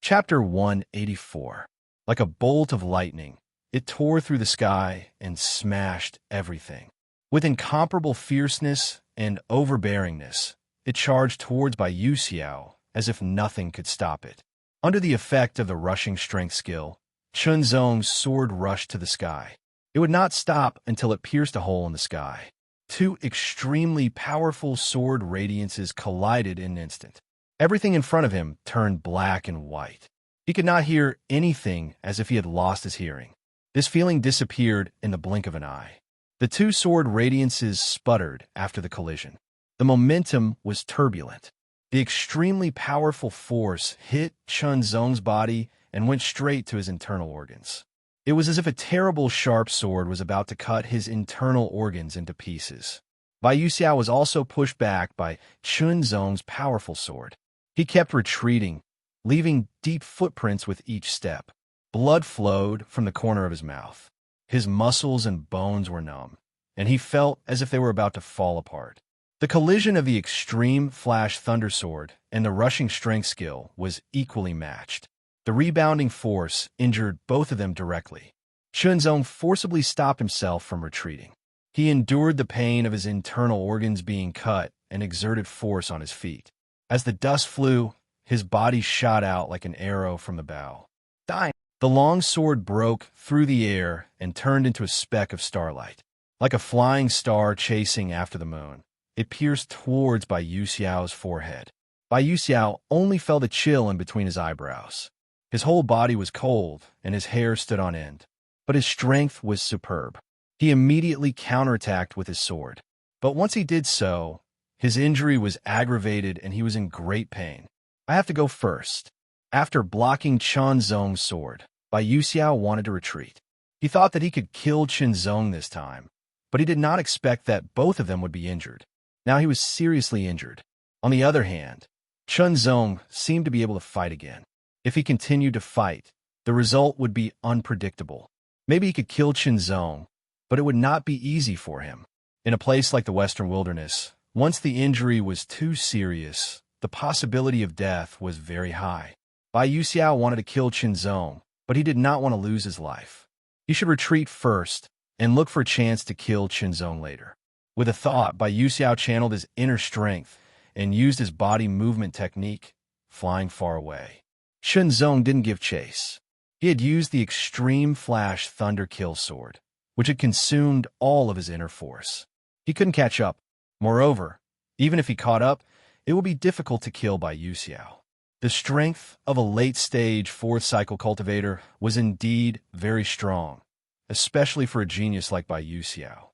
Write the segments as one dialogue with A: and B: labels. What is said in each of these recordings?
A: Chapter 184. Like a bolt of lightning, it tore through the sky and smashed everything. With incomparable fierceness and overbearingness, it charged towards Bai Yuxiao as if nothing could stop it. Under the effect of the rushing strength skill, Chunzong's sword rushed to the sky. It would not stop until it pierced a hole in the sky. Two extremely powerful sword radiances collided in an instant. Everything in front of him turned black and white. He could not hear anything, as if he had lost his hearing. This feeling disappeared in the blink of an eye. The two sword radiances sputtered after the collision. The momentum was turbulent. The extremely powerful force hit Chunzong's body and went straight to his internal organs. It was as if a terrible sharp sword was about to cut his internal organs into pieces. Bai Yuxiao was also pushed back by Chunzong's powerful sword. He kept retreating, leaving deep footprints with each step. Blood flowed from the corner of his mouth. His muscles and bones were numb, and he felt as if they were about to fall apart. The collision of the extreme flash thunder sword and the rushing strength skill was equally matched. The rebounding force injured both of them directly. Chunzong forcibly stopped himself from retreating. He endured the pain of his internal organs being cut and exerted force on his feet. As the dust flew, his body shot out like an arrow from the bow. Dying. The long sword broke through the air and turned into a speck of starlight. Like a flying star chasing after the moon, it pierced towards Bai Yuxiao's forehead. Bai Yuxiao only felt a chill in between his eyebrows. His whole body was cold, and his hair stood on end. But his strength was superb. He immediately counterattacked with his sword. But once he did so, his injury was aggravated and he was in great pain. I have to go first. After blocking Chunzong's sword, Bai Yuxiao wanted to retreat. He thought that he could kill Chunzong this time, but he did not expect that both of them would be injured. Now he was seriously injured. On the other hand, Chunzong seemed to be able to fight again. If he continued to fight, the result would be unpredictable. Maybe he could kill Chunzong, but it would not be easy for him. In a place like the Western Wilderness, once the injury was too serious, the possibility of death was very high. Bai Yuxiao wanted to kill Chunzong, but he did not want to lose his life. He should retreat first and look for a chance to kill Chunzong later. With a thought, Bai Yuxiao channeled his inner strength and used his body movement technique, flying far away. Chunzong didn't give chase. He had used the extreme flash thunder kill sword, which had consumed all of his inner force. He couldn't catch up. Moreover, even if he caught up, it would be difficult to kill Bai Yuxiao. The strength of a late-stage fourth cycle cultivator was indeed very strong, especially for a genius like Bai Yuxiao.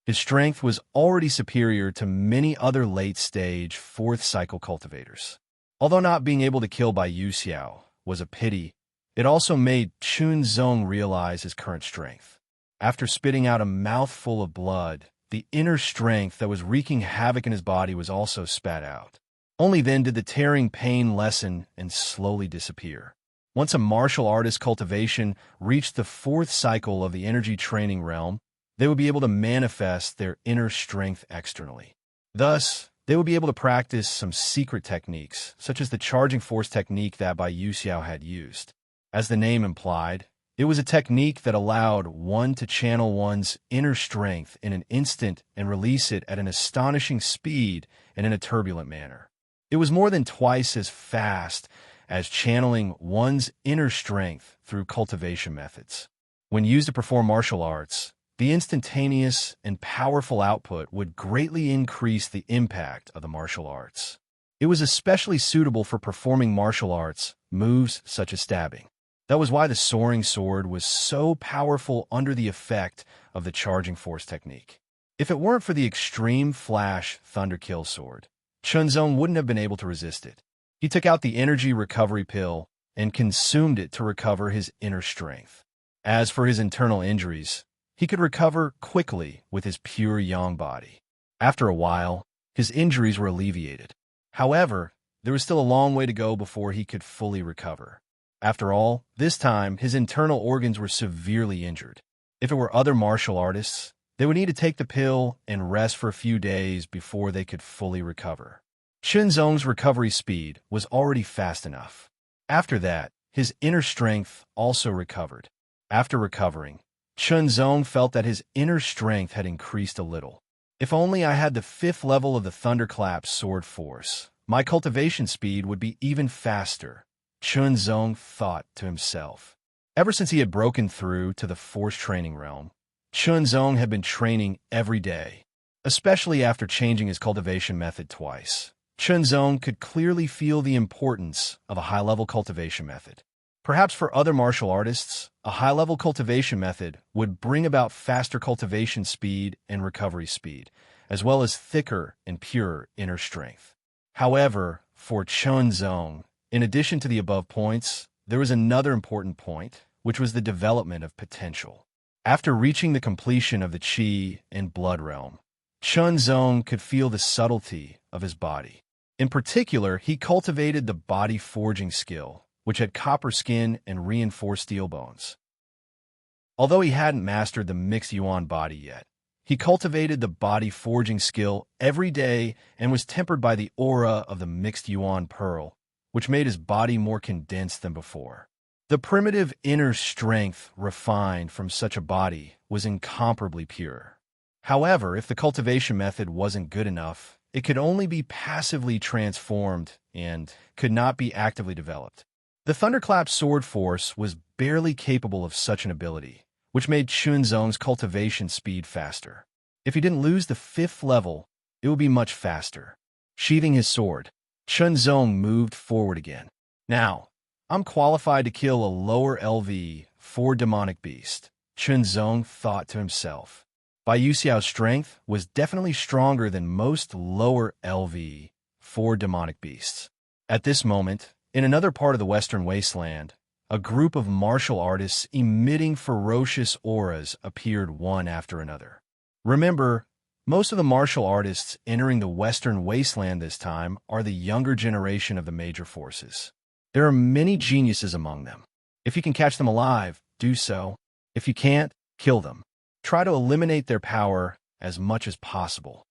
A: His strength was already superior to many other late-stage fourth cycle cultivators. Although not being able to kill Bai Yuxiao was a pity, it also made Chunzong realize his current strength. After spitting out a mouthful of blood, the inner strength that was wreaking havoc in his body was also spat out. Only then did the tearing pain lessen and slowly disappear. Once a martial artist's cultivation reached the fourth cycle of the energy training realm, they would be able to manifest their inner strength externally. Thus, they would be able to practice some secret techniques, such as the charging force technique that Bai Yuxiao had used. As the name implied, it was a technique that allowed one to channel one's inner strength in an instant and release it at an astonishing speed and in a turbulent manner. It was more than twice as fast as channeling one's inner strength through cultivation methods. When used to perform martial arts, the instantaneous and powerful output would greatly increase the impact of the martial arts. It was especially suitable for performing martial arts moves such as stabbing. That was why the soaring sword was so powerful under the effect of the charging force technique. If it weren't for the extreme flash thunder kill sword, Chunzong wouldn't have been able to resist it. He took out the energy recovery pill and consumed it to recover his inner strength. As for his internal injuries, he could recover quickly with his pure yang body. After a while, his injuries were alleviated. However, there was still a long way to go before he could fully recover. After all, this time, his internal organs were severely injured. If it were other martial artists, they would need to take the pill and rest for a few days before they could fully recover. Chunzong's recovery speed was already fast enough. After that, his inner strength also recovered. After recovering, Chunzong felt that his inner strength had increased a little. If only I had the 5th level of the Thunderclap's sword force, my cultivation speed would be even faster, Chunzong thought to himself. Ever since he had broken through to the force training realm, Chunzong had been training every day, especially after changing his cultivation method twice. Chunzong could clearly feel the importance of a high-level cultivation method. Perhaps for other martial artists, a high-level cultivation method would bring about faster cultivation speed and recovery speed, as well as thicker and purer inner strength. However, for Chunzong, in addition to the above points, there was another important point, which was the development of potential. After reaching the completion of the Qi and Blood realm, Chunzong could feel the subtlety of his body. In particular, he cultivated the body forging skill, which had copper skin and reinforced steel bones. Although he hadn't mastered the mixed yuan body yet, he cultivated the body forging skill every day and was tempered by the aura of the mixed yuan pearl, which made his body more condensed than before. The primitive inner strength refined from such a body was incomparably pure. However, if the cultivation method wasn't good enough, it could only be passively transformed and could not be actively developed. The Thunderclap's sword force was barely capable of such an ability, which made Chunzong's cultivation speed faster. If he didn't lose the 5th level, it would be much faster. Sheathing his sword, Chunzong moved forward again. Now, I'm qualified to kill a lower LV 4 demonic beast, Chunzong thought to himself. Bai Yuxiao's strength was definitely stronger than most lower LV 4 demonic beasts. At this moment, in another part of the Western Wasteland, a group of martial artists emitting ferocious auras appeared one after another. Remember, most of the martial artists entering the Western Wasteland this time are the younger generation of the major forces. There are many geniuses among them. If you can catch them alive, do so. If you can't, kill them. Try to eliminate their power as much as possible.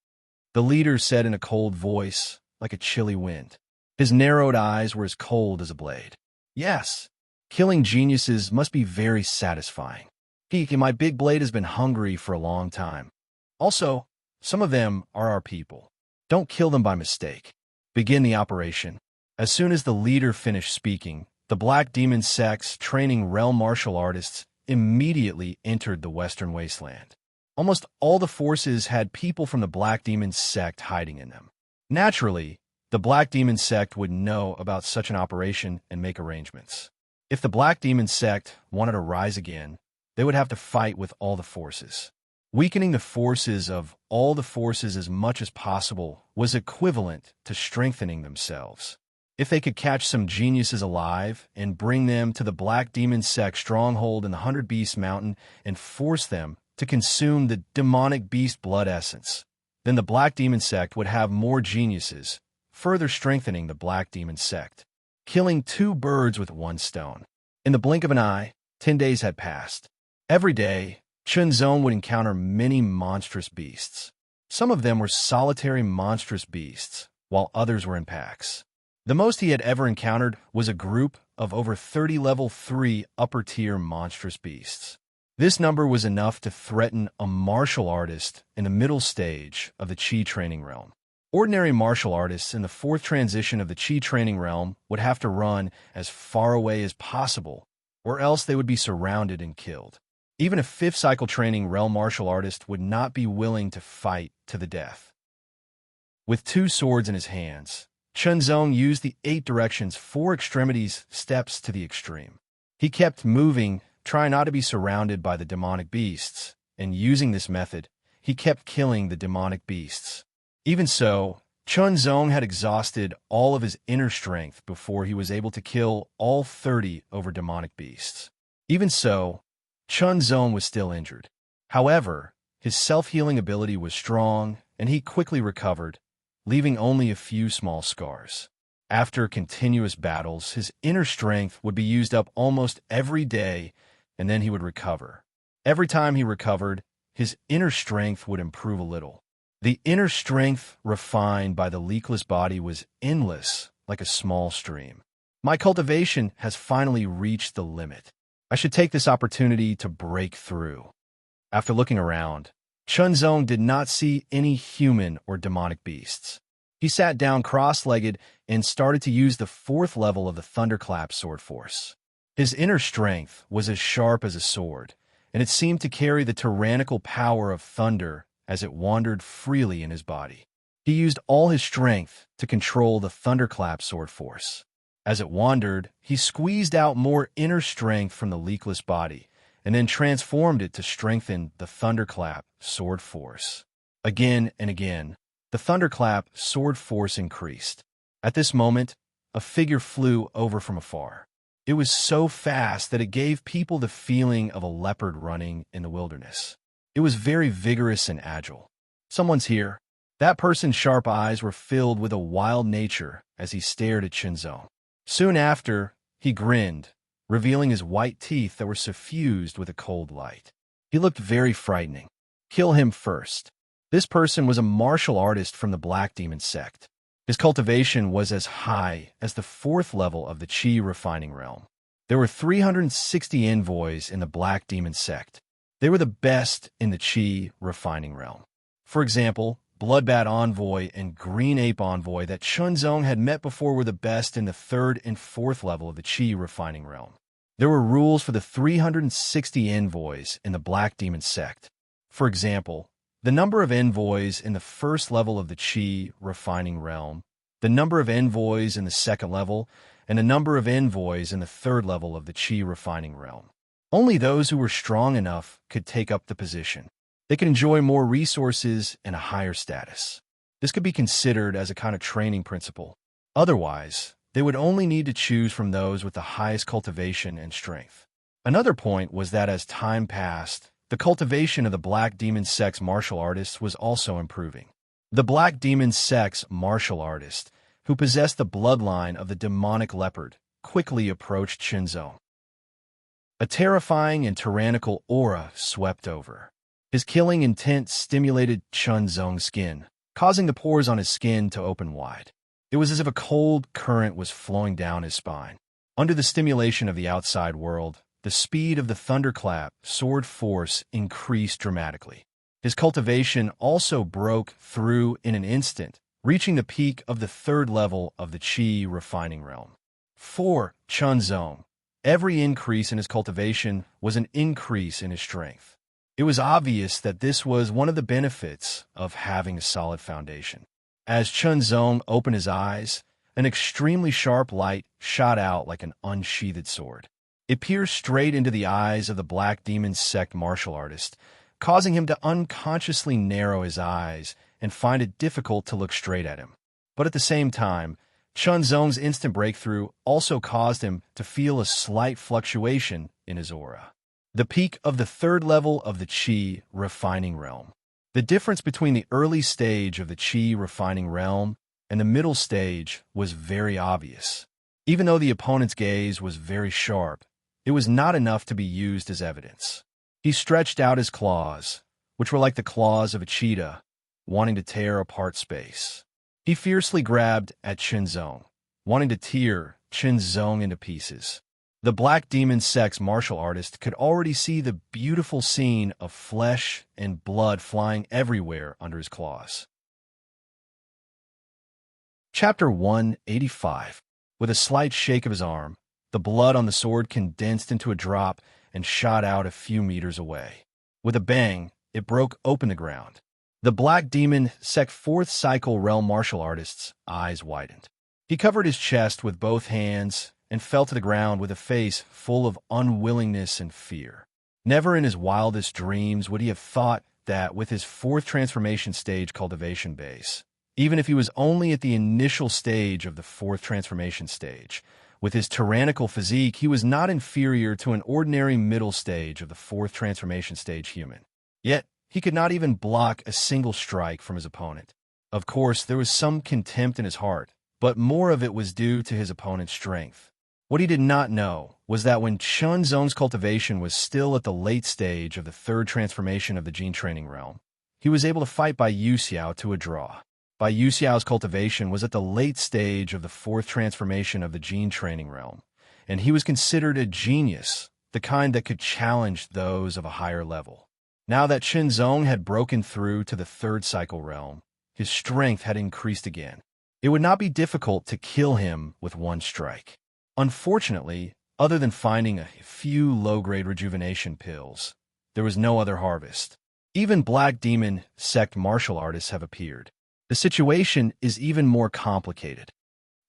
A: The leader said in a cold voice, like a chilly wind. His narrowed eyes were as cold as a blade. Yes, killing geniuses must be very satisfying. My big blade has been hungry for a long time. Also, some of them are our people. Don't kill them by mistake. Begin the operation. As soon as the leader finished speaking, the Black Demon Sect's training realm martial artists immediately entered the Western Wasteland. Almost all the forces had people from the Black Demon Sect hiding in them. Naturally, the Black Demon Sect would know about such an operation and make arrangements. If the Black Demon Sect wanted to rise again, they would have to fight with all the forces. Weakening the forces of all the forces as much as possible was equivalent to strengthening themselves. If they could catch some geniuses alive and bring them to the Black Demon Sect stronghold in the 100 Beast Mountain and force them to consume the demonic beast blood essence, then the Black Demon Sect would have more geniuses, further strengthening the Black Demon Sect. Killing 2 birds with 1 stone. In the blink of an eye, 10 days had passed. Every day, Chunzong would encounter many monstrous beasts. Some of them were solitary monstrous beasts, while others were in packs. The most he had ever encountered was a group of over 30 level 3 upper-tier monstrous beasts. This number was enough to threaten a martial artist in the middle stage of the Qi training realm. Ordinary martial artists in the 4th transition of the Qi training realm would have to run as far away as possible, or else they would be surrounded and killed. Even a 5th cycle training realm martial artist would not be willing to fight to the death. With 2 swords in his hands, Chunzong used the 8 directions 4 extremities steps to the extreme. He kept moving, trying not to be surrounded by the demonic beasts, and using this method, he kept killing the demonic beasts. Even so, Chunzong had exhausted all of his inner strength before he was able to kill all 30 over demonic beasts. Even so, Chunzong was still injured. However, his self-healing ability was strong, and he quickly recovered, leaving only a few small scars. After continuous battles, his inner strength would be used up almost every day, and then he would recover. Every time he recovered, his inner strength would improve a little. The inner strength refined by the leakless body was endless, like a small stream. My cultivation has finally reached the limit. I should take this opportunity to break through. After looking around, Chunzong did not see any human or demonic beasts. He sat down cross-legged and started to use the fourth level of the Thunderclap sword force. His inner strength was as sharp as a sword, and it seemed to carry the tyrannical power of thunder as it wandered freely in his body. He used all his strength to control the Thunderclap sword force. As it wandered, he squeezed out more inner strength from the leakless body, and then transformed it to strengthen the Thunderclap sword force. Again and again, the Thunderclap sword force increased. At this moment, a figure flew over from afar. It was so fast that it gave people the feeling of a leopard running in the wilderness. It was very vigorous and agile. Someone's here. That person's sharp eyes were filled with a wild nature as he stared at Chunzong. Soon after, he grinned, revealing his white teeth that were suffused with a cold light. He looked very frightening. Kill him first. This person was a martial artist from the Black Demon sect. His cultivation was as high as the fourth level of the Qi refining realm. There were 360 envoys in the Black Demon sect. They were the best in the Qi refining realm. For example, Bloodbat Envoy and Green Ape Envoy that Chunzong had met before were the best in the third and fourth level of the Qi refining realm. There were rules for the 360 envoys in the Black Demon sect. For example, the number of envoys in the first level of the Qi refining realm, the number of envoys in the second level, and the number of envoys in the third level of the Qi refining realm. Only those who were strong enough could take up the position. They could enjoy more resources and a higher status. This could be considered as a kind of training principle. Otherwise, they would only need to choose from those with the highest cultivation and strength. Another point was that as time passed, the cultivation of the Black Demon sect's martial artists was also improving. The Black Demon sect's martial artist, who possessed the bloodline of the demonic leopard, quickly approached Chunzong. A terrifying and tyrannical aura swept over. His killing intent stimulated Chunzong's skin, causing the pores on his skin to open wide. It was as if a cold current was flowing down his spine. Under the stimulation of the outside world, the speed of the Thunderclap sword force increased dramatically. His cultivation also broke through in an instant, reaching the peak of the third level of the Qi refining realm. For Chunzong, every increase in his cultivation was an increase in his strength. It was obvious that this was one of the benefits of having a solid foundation. As Chunzong opened his eyes, an extremely sharp light shot out like an unsheathed sword. It pierced straight into the eyes of the Black Demon sect martial artist, causing him to unconsciously narrow his eyes and find it difficult to look straight at him. But at the same time, Chunzong's instant breakthrough also caused him to feel a slight fluctuation in his aura. The peak of the third level of the Qi refining realm. The difference between the early stage of the Qi refining realm and the middle stage was very obvious. Even though the opponent's gaze was very sharp, it was not enough to be used as evidence. He stretched out his claws, which were like the claws of a cheetah, wanting to tear apart space. He fiercely grabbed at Chunzong, wanting to tear Chunzong into pieces. The Black Demon sect's martial artist could already see the beautiful scene of flesh and blood flying everywhere under his claws. Chapter 185. With a slight shake of his arm, the blood on the sword condensed into a drop and shot out a few meters away. With a bang, it broke open the ground. The Black Demon sect fourth cycle realm martial artist's eyes widened. He covered his chest with both hands and fell to the ground with a face full of unwillingness and fear. Never in his wildest dreams would he have thought that with his fourth transformation stage cultivation base, even if he was only at the initial stage of the fourth transformation stage, with his tyrannical physique, he was not inferior to an ordinary middle stage of the fourth transformation stage human. Yet, he could not even block a single strike from his opponent. Of course, there was some contempt in his heart, but more of it was due to his opponent's strength. What he did not know was that when Chunzong's cultivation was still at the late stage of the third transformation of the gene training realm, he was able to fight by Yu Xiao to a draw. Bai Yuxiao's cultivation was at the late stage of the fourth transformation of the gene training realm, and he was considered a genius, the kind that could challenge those of a higher level. Now that Qinzong had broken through to the third cycle realm, his strength had increased again. It would not be difficult to kill him with one strike. Unfortunately, other than finding a few low-grade rejuvenation pills, there was no other harvest. Even Black Demon sect martial artists have appeared. The situation is even more complicated.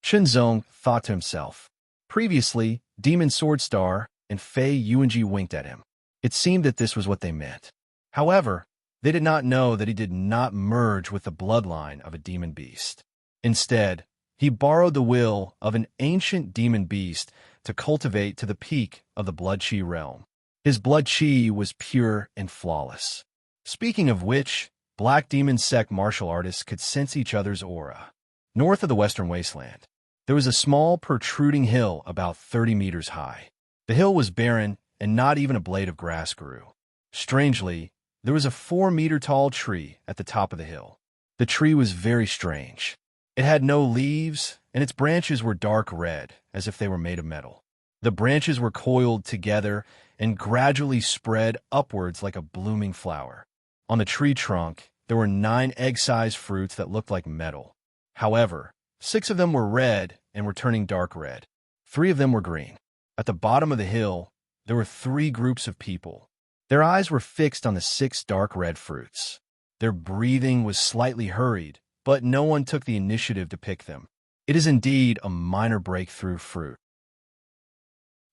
A: Qinzong thought to himself. Previously, Demon Sword Star and Fei Yuanji winked at him. It seemed that this was what they meant. However, they did not know that he did not merge with the bloodline of a demon beast. Instead, he borrowed the will of an ancient demon beast to cultivate to the peak of the blood chi realm. His blood chi was pure and flawless. Speaking of which, Black Demon sect martial artists could sense each other's aura. North of the Western Wasteland, there was a small protruding hill about 30 meters high. The hill was barren, and not even a blade of grass grew. Strangely, there was a 4-meter-tall tree at the top of the hill. The tree was very strange. It had no leaves, and its branches were dark red, as if they were made of metal. The branches were coiled together and gradually spread upwards like a blooming flower. On the tree trunk, there were 9 egg-sized fruits that looked like metal. However, 6 of them were red and were turning dark red. 3 of them were green. At the bottom of the hill, there were 3 groups of people. Their eyes were fixed on the 6 dark red fruits. Their breathing was slightly hurried, but no one took the initiative to pick them. It is indeed a minor breakthrough fruit.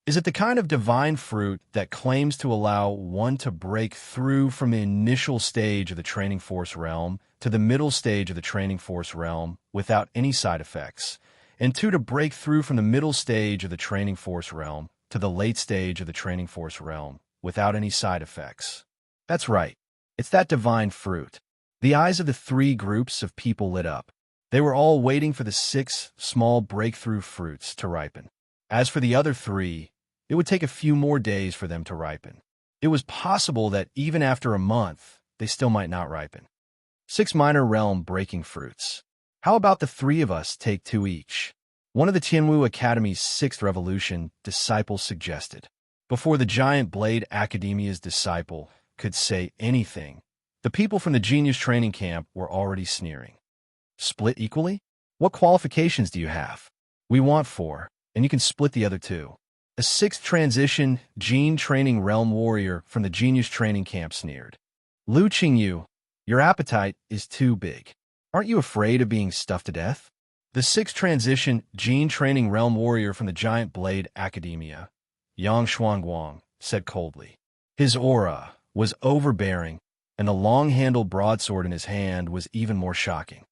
A: Is it the kind of divine fruit that claims to allow one to break through from the initial stage of the training force realm to the middle stage of the training force realm without any side effects, and 2 to break through from the middle stage of the training force realm to the late stage of the training force realm without any side effects? That's right. It's that divine fruit. The eyes of the 3 groups of people lit up. They were all waiting for the 6 small breakthrough fruits to ripen. As for the other 3, it would take a few more days for them to ripen. It was possible that even after a month, they still might not ripen. 6 minor realm breaking fruits. How about the 3 of us take 2 each? One of the Tianwu Academy's 6th revolution disciples suggested. Before the Giant Blade Academia's disciple could say anything, the people from the Genius Training Camp were already sneering. Split equally? What qualifications do you have? We want 4, and you can split the other 2. A 6th transition gene training realm warrior from the Genius Training Camp sneered. Lu Qingyu, your appetite is too big. Aren't you afraid of being stuffed to death? The 6th transition gene training realm warrior from the Giant Blade Academia, Yang Shuangguang, said coldly. His aura was overbearing, and the long-handled broadsword in his hand was even more shocking.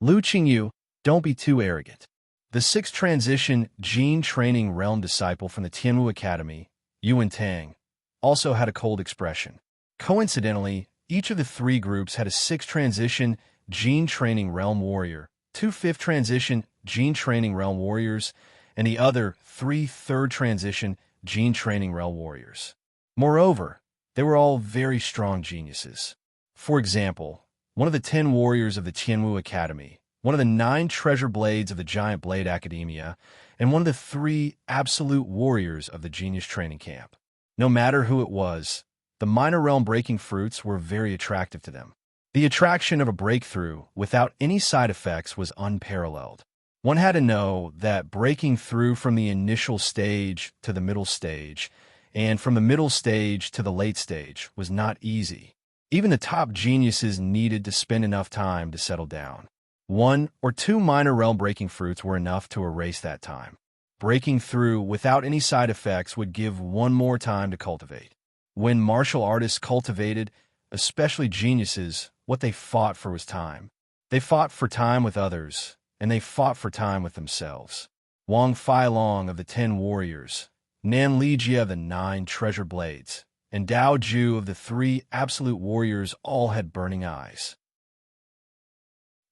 A: Lu Qingyu, don't be too arrogant. The 6th transition gene training realm disciple from the Tianwu Academy, Yuan Tang, also had a cold expression. Coincidentally, each of the 3 groups had a 6th transition gene training realm warrior, 2 5th transition gene training realm warriors, and the other 3 3rd transition gene training realm warriors. Moreover, they were all very strong geniuses. For example, one of the 10 warriors of the Tianwu Academy, one of the 9 treasure blades of the Giant Blade Academia, and one of the 3 absolute warriors of the Genius Training Camp. No matter who it was, the minor realm breaking fruits were very attractive to them. The attraction of a breakthrough without any side effects was unparalleled. One had to know that breaking through from the initial stage to the middle stage, and from the middle stage to the late stage was not easy. Even the top geniuses needed to spend enough time to settle down. 1 or 2 minor realm breaking fruits were enough to erase that time. Breaking through without any side effects would give one more time to cultivate. When martial artists cultivated, especially geniuses, what they fought for was time. They fought for time with others, and they fought for time with themselves. Wang Feilong of the 10 warriors, Nan Lijia of the 9 treasure blades, and Dao Ju of the 3 absolute warriors all had burning eyes.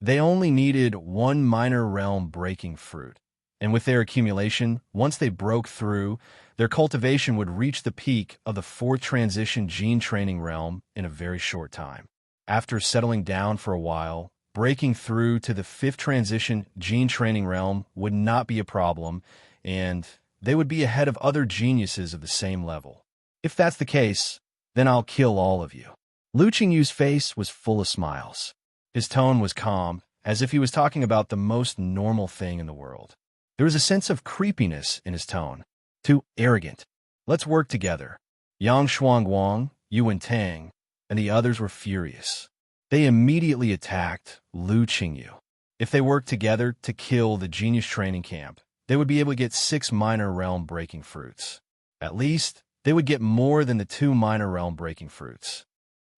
A: They only needed 1 minor realm breaking fruit, and with their accumulation, once they broke through, their cultivation would reach the peak of the 4th transition gene training realm in a very short time. After settling down for a while, breaking through to the fifth transition gene training realm would not be a problem, and they would be ahead of other geniuses of the same level. If that's the case, then I'll kill all of you. Lu Qingyu's face was full of smiles. His tone was calm, as if he was talking about the most normal thing in the world. There was a sense of creepiness in his tone. Too arrogant. Let's work together. Yang Shuangguang, Yuan Tang, and the others were furious. They immediately attacked Lu Qingyu. If they worked together to kill the genius training camp, they would be able to get 6 minor realm breaking fruits. At least, they would get more than the 2 minor realm breaking fruits.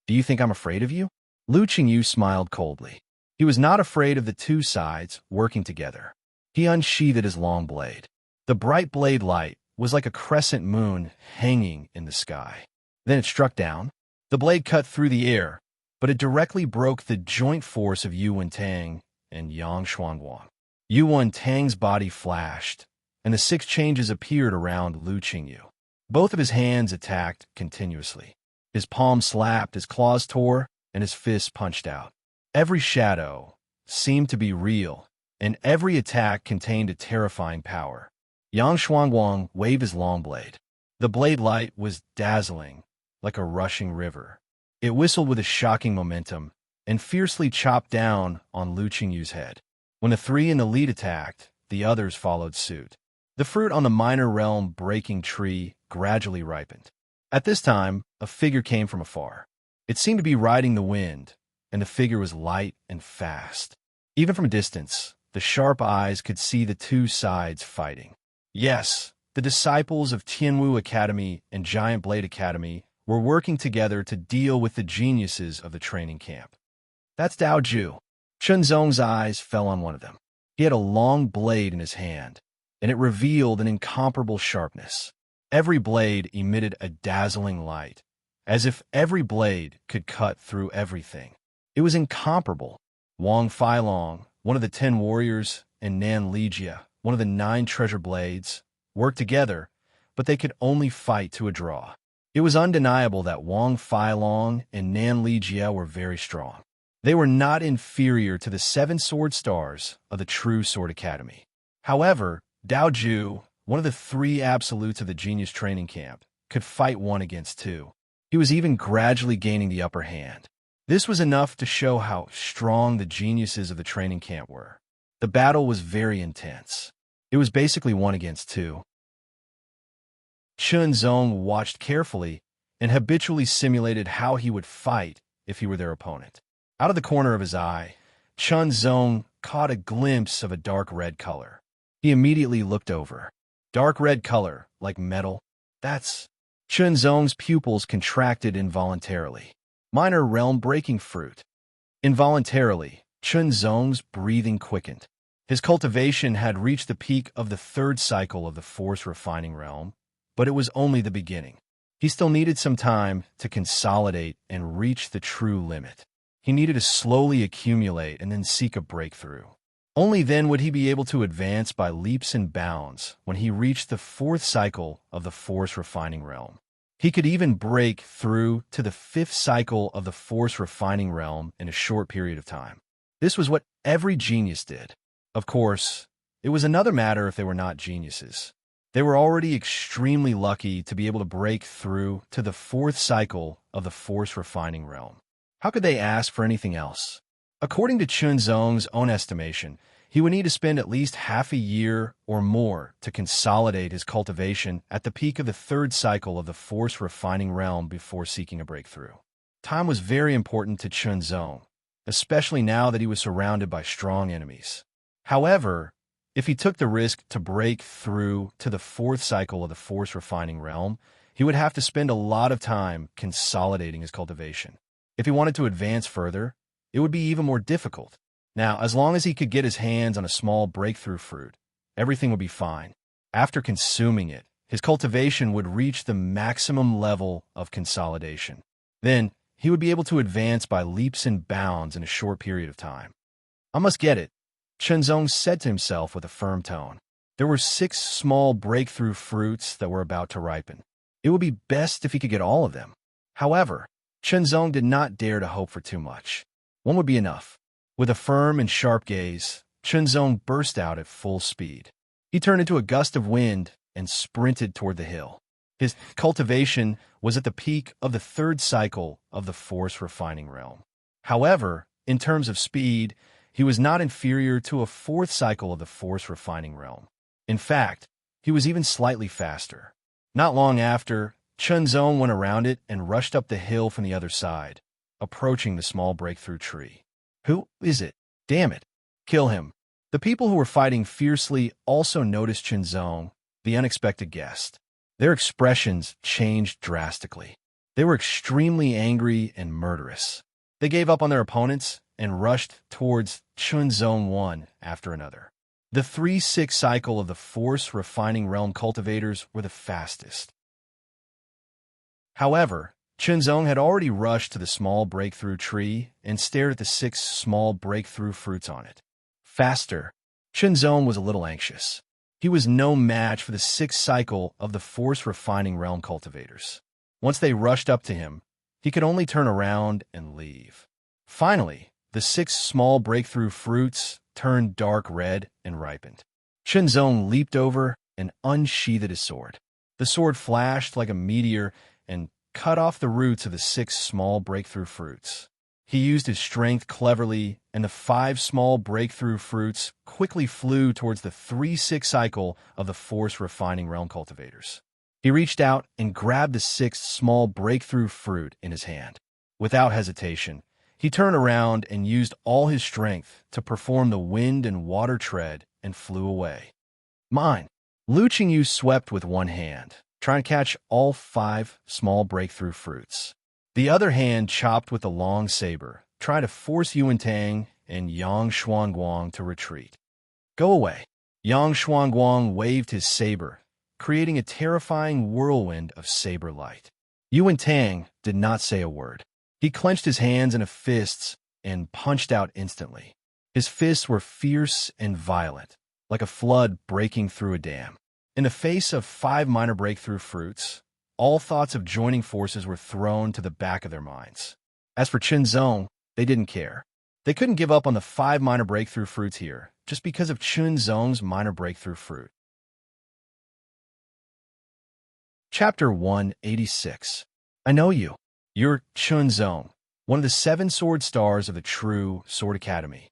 A: Do you think I'm afraid of you? Lu Qingyu smiled coldly. He was not afraid of the 2 sides working together. He unsheathed his long blade. The bright blade light was like a crescent moon hanging in the sky. Then it struck down. The blade cut through the air, but it directly broke the joint force of Yuan Tang and Yang Shuangguang. Yuan Tang's body flashed, and the 6 changes appeared around Lu Qingyu. Both of his hands attacked continuously. His palms slapped, his claws tore, and his fists punched out. Every shadow seemed to be real, and every attack contained a terrifying power. Yang Shuangguang waved his long blade. The blade light was dazzling, like a rushing river. It whistled with a shocking momentum and fiercely chopped down on Lu Qingyu's head. When the 3 in the lead attacked, the others followed suit. The fruit on the minor realm breaking tree gradually ripened. At this time, a figure came from afar. It seemed to be riding the wind, and the figure was light and fast. Even from a distance, the sharp eyes could see the 2 sides fighting. Yes, the disciples of Tianwu Academy and Giant Blade Academy were working together to deal with the geniuses of the training camp. That's Dao Ju. Chunzong's eyes fell on one of them. He had a long blade in his hand, and it revealed an incomparable sharpness. Every blade emitted a dazzling light, as if every blade could cut through everything. It was incomparable. Wang Feilong, one of the 10 warriors, and Nan Lijia, one of the 9 treasure blades, worked together, but they could only fight to a draw. It was undeniable that Wang Feilong and Nan Lijia were very strong. They were not inferior to the 7 sword stars of the True Sword Academy. However, Dao Ju, one of the 3 absolutes of the genius training camp, could fight 1 against 2. He was even gradually gaining the upper hand. This was enough to show how strong the geniuses of the training camp were. The battle was very intense. It was basically 1 against 2. Chunzong watched carefully and habitually simulated how he would fight if he were their opponent. Out of the corner of his eye, Chunzong caught a glimpse of a dark red color. He immediately looked over. Dark red color, like metal. That's... Chunzong's pupils contracted involuntarily. Minor realm breaking fruit. Involuntarily, Chunzong's breathing quickened. His cultivation had reached the peak of the 3rd cycle of the force refining realm, but it was only the beginning. He still needed some time to consolidate and reach the true limit. He needed to slowly accumulate and then seek a breakthrough. Only then would he be able to advance by leaps and bounds when he reached the 4th cycle of the force refining realm. He could even break through to the 5th cycle of the force refining realm in a short period of time. This was what every genius did. Of course, it was another matter if they were not geniuses. They were already extremely lucky to be able to break through to the 4th cycle of the force refining realm. How could they ask for anything else? According to Chunzong's own estimation, he would need to spend at least half a year or more to consolidate his cultivation at the peak of the 3rd cycle of the force refining realm before seeking a breakthrough. Time was very important to Chunzong, especially now that he was surrounded by strong enemies. However, if he took the risk to break through to the 4th cycle of the force refining realm, he would have to spend a lot of time consolidating his cultivation. If he wanted to advance further, it would be even more difficult. Now, as long as he could get his hands on a small breakthrough fruit, everything would be fine. After consuming it, his cultivation would reach the maximum level of consolidation. Then, he would be able to advance by leaps and bounds in a short period of time. I must get it, Chunzong said to himself with a firm tone. There were 6 small breakthrough fruits that were about to ripen. It would be best if he could get all of them. However, Chunzong did not dare to hope for too much. 1 would be enough. With a firm and sharp gaze, Chunzong burst out at full speed. He turned into a gust of wind and sprinted toward the hill. His cultivation was at the peak of the third cycle of the force refining realm. However, in terms of speed, he was not inferior to a fourth cycle of the force refining realm. In fact, he was even slightly faster. Not long after, Chunzong went around it and rushed up the hill from the other side, approaching the small breakthrough tree. Who is it? Damn it. Kill him. The people who were fighting fiercely also noticed Chunzong, the unexpected guest. Their expressions changed drastically. They were extremely angry and murderous. They gave up on their opponents and rushed towards Chunzong one after another. The 3-6 cycle of the Force Refining Realm cultivators were the fastest. However, Chunzong had already rushed to the small breakthrough tree and stared at the 6 small breakthrough fruits on it. Faster, Chunzong was a little anxious. He was no match for the 6th cycle of the Force Refining Realm cultivators. Once they rushed up to him, he could only turn around and leave. Finally, the 6 small breakthrough fruits turned dark red and ripened. Chunzong leaped over and unsheathed his sword. The sword flashed like a meteor and cut off the roots of the 6 small breakthrough fruits. He used his strength cleverly, and the 5 small breakthrough fruits quickly flew towards the 3-6 cycle of the Force Refining Realm cultivators. He reached out and grabbed the 6th small breakthrough fruit in his hand. Without hesitation, he turned around and used all his strength to perform the wind and water tread and flew away. Mine! Lu Qingyu swept with one hand, trying to catch all 5 small breakthrough fruits. The other hand chopped with a long saber, trying to force Yuan Tang and Yang Xuanguang to retreat. Go away! Yang Xuanguang waved his saber, creating a terrifying whirlwind of saber light. Yuan Tang did not say a word. He clenched his hands into fists and punched out instantly. His fists were fierce and violent, like a flood breaking through a dam. In the face of 5 minor breakthrough fruits, all thoughts of joining forces were thrown to the back of their minds. As for Chunzong, they didn't care. They couldn't give up on the 5 minor breakthrough fruits here, just because of Chunzong's minor breakthrough fruit. Chapter 186. I know you. You're Chunzong, one of the 7 sword stars of the true Sword Academy.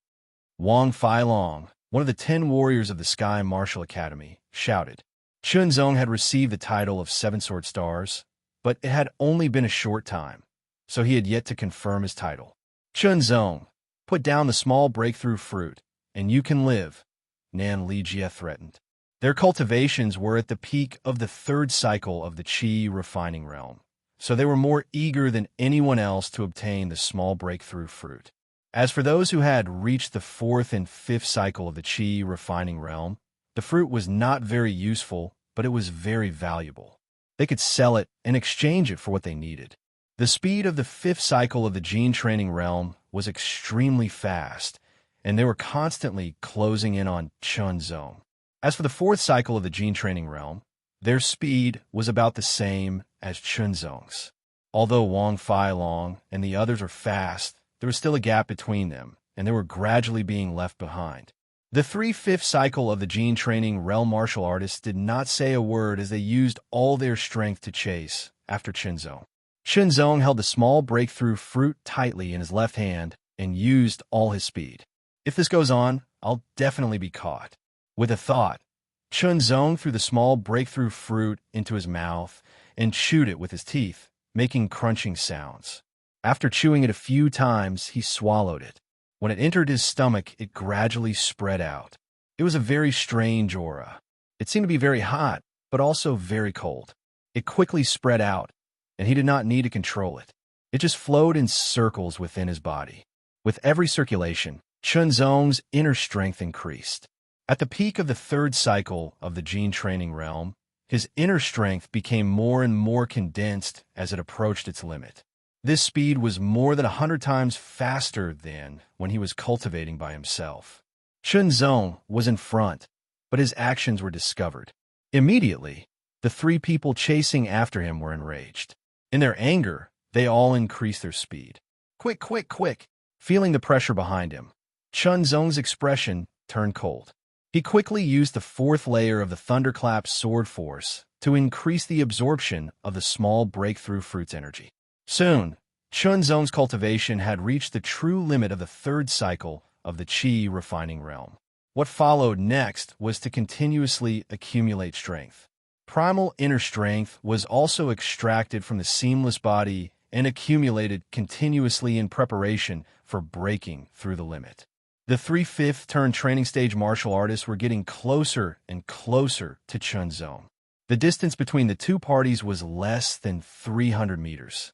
A: Wang Feilong, one of the 10 warriors of the Sky Martial Academy, shouted. Chunzong had received the title of 7 sword stars, but it had only been a short time, so he had yet to confirm his title. Chunzong, put down the small breakthrough fruit, and you can live, Nan Lijie threatened. Their cultivations were at the peak of the 3rd cycle of the Qi refining realm, so they were more eager than anyone else to obtain the small breakthrough fruit. As for those who had reached the 4th and 5th cycle of the Qi refining realm, the fruit was not very useful, but it was very valuable. They could sell it and exchange it for what they needed. The speed of the 5th cycle of the gene training realm was extremely fast, and they were constantly closing in on Chunzong. As for the 4th cycle of the gene training realm, their speed was about the same as Chunzong's. Although Wang Feilong and the others were fast, there was still a gap between them, and they were gradually being left behind. The 3/5 cycle of the gene training realm martial artists did not say a word as they used all their strength to chase after Chunzong. Chunzong held the small breakthrough fruit tightly in his left hand and used all his speed. If this goes on, I'll definitely be caught. With a thought, Chunzong threw the small breakthrough fruit into his mouth and chewed it with his teeth, making crunching sounds. After chewing it a few times, he swallowed it. When it entered his stomach, it gradually spread out. It was a very strange aura. It seemed to be very hot, but also very cold. It quickly spread out, and he did not need to control it. It just flowed in circles within his body. With every circulation, Chunzong's inner strength increased. At the peak of the 3rd cycle of the gene training realm, his inner strength became more and more condensed as it approached its limit. This speed was more than 100 times faster than when he was cultivating by himself. Chunzong was in front, but his actions were discovered. Immediately, the 3 people chasing after him were enraged. In their anger, they all increased their speed. Quick, quick, quick! Feeling the pressure behind him, Chun Zong's expression turned cold. He quickly used the fourth layer of the thunderclap sword force to increase the absorption of the small breakthrough fruit's energy. Soon, Chun Zong's cultivation had reached the true limit of the third cycle of the Qi refining realm. What followed next was to continuously accumulate strength. Primal inner strength was also extracted from the seamless body and accumulated continuously in preparation for breaking through the limit. The 3/5 turn training stage martial artists were getting closer and closer to Chun Zong. The distance between the two parties was less than 300 meters.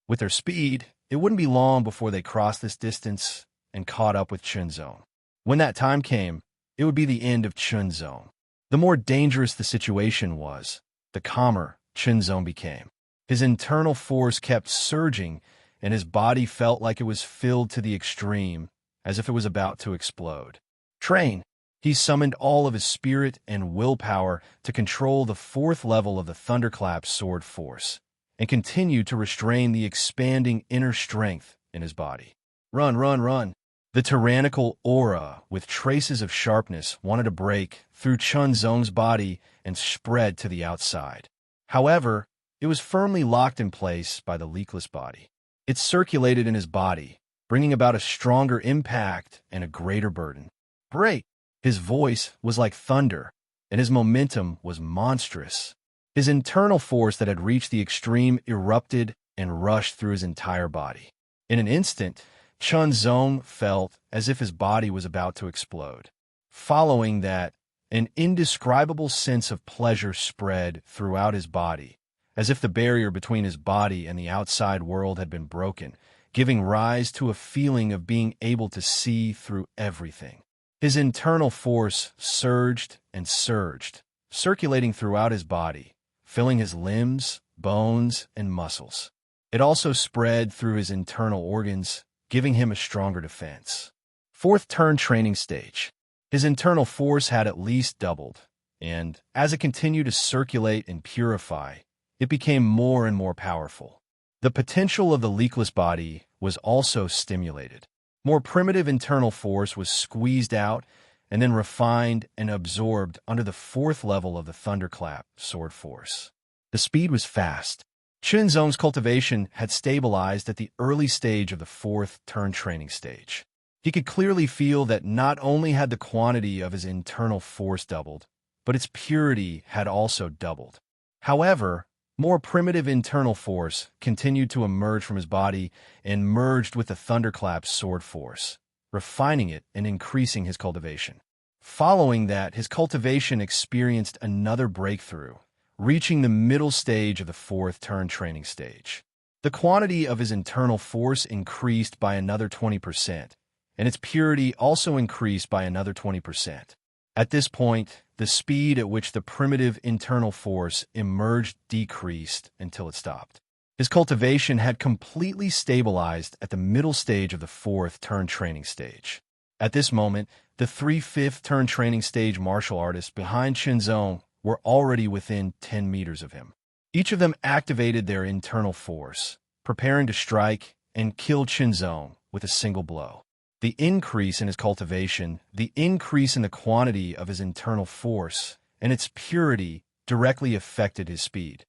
A: With their speed, it wouldn't be long before they crossed this distance and caught up with Chun Zong. When that time came, it would be the end of Chun Zong. The more dangerous the situation was, the calmer Chun Zong became. His internal force kept surging, and his body felt like it was filled to the extreme, as if it was about to explode. Train! He summoned all of his spirit and willpower to control the fourth level of the thunderclap sword force, and continued to restrain the expanding inner strength in his body. Run, run, run! The tyrannical aura, with traces of sharpness, wanted to break through Chun Zong's body and spread to the outside. However, it was firmly locked in place by the leakless body. It circulated in his body, bringing about a stronger impact and a greater burden. Break! His voice was like thunder, and his momentum was monstrous. His internal force that had reached the extreme erupted and rushed through his entire body. In an instant, Chun Zong felt as if his body was about to explode. Following that, an indescribable sense of pleasure spread throughout his body, as if the barrier between his body and the outside world had been broken, giving rise to a feeling of being able to see through everything. His internal force surged and surged, circulating throughout his body, filling his limbs, bones, and muscles. It also spread through his internal organs, giving him a stronger defense. Fourth turn training stage. His internal force had at least doubled, and as it continued to circulate and purify, it became more and more powerful. The potential of the leakless body was also stimulated. More primitive internal force was squeezed out and then refined and absorbed under the fourth level of the thunderclap sword force. The speed was fast. Chun Zong's cultivation had stabilized at the early stage of the fourth turn training stage. He could clearly feel that not only had the quantity of his internal force doubled, but its purity had also doubled. However, more primitive internal force continued to emerge from his body and merged with the thunderclap sword force, refining it and increasing his cultivation. Following that, his cultivation experienced another breakthrough, reaching the middle stage of the fourth turn training stage. The quantity of his internal force increased by another 20%, and its purity also increased by another 20%. At this point, the speed at which the primitive internal force emerged decreased until it stopped. His cultivation had completely stabilized at the middle stage of the fourth turn training stage. At this moment, the 3/5 turn training stage martial artists behind Chun Zong were already within 10 meters of him. Each of them activated their internal force, preparing to strike and kill Chun Zong with a single blow. The increase in his cultivation, the increase in the quantity of his internal force, and its purity directly affected his speed.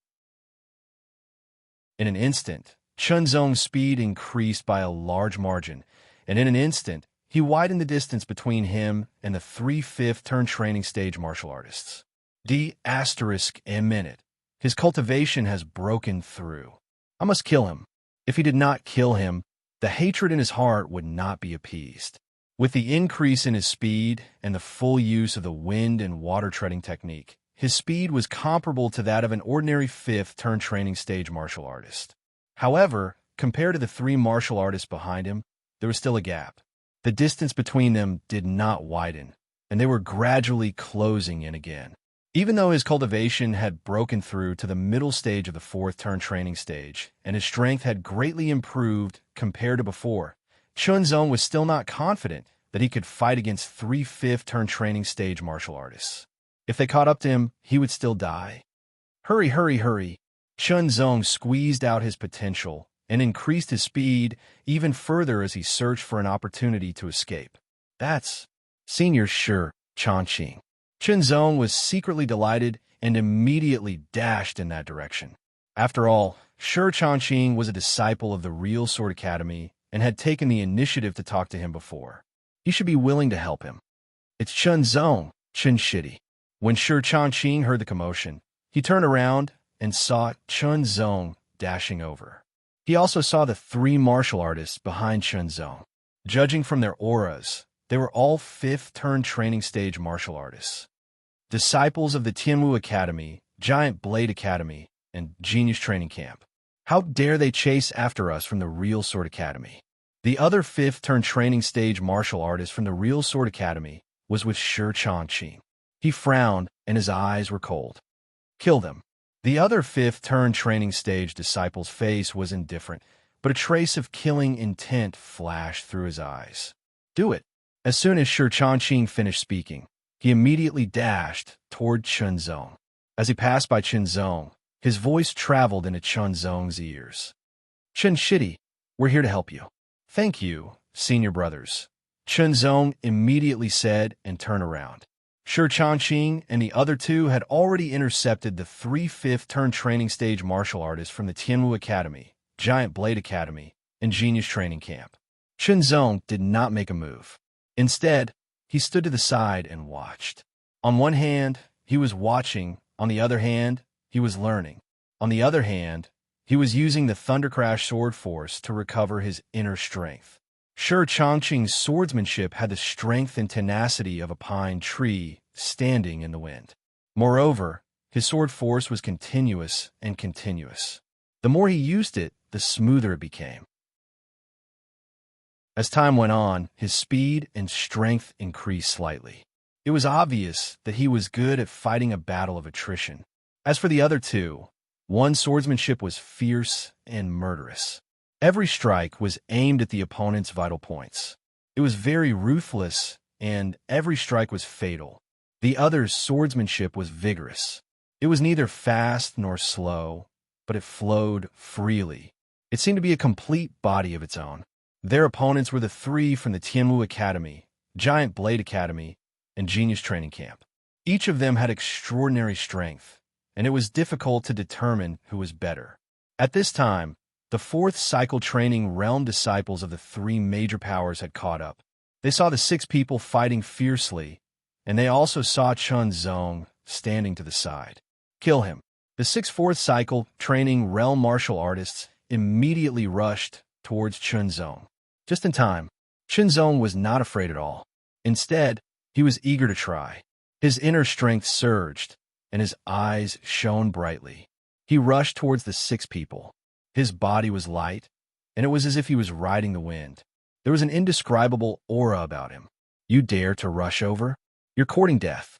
A: In an instant, Chun Zong's speed increased by a large margin, and in an instant, he widened the distance between him and the 3/5 turn training stage martial artists. A minute. His cultivation has broken through. I must kill him. If he did not kill him, the hatred in his heart would not be appeased. With the increase in his speed and the full use of the wind and water treading technique, his speed was comparable to that of an ordinary 5th turn training stage martial artist. However, compared to the 3 martial artists behind him, there was still a gap. The distance between them did not widen, and they were gradually closing in again. Even though his cultivation had broken through to the middle stage of the 4th turn training stage, and his strength had greatly improved compared to before, Chun Zong was still not confident that he could fight against 3/5 turn training stage martial artists. If they caught up to him, he would still die. Hurry, hurry, hurry! Chun Zong squeezed out his potential and increased his speed even further as he searched for an opportunity to escape. That's Senior Shi Changqing. Chunzong was secretly delighted and immediately dashed in that direction. After all, Shi Changqing was a disciple of the real Sword Academy and had taken the initiative to talk to him before. He should be willing to help him. It's Chunzong, Chun Shitty. When Shi Changqing heard the commotion, he turned around and saw Chunzong dashing over. He also saw the three martial artists behind Chunzong. Judging from their auras, they were all fifth-turn training stage martial artists. Disciples of the Tianwu Academy, Giant Blade Academy, and Genius Training Camp. How dare they chase after us from the real Sword Academy? The other fifth-turn training stage martial artist from the real Sword Academy was with Shi Changqing. He frowned, and his eyes were cold. Kill them. The other fifth-turn training stage disciple's face was indifferent, but a trace of killing intent flashed through his eyes. Do it. As soon as Shi Changqing finished speaking, he immediately dashed toward Chunzong. As he passed by Chunzong, his voice traveled into Chunzong's ears. Chun Shitty, we're here to help you. Thank you, senior brothers. Chunzong immediately said and turned around. Shi Changqing and the other two had already intercepted the three fifth-turn training stage martial artists from the Tianwu Academy, Giant Blade Academy, and Genius Training Camp. Chunzong did not make a move. Instead, he stood to the side and watched. On one hand, he was watching. On the other hand, he was learning. On the other hand, he was using the Thundercrash sword force to recover his inner strength. Shi Changqing's swordsmanship had the strength and tenacity of a pine tree standing in the wind. Moreover, his sword force was continuous and continuous. The more he used it, the smoother it became. As time went on, his speed and strength increased slightly. It was obvious that he was good at fighting a battle of attrition. As for the other two, one's swordsmanship was fierce and murderous. Every strike was aimed at the opponent's vital points. It was very ruthless, and every strike was fatal. The other's swordsmanship was vigorous. It was neither fast nor slow, but it flowed freely. It seemed to be a complete body of its own. Their opponents were the three from the Tianwu Academy, Giant Blade Academy, and Genius Training Camp. Each of them had extraordinary strength, and it was difficult to determine who was better. At this time, the fourth cycle training realm disciples of the three major powers had caught up. They saw the six people fighting fiercely, and they also saw Chunzong standing to the side. Kill him. The six fourth cycle training realm martial artists immediately rushed towards Chunzong. Just in time, Chunzong was not afraid at all. Instead, he was eager to try. His inner strength surged, and his eyes shone brightly. He rushed towards the six people. His body was light, and it was as if he was riding the wind. There was an indescribable aura about him. You dare to rush over? You're courting death.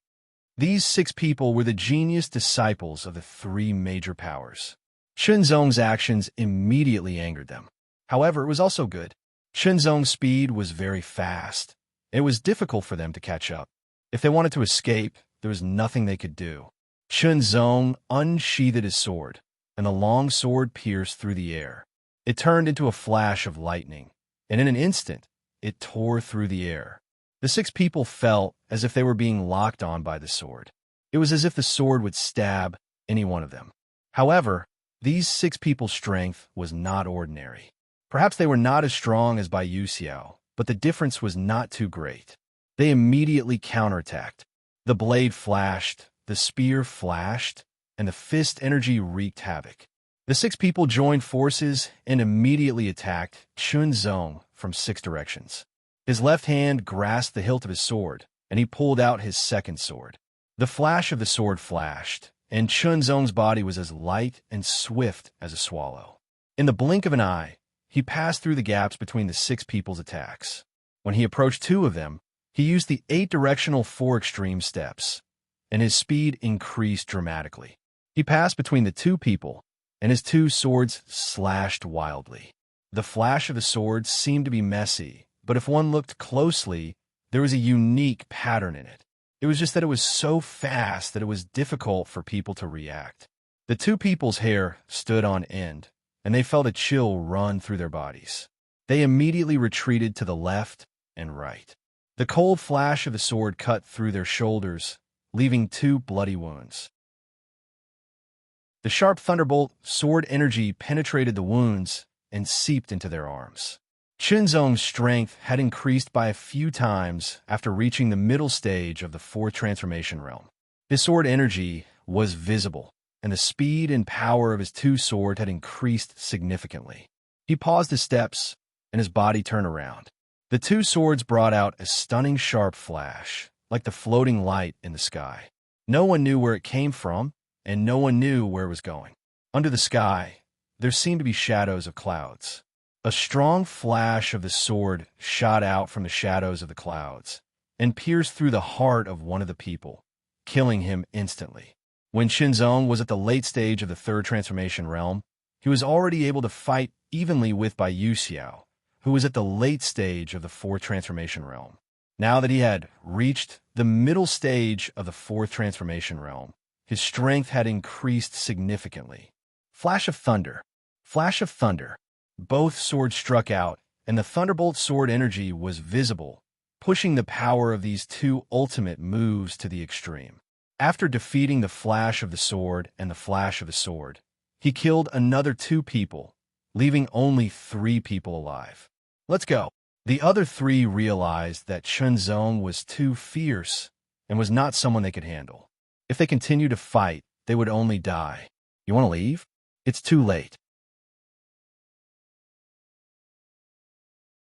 A: These six people were the genius disciples of the three major powers. Chunzong's actions immediately angered them. However, it was also good. Chunzong's speed was very fast. It was difficult for them to catch up. If they wanted to escape, there was nothing they could do. Chunzong unsheathed his sword, and the long sword pierced through the air. It turned into a flash of lightning, and in an instant, it tore through the air. The six people felt as if they were being locked on by the sword. It was as if the sword would stab any one of them. However, these six people's strength was not ordinary. Perhaps they were not as strong as Bai Yuxiao, but the difference was not too great. They immediately counterattacked. The blade flashed, the spear flashed, and the fist energy wreaked havoc. The six people joined forces and immediately attacked Chunzong from six directions. His left hand grasped the hilt of his sword, and he pulled out his second sword. The flash of the sword flashed, and Chunzong's body was as light and swift as a swallow. In the blink of an eye, he passed through the gaps between the six people's attacks. When he approached two of them, he used the 8-directional 4 extreme steps, and his speed increased dramatically. He passed between the two people, and his two swords slashed wildly. The flash of the swords seemed to be messy, but if one looked closely, there was a unique pattern in it. It was just that it was so fast that it was difficult for people to react. The two people's hair stood on end, and they felt a chill run through their bodies. They immediately retreated to the left and right. The cold flash of the sword cut through their shoulders, leaving 2 bloody wounds. The sharp thunderbolt sword energy penetrated the wounds and seeped into their arms. Chunzong's strength had increased by a few times after reaching the middle stage of the 4th transformation realm. His sword energy was visible, and the speed and power of his 2 swords had increased significantly. He paused his steps, and his body turned around. The 2 swords brought out a stunning sharp flash, like the floating light in the sky. No one knew where it came from, and no one knew where it was going. Under the sky, there seemed to be shadows of clouds. A strong flash of the sword shot out from the shadows of the clouds and pierced through the heart of one of the people, killing him instantly. When Chunzong was at the late stage of the 3rd transformation realm, he was already able to fight evenly with Bai Yuxiao, who was at the late stage of the 4th transformation realm. Now that he had reached the middle stage of the 4th transformation realm, his strength had increased significantly. Flash of thunder. Flash of thunder. Both swords struck out, and the thunderbolt sword energy was visible, pushing the power of these 2 ultimate moves to the extreme. After defeating the flash of the sword and the flash of the sword, he killed another 2 people, leaving only 3 people alive. Let's go. The other 3 realized that Chunzong was too fierce and was not someone they could handle. If they continued to fight, they would only die. You want to leave? It's too late.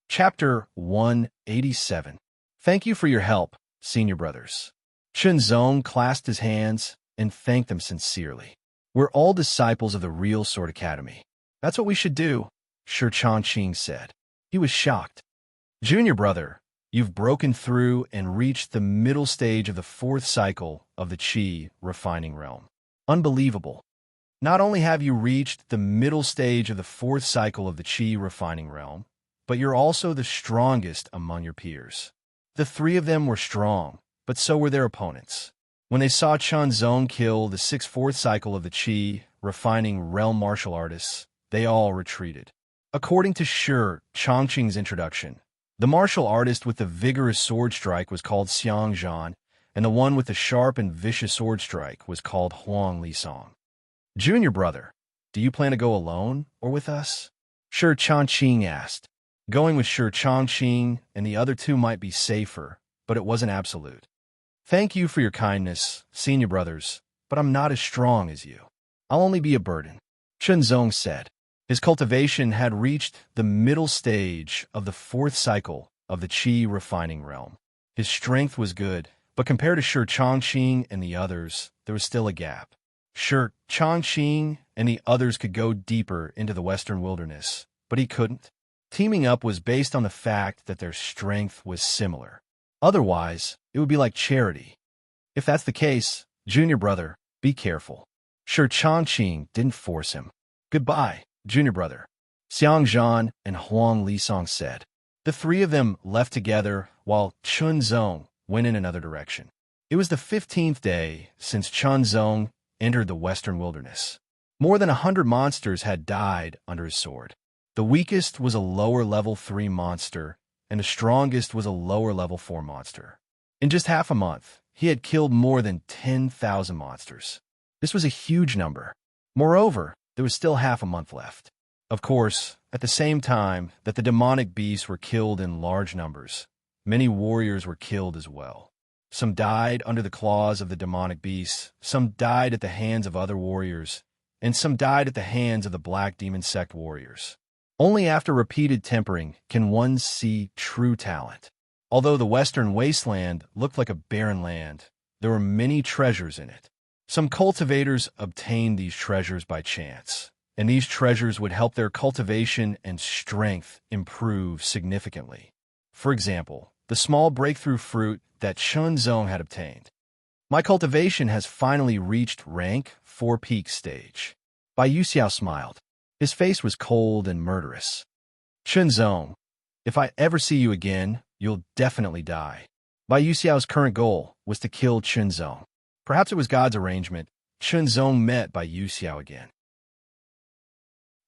A: Chapter 187. Thank you for your help, senior brothers. Chunzong clasped his hands and thanked them sincerely. We're all disciples of the real Sword Academy. That's what we should do, Shi Changqing said. He was shocked. Junior brother, you've broken through and reached the middle stage of the 4th cycle of the Qi refining realm. Unbelievable. Not only have you reached the middle stage of the 4th cycle of the Qi refining realm, but you're also the strongest among your peers. The 3 of them were strong, but so were their opponents. When they saw Chunzong kill the 6th 4th cycle of the Qi refining realm martial artists, they all retreated. According to Shi Changqing's introduction, the martial artist with the vigorous sword strike was called Xiang Zhan, and the one with the sharp and vicious sword strike was called Huang Lisong. Junior brother, do you plan to go alone or with us? Shi Changqing asked. Going with Shi Changqing and the other 2 might be safer, but it wasn't absolute. Thank you for your kindness, senior brothers, but I'm not as strong as you. I'll only be a burden, Chunzong said. His cultivation had reached the middle stage of the 4th cycle of the Qi refining realm. His strength was good, but compared to Shi Changqing and the others, there was still a gap. Shi Changqing and the others could go deeper into the western wilderness, but he couldn't. Teaming up was based on the fact that their strength was similar. Otherwise, it would be like charity. If that's the case, junior brother, be careful. Shi Changqing didn't force him. Goodbye, junior brother, Xiang Zhan and Huang Lisong said. The 3 of them left together while Chunzong went in another direction. It was the 15th day since Chunzong entered the western wilderness. More than 100 monsters had died under his sword. The weakest was a lower level 3 monster, and the strongest was a lower level 4 monster. In just half a month, he had killed more than 10,000 monsters. This was a huge number. Moreover, there was still half a month left. Of course, at the same time that the demonic beasts were killed in large numbers, many warriors were killed as well. Some died under the claws of the demonic beasts, some died at the hands of other warriors, and some died at the hands of the Black Demon Sect warriors. Only after repeated tempering can one see true talent. Although the western wasteland looked like a barren land, there were many treasures in it. Some cultivators obtained these treasures by chance, and these treasures would help their cultivation and strength improve significantly. For example, the small breakthrough fruit that Chunzong had obtained. My cultivation has finally reached rank 4 peak stage. Bai Yuxiao smiled. His face was cold and murderous. Chunzong, if I ever see you again, you'll definitely die. Bai Yuxiao's current goal was to kill Chunzong. Perhaps it was God's arrangement. Chunzong met Bai Yuxiao again.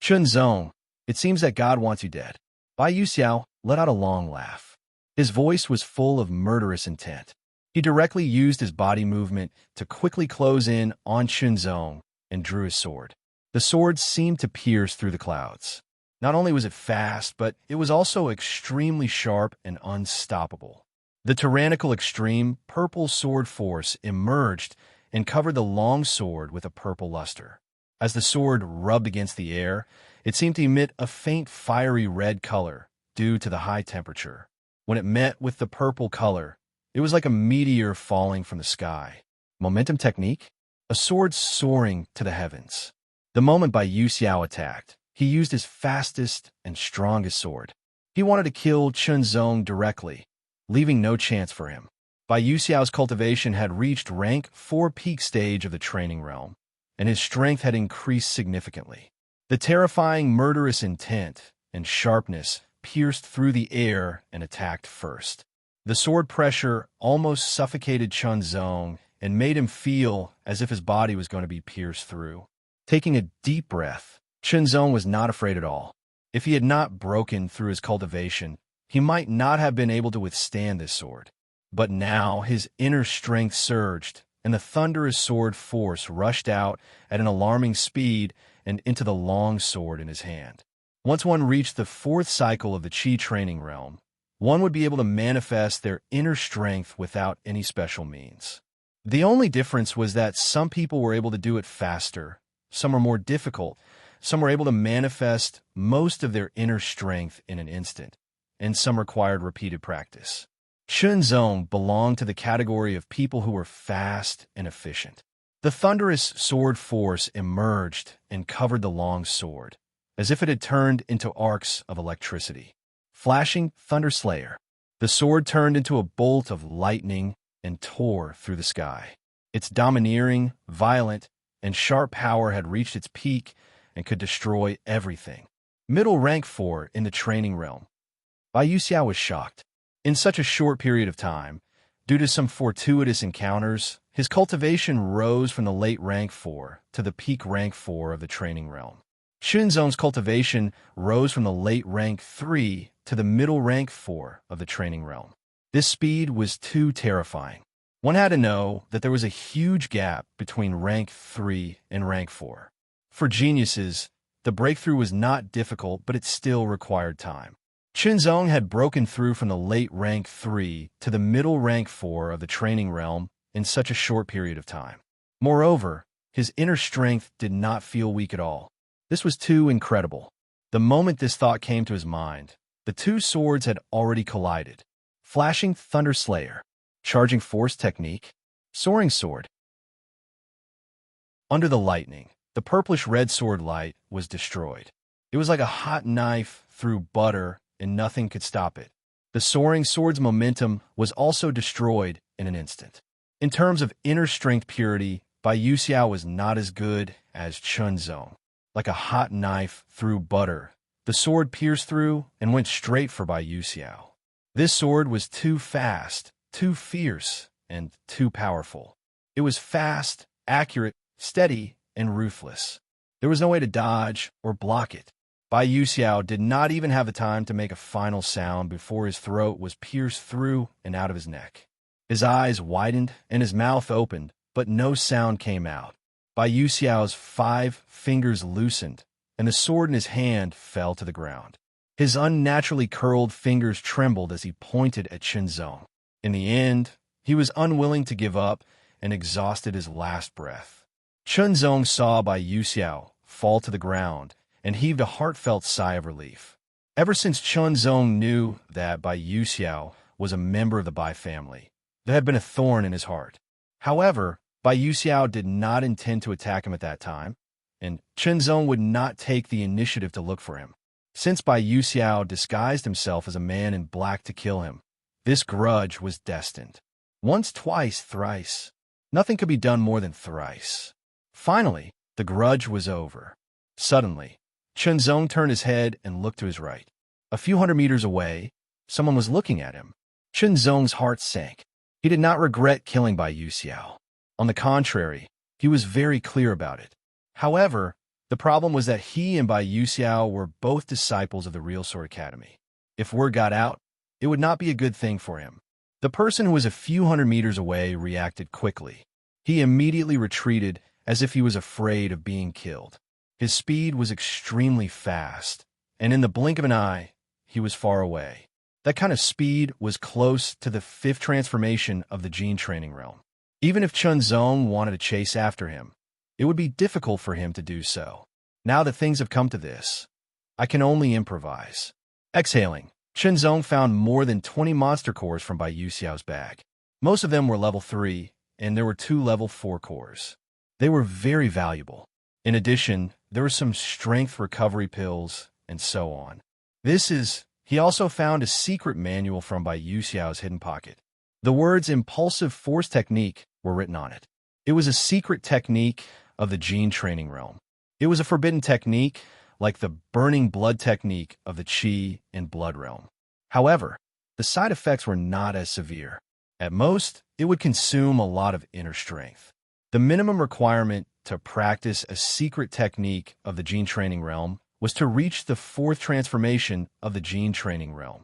A: Chunzong, it seems that God wants you dead. Bai Yuxiao let out a long laugh. His voice was full of murderous intent. He directly used his body movement to quickly close in on Chunzong and drew his sword. The sword seemed to pierce through the clouds. Not only was it fast, but it was also extremely sharp and unstoppable. The tyrannical extreme purple sword force emerged and covered the long sword with a purple luster. As the sword rubbed against the air, it seemed to emit a faint fiery red color due to the high temperature. When it met with the purple color, it was like a meteor falling from the sky. Momentum technique? A sword soaring to the heavens. The moment Bai Yuxiao attacked, he used his fastest and strongest sword. He wanted to kill Chunzong directly, leaving no chance for him. Bai Yuxiao's cultivation had reached rank 4 peak stage of the training realm, and his strength had increased significantly. The terrifying murderous intent and sharpness pierced through the air and attacked first. The sword pressure almost suffocated Chunzong and made him feel as if his body was going to be pierced through. Taking a deep breath, Chunzong was not afraid at all. If he had not broken through his cultivation, he might not have been able to withstand this sword. But now his inner strength surged, and the thunderous sword force rushed out at an alarming speed and into the long sword in his hand. Once one reached the 4th cycle of the Qi training realm, one would be able to manifest their inner strength without any special means. The only difference was that some people were able to do it faster, some were more difficult, some were able to manifest most of their inner strength in an instant, and some required repeated practice. Chunzong belonged to the category of people who were fast and efficient. The thunderous sword force emerged and covered the long sword, as if it had turned into arcs of electricity. Flashing Thunder Slayer. The sword turned into a bolt of lightning and tore through the sky. Its domineering, violent, and sharp power had reached its peak and could destroy everything. Middle rank 4 in the training realm. Bai Yuxiao was shocked. In such a short period of time, due to some fortuitous encounters, his cultivation rose from the late rank 4 to the peak rank 4 of the training realm. Chunzong's cultivation rose from the late rank 3 to the middle rank 4 of the training realm. This speed was too terrifying. One had to know that there was a huge gap between rank 3 and rank 4. For geniuses, the breakthrough was not difficult, but it still required time. Chunzong had broken through from the late rank 3 to the middle rank 4 of the training realm in such a short period of time. Moreover, his inner strength did not feel weak at all. This was too incredible. The moment this thought came to his mind, the two swords had already collided. Flashing Thunder Slayer. Charging Force Technique. Soaring Sword. Under the lightning, the purplish-red sword light was destroyed. It was like a hot knife through butter, and nothing could stop it. The soaring sword's momentum was also destroyed in an instant. In terms of inner strength purity, Bai Yuxiao was not as good as Chunzong. Like a hot knife through butter, the sword pierced through and went straight for Bai Yuxiao. This sword was too fast, too fierce, and too powerful. It was fast, accurate, steady, and ruthless. There was no way to dodge or block it. Bai Yuxiao did not even have the time to make a final sound before his throat was pierced through and out of his neck. His eyes widened and his mouth opened, but no sound came out. Bai Yuxiao's 5 fingers loosened, and the sword in his hand fell to the ground. His unnaturally curled fingers trembled as he pointed at Chunzong. In the end, he was unwilling to give up and exhausted his last breath. Chunzong saw Bai Yuxiao fall to the ground and heaved a heartfelt sigh of relief. Ever since Chunzong knew that Bai Yuxiao was a member of the Bai family, there had been a thorn in his heart. However, Bai Yuxiao did not intend to attack him at that time, and Chunzong would not take the initiative to look for him. Since Bai Yuxiao disguised himself as a man in black to kill him, this grudge was destined. Once, twice, thrice. Nothing could be done more than thrice. Finally, the grudge was over. Suddenly, Chunzong turned his head and looked to his right. A few hundred meters away, someone was looking at him. Chunzong's heart sank. He did not regret killing Bai Yuxiao. On the contrary, he was very clear about it. However, The problem was that he and Bai Yuxiao were both disciples of the Real Sword Academy. If word got out, it would not be a good thing for him. The person who was a few hundred meters away reacted quickly. He immediately retreated as if he was afraid of being killed. His speed was extremely fast, and in the blink of an eye, he was far away. That kind of speed was close to the fifth transformation of the gene training realm. Even if Chen Zong wanted to chase after him, it would be difficult for him to do so. Now that things have come to this, I can only improvise. Exhaling, Chen Zong found more than 20 monster cores from Bai Yuxiao's bag. Most of them were level 3, and there were 2 level 4 cores. They were very valuable. In addition, there were some strength recovery pills, and so on. He also found a secret manual from Bai Yuxiao's hidden pocket. The words impulsive force technique were written on it. It was a secret technique of the gene training realm. It was a forbidden technique, like the burning blood technique of the qi and blood realm. However, the side effects were not as severe. At most, it would consume a lot of inner strength. The minimum requirement to practice a secret technique of the gene training realm was to reach the 4th transformation of the gene training realm.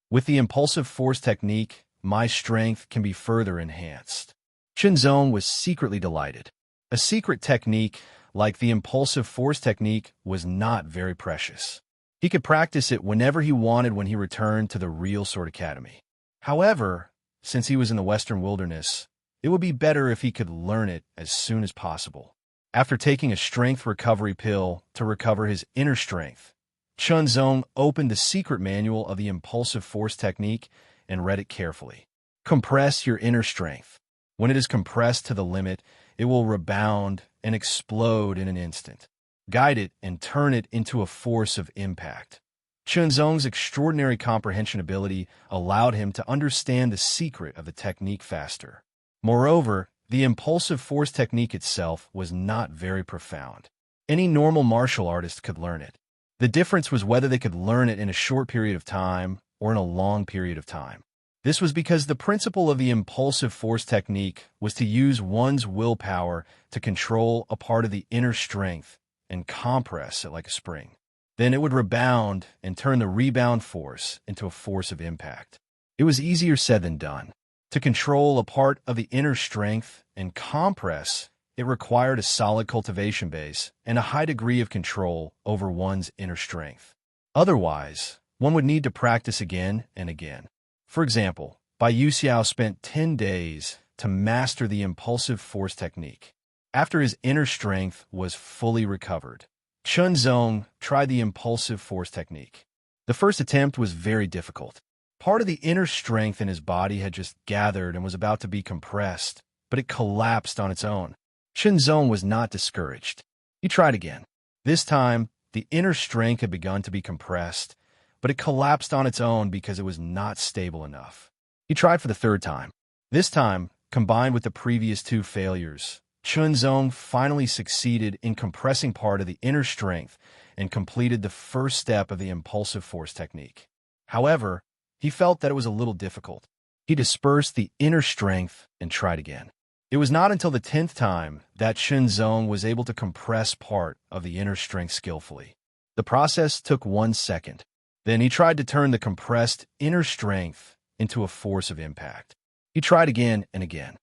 A: With the impulsive force technique, my strength can be further enhanced. Chen Zong was secretly delighted. A secret technique, like the impulsive force technique, was not very precious. He could practice it whenever he wanted when he returned to the Real Sword Academy. However, since he was in the Western Wilderness, it would be better if he could learn it as soon as possible. After taking a strength recovery pill to recover his inner strength, Chen Zong opened the secret manual of the impulsive force technique and read it carefully. Compress your inner strength. When it is compressed to the limit, it will rebound and explode in an instant. Guide it and turn it into a force of impact. Chen Zong's extraordinary comprehension ability allowed him to understand the secret of the technique faster. Moreover, the impulsive force technique itself was not very profound. Any normal martial artist could learn it. The difference was whether they could learn it in a short period of time or in a long period of time. This was because the principle of the impulsive force technique was to use one's willpower to control a part of the inner strength and compress it like a spring. Then it would rebound and turn the rebound force into a force of impact. It was easier said than done. To control a part of the inner strength and compress, it required a solid cultivation base and a high degree of control over one's inner strength. Otherwise, one would need to practice again and again. For example, Bai Yuxiao spent 10 days to master the impulsive force technique. After his inner strength was fully recovered, Chen Zong tried the impulsive force technique. The first attempt was very difficult. Part of the inner strength in his body had just gathered and was about to be compressed, but it collapsed on its own. Chen Zong was not discouraged. He tried again. This time, the inner strength had begun to be compressed, but it collapsed on its own because it was not stable enough. He tried for the 3rd time. This time, combined with the previous 2 failures, Chen Zong finally succeeded in compressing part of the inner strength and completed the first step of the impulsive force technique. However, he felt that it was a little difficult. He dispersed the inner strength and tried again. It was not until the 10th time that Chen Zong was able to compress part of the inner strength skillfully. The process took 1 second. Then he tried to turn the compressed inner strength into a force of impact. He tried again and again.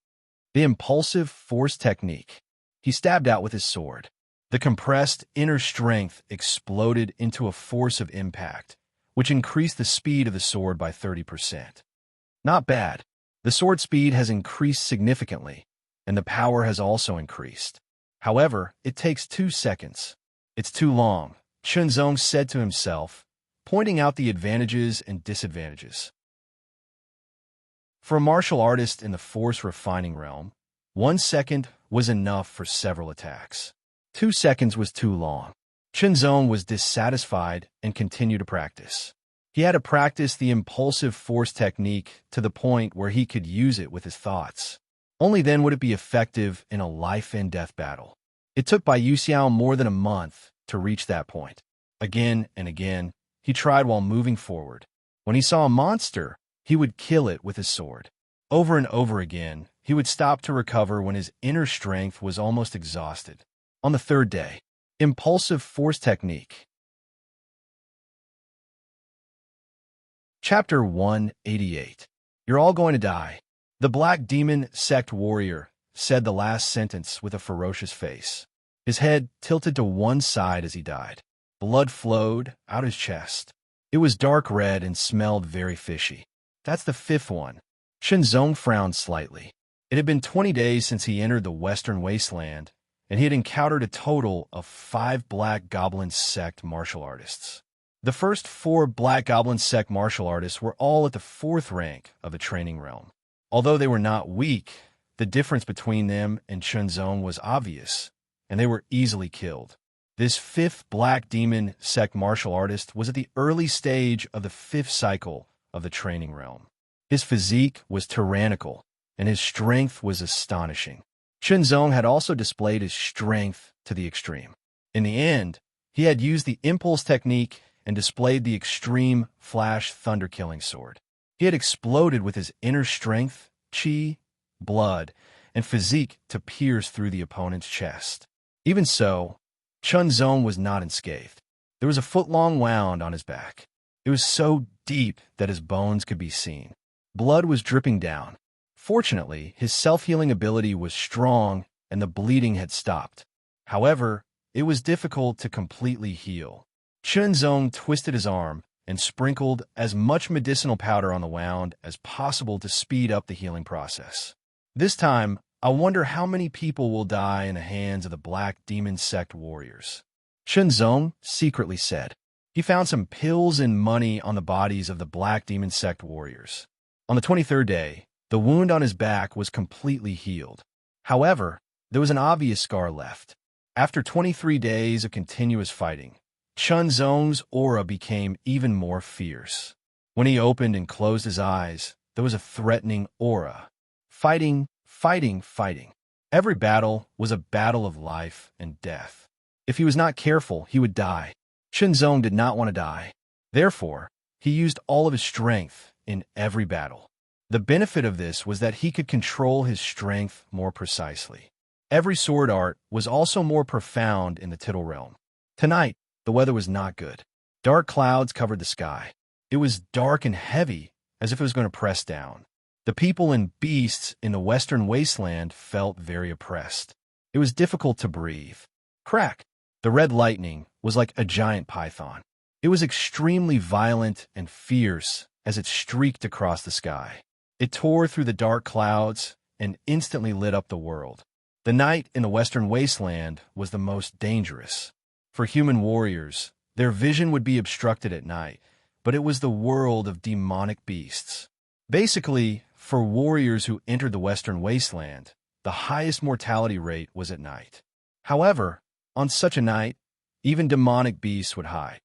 A: The impulsive force technique. He stabbed out with his sword. The compressed inner strength exploded into a force of impact, which increased the speed of the sword by 30%. Not bad. The sword speed has increased significantly, and the power has also increased. However, it takes 2 seconds. It's too long, Chen Zong said to himself, pointing out the advantages and disadvantages. For a martial artist in the force refining realm, 1 second was enough for several attacks. 2 seconds was too long. Chen Zong was dissatisfied and continued to practice. He had to practice the impulsive force technique to the point where he could use it with his thoughts. Only then would it be effective in a life-and-death battle. It took Bai Yuxiao more than a month to reach that point. Again and again, he tried while moving forward. When he saw a monster, he would kill it with his sword. Over and over again, he would stop to recover when his inner strength was almost exhausted. On the third day, impulsive force technique. Chapter 188. You're all going to die. The Black Demon Sect warrior said the last sentence with a ferocious face. His head tilted to one side as he died. Blood flowed out his chest. It was dark red and smelled very fishy. That's the fifth one. Shenzong frowned slightly. It had been 20 days since he entered the Western Wasteland, and he had encountered a total of 5 Black Goblin Sect martial artists. The first 4 Black Goblin Sect martial artists were all at the 4th rank of the training realm. Although they were not weak, the difference between them and Shenzong was obvious, and they were easily killed. This 5th Black Demon Sect martial artist was at the early stage of the 5th cycle of the training realm. His physique was tyrannical, and his strength was astonishing. Shenzong had also displayed his strength to the extreme. In the end, he had used the impulse technique and displayed the extreme flash thunder-killing sword. He had exploded with his inner strength, chi, blood, and physique to pierce through the opponent's chest. Even so, Shenzong was not unscathed. There was a foot-long wound on his back. It was so deep that his bones could be seen. Blood was dripping down. Fortunately, his self-healing ability was strong and the bleeding had stopped. However, it was difficult to completely heal. Shenzong twisted his arm and sprinkled as much medicinal powder on the wound as possible to speed up the healing process. This time, I wonder how many people will die in the hands of the Black Demon Sect warriors. Shenzong secretly said. He found some pills and money on the bodies of the Black Demon Sect warriors. On the 23rd day, the wound on his back was completely healed. However, there was an obvious scar left. After 23 days of continuous fighting, Shenzong's aura became even more fierce. When he opened and closed his eyes, there was a threatening aura. Fighting, fighting, fighting. Every battle was a battle of life and death. If he was not careful, he would die. Shenzong did not want to die. Therefore, he used all of his strength in every battle. The benefit of this was that he could control his strength more precisely. Every sword art was also more profound in the Tittle realm. Tonight, the weather was not good. Dark clouds covered the sky. It was dark and heavy, as if it was going to press down. The people and beasts in the Western Wasteland felt very oppressed. It was difficult to breathe. Crack! The red lightning was like a giant python. It was extremely violent and fierce as it streaked across the sky. It tore through the dark clouds and instantly lit up the world. The night in the Western Wasteland was the most dangerous. For human warriors, their vision would be obstructed at night, but it was the world of demonic beasts. Basically, for warriors who entered the Western Wasteland, the highest mortality rate was at night. However, on such a night, even demonic beasts would hide.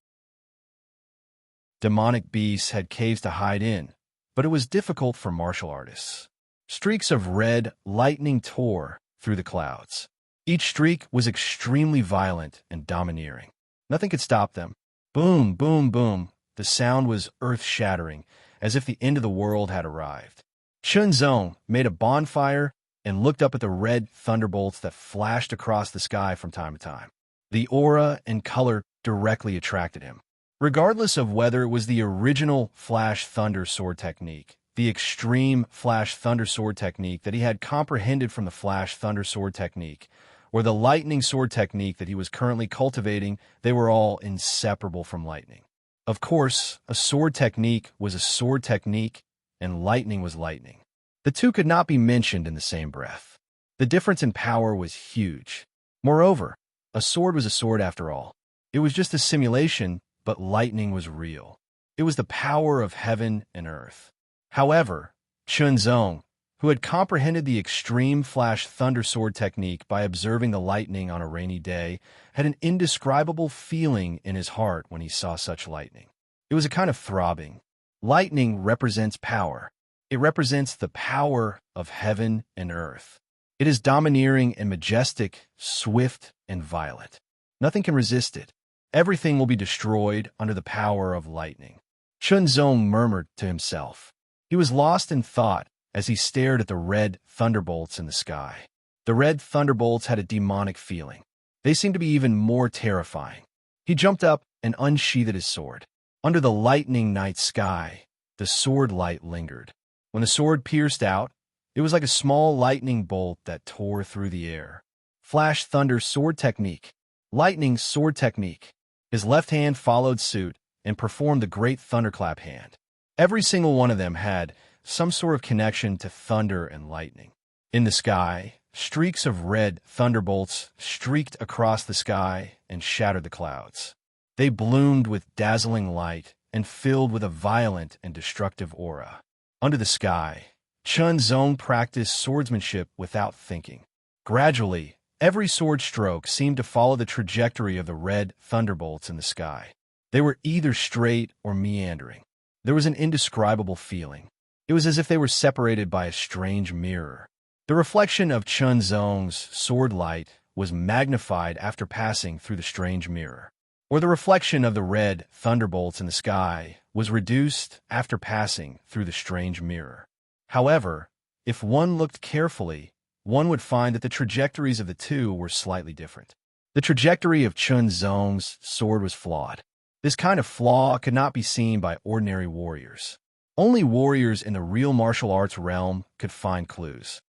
A: Demonic beasts had caves to hide in, but it was difficult for martial artists. Streaks of red lightning tore through the clouds. Each streak was extremely violent and domineering. Nothing could stop them. Boom, boom, boom. The sound was earth-shattering, as if the end of the world had arrived. Shenzong made a bonfire and looked up at the red thunderbolts that flashed across the sky from time to time. The aura and color directly attracted him. Regardless of whether it was the original flash thunder sword technique, the extreme flash thunder sword technique that he had comprehended from the flash thunder sword technique, or the lightning sword technique that he was currently cultivating, they were all inseparable from lightning. Of course, a sword technique was a sword technique, and lightning was lightning. The two could not be mentioned in the same breath. The difference in power was huge. Moreover, a sword was a sword after all. It was just a simulation, but lightning was real. It was the power of heaven and earth. However, Shenzong, who had comprehended the extreme flash thunder sword technique by observing the lightning on a rainy day, had an indescribable feeling in his heart when he saw such lightning. It was a kind of throbbing. Lightning represents power. It represents the power of heaven and earth. It is domineering and majestic, swift and violent. Nothing can resist it. Everything will be destroyed under the power of lightning. Shenzong murmured to himself. He was lost in thought as he stared at the red thunderbolts in the sky. The red thunderbolts had a demonic feeling. They seemed to be even more terrifying. He jumped up and unsheathed his sword. Under the lightning night sky, the sword light lingered. When the sword pierced out, it was like a small lightning bolt that tore through the air. Flash thunder sword technique. Lightning sword technique. His left hand followed suit and performed the great thunderclap hand. Every single one of them had some sort of connection to thunder and lightning. In the sky, streaks of red thunderbolts streaked across the sky and shattered the clouds. They bloomed with dazzling light and filled with a violent and destructive aura. Under the sky, Chun Zong practiced swordsmanship without thinking. Gradually, every sword stroke seemed to follow the trajectory of the red thunderbolts in the sky. They were either straight or meandering. There was an indescribable feeling. It was as if they were separated by a strange mirror. The reflection of Chun Zong's sword light was magnified after passing through the strange mirror, or the reflection of the red thunderbolts in the sky was reduced after passing through the strange mirror. However, if one looked carefully, one would find that the trajectories of the two were slightly different. The trajectory of Chun Zong's sword was flawed. This kind of flaw could not be seen by ordinary warriors. Only warriors in the real martial arts realm could find clues.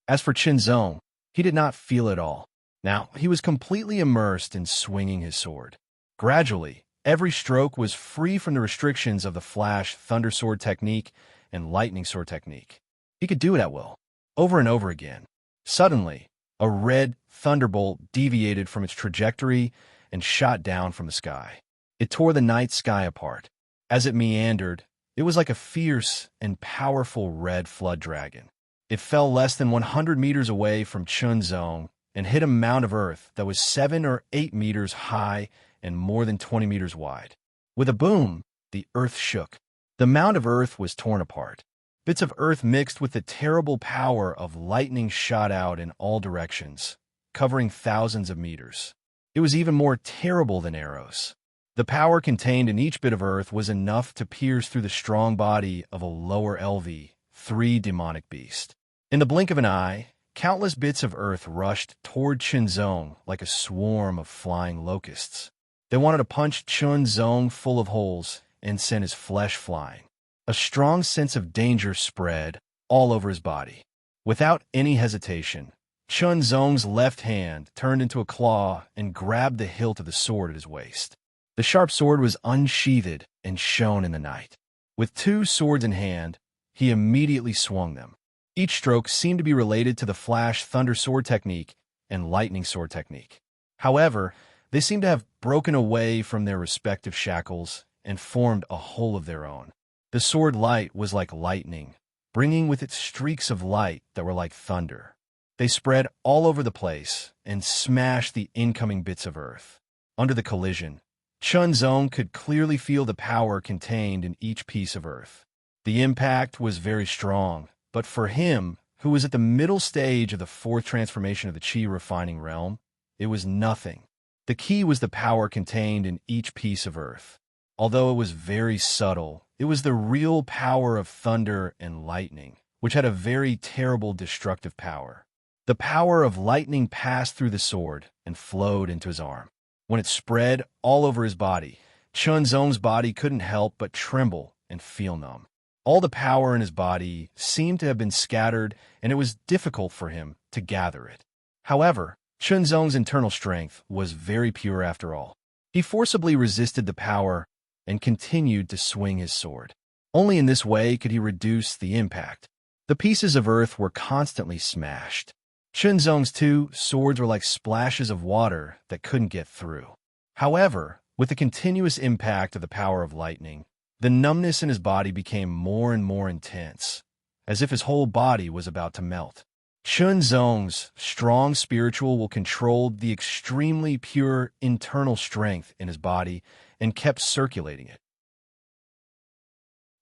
A: As for Chun Zong, he did not feel it all. Now, he was completely immersed in swinging his sword. Gradually, every stroke was free from the restrictions of the flash thunder sword technique and lightning sword technique. He could do it at will, over and over again. Suddenly, a red thunderbolt deviated from its trajectory and shot down from the sky. It tore the night sky apart. As it meandered, it was like a fierce and powerful red flood dragon. It fell less than 100 meters away from Chun Zong and hit a mound of earth that was 7 or 8 meters high and more than 20 meters wide. With a boom, the earth shook. The mound of earth was torn apart. Bits of earth mixed with the terrible power of lightning shot out in all directions, covering thousands of meters. It was even more terrible than arrows. The power contained in each bit of earth was enough to pierce through the strong body of a lower LV-3 demonic beast. In the blink of an eye, countless bits of earth rushed toward Chun Zong like a swarm of flying locusts. They wanted to punch Chun Zong full of holes and send his flesh flying. A strong sense of danger spread all over his body. Without any hesitation, Chun Zong's left hand turned into a claw and grabbed the hilt of the sword at his waist. The sharp sword was unsheathed and shone in the night. With two swords in hand, he immediately swung them. Each stroke seemed to be related to the flash thunder sword technique and lightning sword technique. However, they seemed to have broken away from their respective shackles and formed a whole of their own. The sword light was like lightning, bringing with it streaks of light that were like thunder. They spread all over the place and smashed the incoming bits of earth. Under the collision, Chun Zong could clearly feel the power contained in each piece of earth. The impact was very strong, but for him, who was at the middle stage of the fourth transformation of the Qi refining realm, it was nothing. The key was the power contained in each piece of earth. Although it was very subtle, it was the real power of thunder and lightning, which had a very terrible destructive power. The power of lightning passed through the sword and flowed into his arm. When it spread all over his body, Chun Zong's body couldn't help but tremble and feel numb. All the power in his body seemed to have been scattered, and it was difficult for him to gather it. However, Chun Zong's internal strength was very pure after all. He forcibly resisted the power and continued to swing his sword. Only in this way could he reduce the impact. The pieces of earth were constantly smashed. Chun Zong's two swords were like splashes of water that couldn't get through. However, with the continuous impact of the power of lightning, the numbness in his body became more and more intense, as if his whole body was about to melt. Chun Zong's strong spiritual will controlled the extremely pure internal strength in his body and kept circulating it.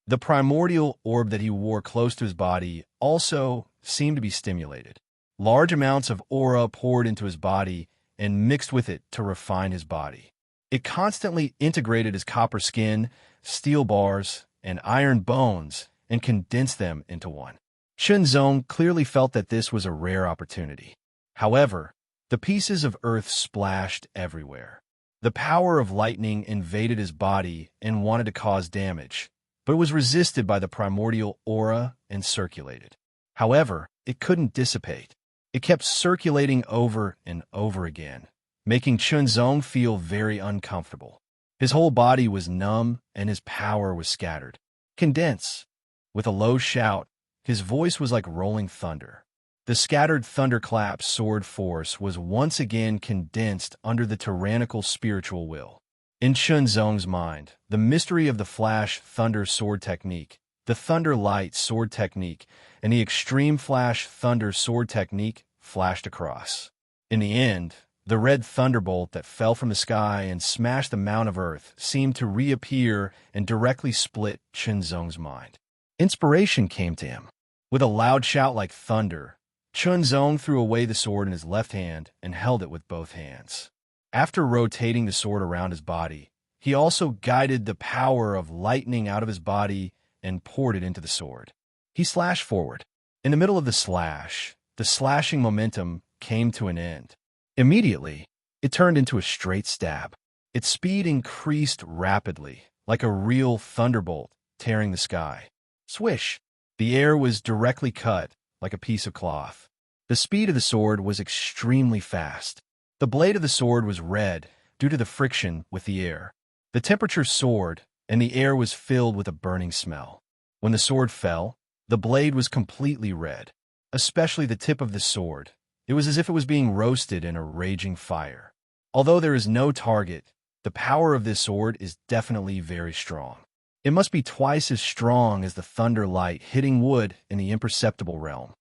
A: The primordial orb that he wore close to his body also seemed to be stimulated. Large amounts of aura poured into his body and mixed with it to refine his body. It constantly integrated his copper skin, steel bars, and iron bones and condensed them into one. Chun Zong clearly felt that this was a rare opportunity. However, The pieces of earth splashed everywhere. The power of lightning invaded his body and wanted to cause damage, but it was resisted by the primordial aura and circulated. However, it couldn't dissipate. It kept circulating over and over again, making Chunzong feel very uncomfortable. His whole body was numb and his power was scattered. Condense. With a low shout, his voice was like rolling thunder. The scattered thunderclap sword force was once again condensed under the tyrannical spiritual will. In Chunzong's mind, the mystery of the flash thunder sword technique, the thunder light sword technique, and the extreme flash thunder sword technique flashed across. In the end, the red thunderbolt that fell from the sky and smashed the mound of earth seemed to reappear and directly split Chunzong's mind. Inspiration came to him. With a loud shout like thunder, Chunzong threw away the sword in his left hand and held it with both hands. After rotating the sword around his body, he also guided the power of lightning out of his body and poured it into the sword. He slashed forward. In the middle of the slashing momentum came to an end. Immediately, it turned into a straight stab. Its speed increased rapidly, like a real thunderbolt tearing the sky. Swish! The air was directly cut, like a piece of cloth. The speed of the sword was extremely fast. The blade of the sword was red due to the friction with the air. The temperature soared, and the air was filled with a burning smell. When the sword fell, the blade was completely red, especially the tip of the sword. It was as if it was being roasted in a raging fire. Although there is no target, the power of this sword is definitely very strong. It must be twice as strong as the thunder light hitting wood in the imperceptible realm.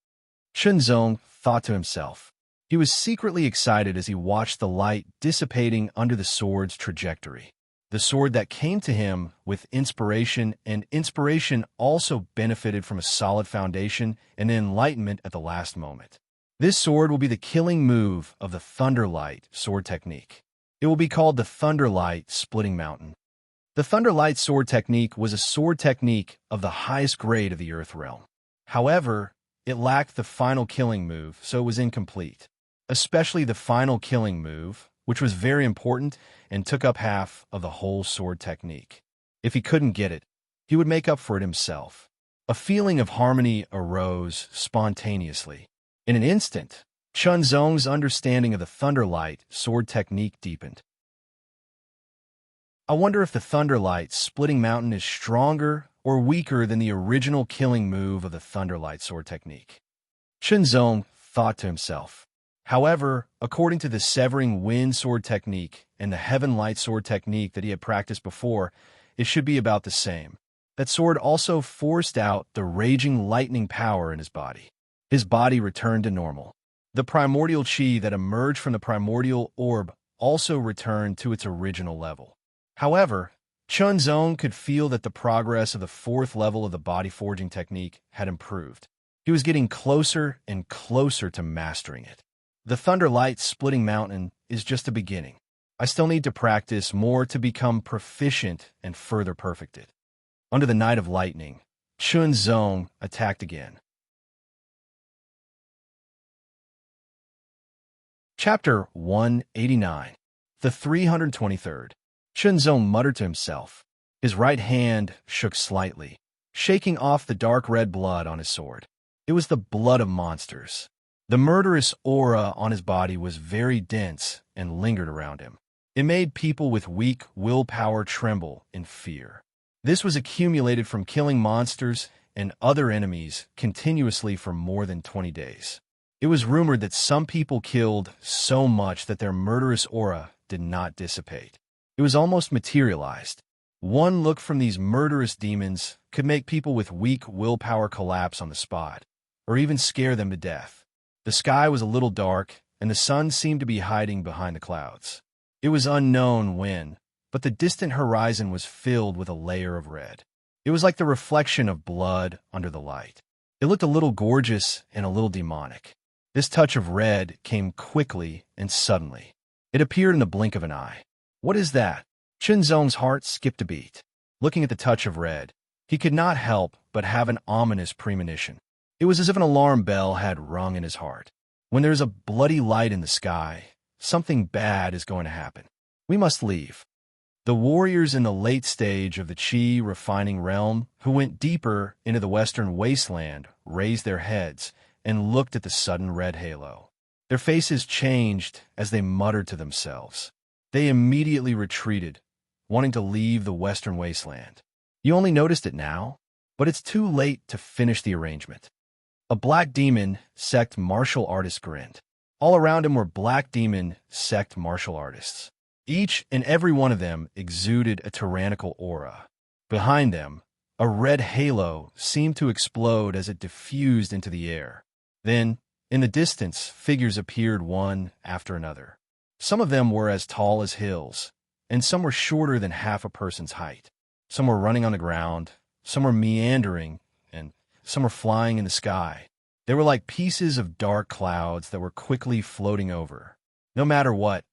A: Chunzong thought to himself. He was secretly excited as he watched the light dissipating under the sword's trajectory. The sword that came to him with inspiration, and inspiration also benefited from a solid foundation and enlightenment at the last moment. This sword will be the killing move of the Thunderlight sword technique. It will be called the Thunderlight Splitting Mountain. The Thunderlight sword technique was a sword technique of the highest grade of the Earth realm. However, it lacked the final killing move, so it was incomplete. Especially the final killing move, which was very important and took up half of the whole sword technique. If he couldn't get it, he would make up for it himself. A feeling of harmony arose spontaneously. In an instant, Chunzong's understanding of the Thunderlight sword technique deepened. I wonder if the Thunderlight Splitting Mountain is stronger or weaker than the original killing move of the Thunderlight sword technique. Chunzong thought to himself. However, according to the Severing Wind sword technique and the Heaven Light sword technique that he had practiced before, it should be about the same. That sword also forced out the raging lightning power in his body. His body returned to normal. The primordial chi that emerged from the primordial orb also returned to its original level. However, Chunzong could feel that the progress of the fourth level of the body forging technique had improved. He was getting closer and closer to mastering it. The Thunderlight Splitting Mountain is just a beginning. I still need to practice more to become proficient and further perfected. Under the Night of Lightning, Chunzong attacked again. Chapter 189. The 323rd. Chunzong muttered to himself. His right hand shook slightly, shaking off the dark red blood on his sword. It was the blood of monsters. The murderous aura on his body was very dense and lingered around him. It made people with weak willpower tremble in fear. This was accumulated from killing monsters and other enemies continuously for more than 20 days. It was rumored that some people killed so much that their murderous aura did not dissipate. It was almost materialized. One look from these murderous demons could make people with weak willpower collapse on the spot, or even scare them to death. The sky was a little dark, and the sun seemed to be hiding behind the clouds. It was unknown when, but the distant horizon was filled with a layer of red. It was like the reflection of blood under the light. It looked a little gorgeous and a little demonic. This touch of red came quickly and suddenly. It appeared in the blink of an eye. What is that? Chunzong's heart skipped a beat. Looking at the touch of red, he could not help but have an ominous premonition. It was as if an alarm bell had rung in his heart. When there's a bloody light in the sky, something bad is going to happen. We must leave. The warriors in the late stage of the Qi refining realm, who went deeper into the western wasteland, raised their heads and looked at the sudden red halo. Their faces changed as they muttered to themselves. They immediately retreated, wanting to leave the western wasteland. You only noticed it now, but it's too late to finish the arrangement. A black demon sect martial artist grinned. All around him were black demon sect martial artists. Each and every one of them exuded a tyrannical aura. Behind them, a red halo seemed to explode as it diffused into the air. Then, in the distance, figures appeared one after another. Some of them were as tall as hills, and some were shorter than half a person's height. Some were running on the ground, some were meandering, and some were flying in the sky. They were like pieces of dark clouds that were quickly floating over. No matter what,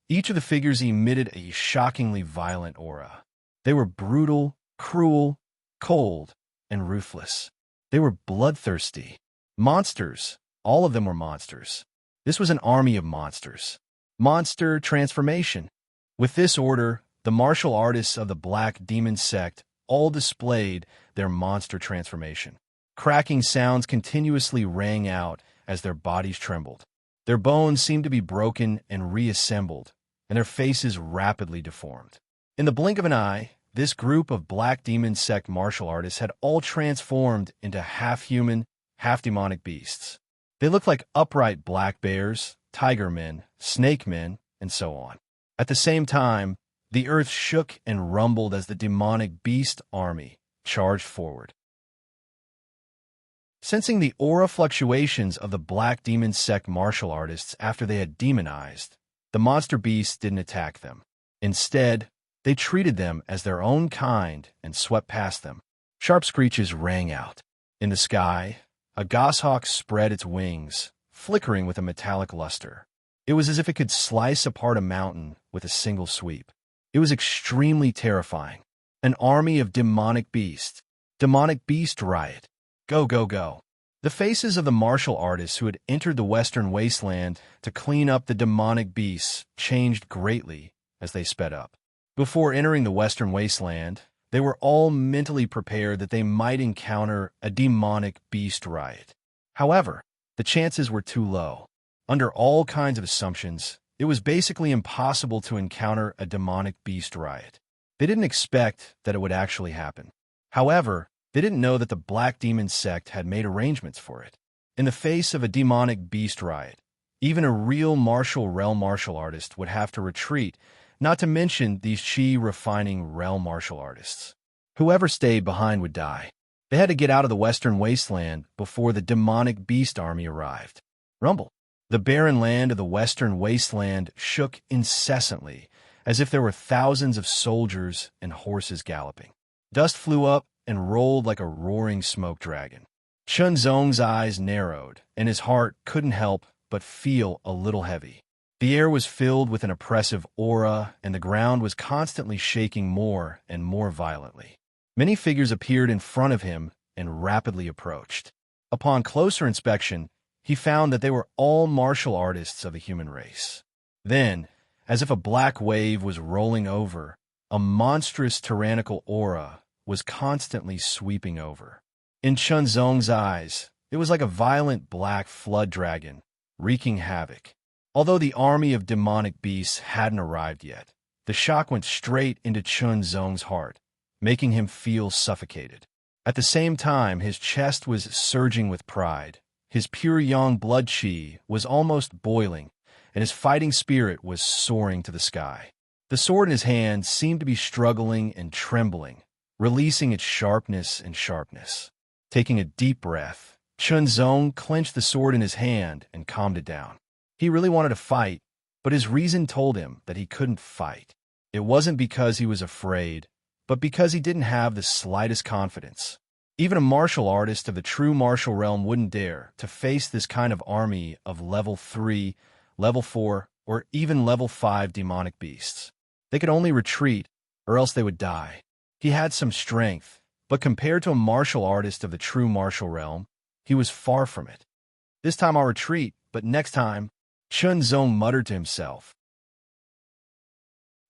A: each of the figures emitted a shockingly violent aura. They were brutal, cruel, cold, and ruthless. They were bloodthirsty. Monsters. All of them were monsters. This was an army of monsters. Monster transformation. With this order, the martial artists of the Black Demon sect all displayed their monster transformation. Cracking sounds continuously rang out as their bodies trembled. Their bones seemed to be broken and reassembled, and their faces rapidly deformed. In the blink of an eye, this group of Black Demon sect martial artists had all transformed into half-human, half-demonic beasts. They looked like upright black bears, tiger men, snake men, and so on. At the same time, the earth shook and rumbled as the demonic beast army charged forward. Sensing the aura fluctuations of the Black Demon sect martial artists after they had demonized, the monster beasts didn't attack them. Instead, they treated them as their own kind and swept past them. Sharp screeches rang out. In the sky, a goshawk spread its wings, flickering with a metallic luster. It was as if it could slice apart a mountain with a single sweep. It was extremely terrifying. An army of demonic beasts. Demonic beast riot. Go, go, go. The faces of the martial artists who had entered the western wasteland to clean up the demonic beasts changed greatly as they sped up. Before entering the western wasteland, they were all mentally prepared that they might encounter a demonic beast riot. However, the chances were too low. Under all kinds of assumptions, it was basically impossible to encounter a demonic beast riot. They didn't expect that it would actually happen. However, they didn't know that the Black Demon sect had made arrangements for it. In the face of a demonic beast riot, even a real martial realm martial artist would have to retreat, not to mention these Qi refining realm martial artists. Whoever stayed behind would die. They had to get out of the western wasteland before the demonic beast army arrived. Rumble. The barren land of the western wasteland shook incessantly, as if there were thousands of soldiers and horses galloping. Dust flew up and rolled like a roaring smoke dragon. Chun Zong's eyes narrowed, and his heart couldn't help but feel a little heavy. The air was filled with an oppressive aura, and the ground was constantly shaking more and more violently. Many figures appeared in front of him and rapidly approached. Upon closer inspection, he found that they were all martial artists of the human race. Then, as if a black wave was rolling over, a monstrous tyrannical aura was constantly sweeping over. In Chun Zong's eyes, it was like a violent black flood dragon, wreaking havoc. Although the army of demonic beasts hadn't arrived yet, the shock went straight into Chun Zong's heart, making him feel suffocated. At the same time, his chest was surging with pride. His pure yang blood qi was almost boiling, and his fighting spirit was soaring to the sky. The sword in his hand seemed to be struggling and trembling, releasing its sharpness and sharpness. Taking a deep breath, Chun Zong clenched the sword in his hand and calmed it down. He really wanted to fight, but his reason told him that he couldn't fight. It wasn't because he was afraid, but because he didn't have the slightest confidence. Even a martial artist of the true martial realm wouldn't dare to face this kind of army of level 3, level 4, or even level 5 demonic beasts. They could only retreat, or else they would die. He had some strength, but compared to a martial artist of the true martial realm, he was far from it. This time I'll retreat, but next time, Chun Zong muttered to himself.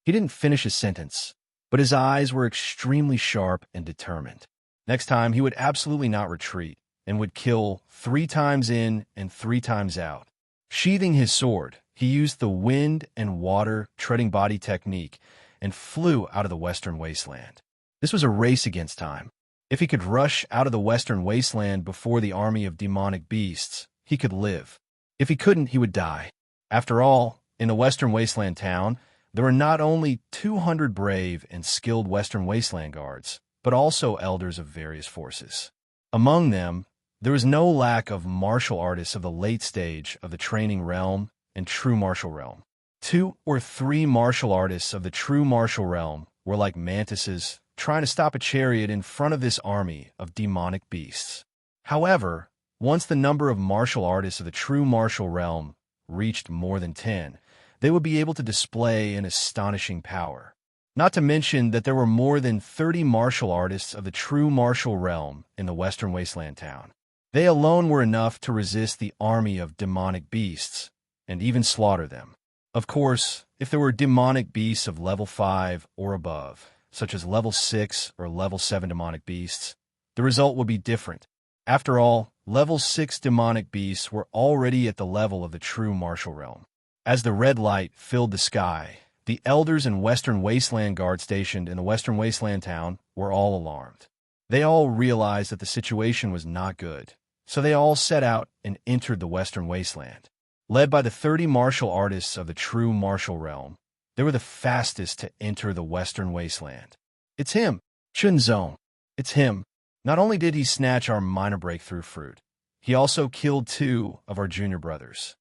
A: He didn't finish his sentence, but his eyes were extremely sharp and determined. Next time, he would absolutely not retreat and would kill 3 times in and 3 times out. Sheathing his sword, he used the wind and water treading body technique and flew out of the western wasteland. This was a race against time. If he could rush out of the western wasteland before the army of demonic beasts, he could live. If he couldn't, he would die. After all, in the western wasteland town, there were not only 200 brave and skilled western wasteland guards, but also elders of various forces. Among them, there was no lack of martial artists of the late stage of the training realm and true martial realm. 2 or 3 martial artists of the true martial realm were like mantises trying to stop a chariot in front of this army of demonic beasts. However, once the number of martial artists of the true martial realm reached more than 10, they would be able to display an astonishing power. Not to mention that there were more than 30 martial artists of the true martial realm in the western wasteland town. They alone were enough to resist the army of demonic beasts and even slaughter them. Of course, if there were demonic beasts of level 5 or above, such as level 6 or level 7 demonic beasts, the result would be different. After all, level 6 demonic beasts were already at the level of the true martial realm. As the red light filled the sky, the elders and Western Wasteland Guard stationed in the Western Wasteland town were all alarmed. They all realized that the situation was not good, so they all set out and entered the Western Wasteland. Led by the 30 martial artists of the true martial realm, they were the fastest to enter the Western Wasteland. It's him, Chun Zong. It's him. Not only did he snatch our minor breakthrough fruit, he also killed 2 of our junior brothers.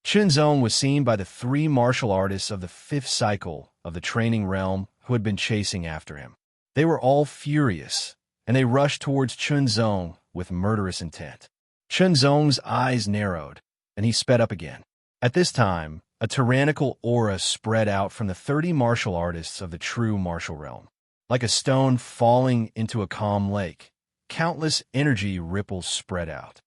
A: Chun Zong was seen by the 3 martial artists of the 5th cycle of the training realm who had been chasing after him. They were all furious, and they rushed towards Chun Zong with murderous intent. Chun Zong's eyes narrowed, and he sped up again. At this time, a tyrannical aura spread out from the 30 martial artists of the true martial realm. Like a stone falling into a calm lake, countless energy ripples spread out.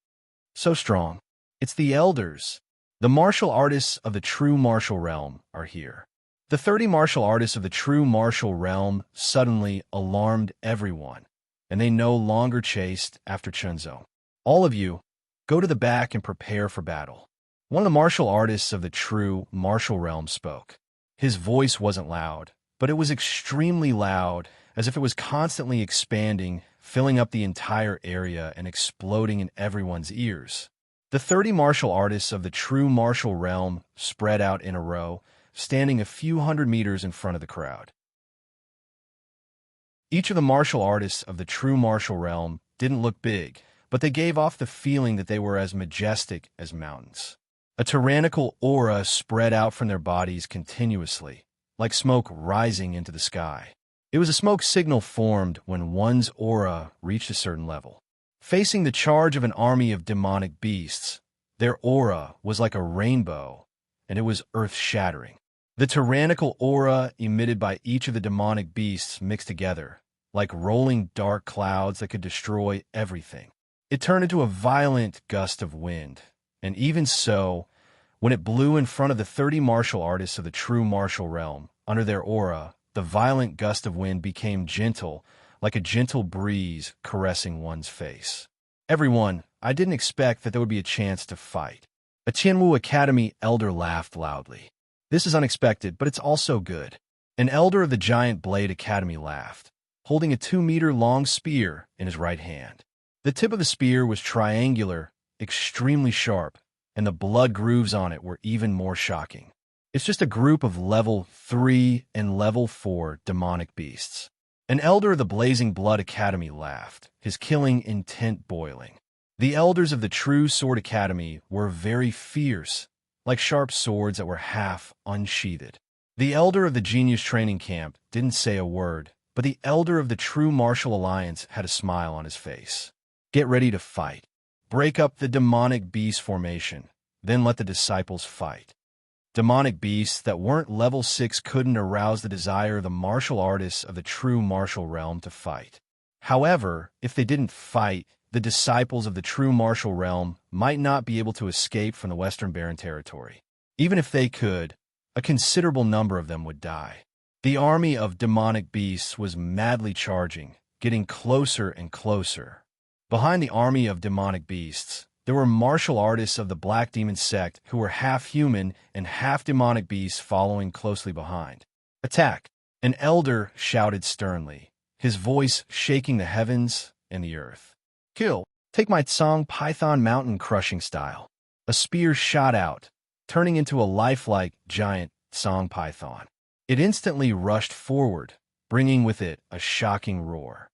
A: So strong. It's the elders. The martial artists of the true martial realm are here. The 30 martial artists of the true martial realm suddenly alarmed everyone, and they no longer chased after Chun Zong. All of you, go to the back and prepare for battle. One of the martial artists of the true martial realm spoke. His voice wasn't loud, but it was extremely loud, as if it was constantly expanding, filling up the entire area and exploding in everyone's ears. The 30 martial artists of the true martial realm spread out in a row, standing a few hundred meters in front of the crowd. Each of the martial artists of the true martial realm didn't look big, but they gave off the feeling that they were as majestic as mountains. A tyrannical aura spread out from their bodies continuously, like smoke rising into the sky. It was a smoke signal formed when one's aura reached a certain level. Facing the charge of an army of demonic beasts, their aura was like a rainbow, and it was earth-shattering. The tyrannical aura emitted by each of the demonic beasts mixed together, like rolling dark clouds that could destroy everything. It turned into a violent gust of wind, and even so, when it blew in front of the 30 martial artists of the true martial realm, under their aura, the violent gust of wind became gentle, like a gentle breeze caressing one's face. Everyone, I didn't expect that there would be a chance to fight. A Tianwu Academy elder laughed loudly. This is unexpected, but it's also good. An elder of the Giant Blade Academy laughed, holding a 2-meter-long spear in his right hand. The tip of the spear was triangular, extremely sharp, and the blood grooves on it were even more shocking. It's just a group of level 3 and level 4 demonic beasts. An elder of the Blazing Blood Academy laughed, his killing intent boiling. The elders of the True Sword Academy were very fierce, like sharp swords that were half unsheathed. The elder of the Genius Training Camp didn't say a word, but the elder of the True Martial Alliance had a smile on his face. Get ready to fight. Break up the demonic beast formation, then let the disciples fight. Demonic beasts that weren't level 6 couldn't arouse the desire of the martial artists of the true martial realm to fight. However, if they didn't fight, the disciples of the true martial realm might not be able to escape from the Western Barren Territory. Even if they could, a considerable number of them would die. The army of demonic beasts was madly charging, getting closer and closer. Behind the army of demonic beasts, there were martial artists of the Black Demon sect who were half human and half demonic beasts following closely behind. Attack! An elder shouted sternly, his voice shaking the heavens and the earth. Kill! Take my Tsong Python mountain crushing style. A spear shot out, turning into a lifelike giant Tsong Python. It instantly rushed forward, bringing with it a shocking roar.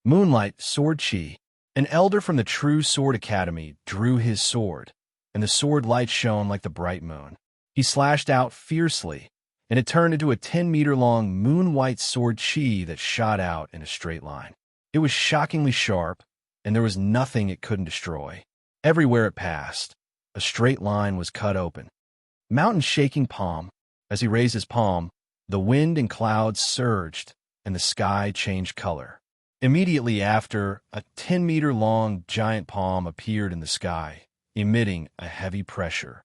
A: Moonlight Sword Chi. An elder from the True Sword Academy drew his sword, and the sword light shone like the bright moon. He slashed out fiercely, and it turned into a 10-meter-long moon-white sword chi that shot out in a straight line. It was shockingly sharp, and there was nothing it couldn't destroy. Everywhere it passed, a straight line was cut open. Mountain shaking palm. As he raised his palm, the wind and clouds surged, and the sky changed color. Immediately after, a 10-meter-long giant palm appeared in the sky, emitting a heavy pressure.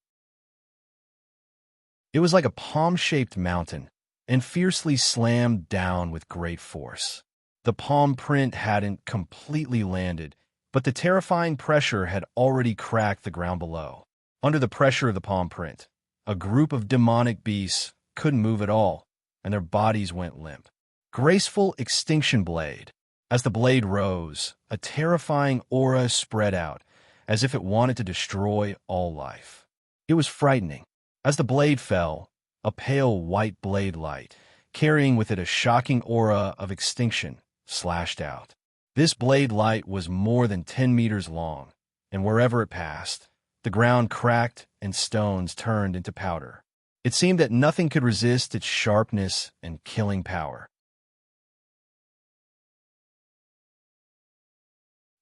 A: It was like a palm-shaped mountain, and fiercely slammed down with great force. The palm print hadn't completely landed, but the terrifying pressure had already cracked the ground below. Under the pressure of the palm print, a group of demonic beasts couldn't move at all, and their bodies went limp. Graceful extinction blade. As the blade rose, a terrifying aura spread out, as if it wanted to destroy all life. It was frightening. As the blade fell, a pale white blade light, carrying with it a shocking aura of extinction, slashed out. This blade light was more than 10 meters long, and wherever it passed, the ground cracked and stones turned into powder. It seemed that nothing could resist its sharpness and killing power.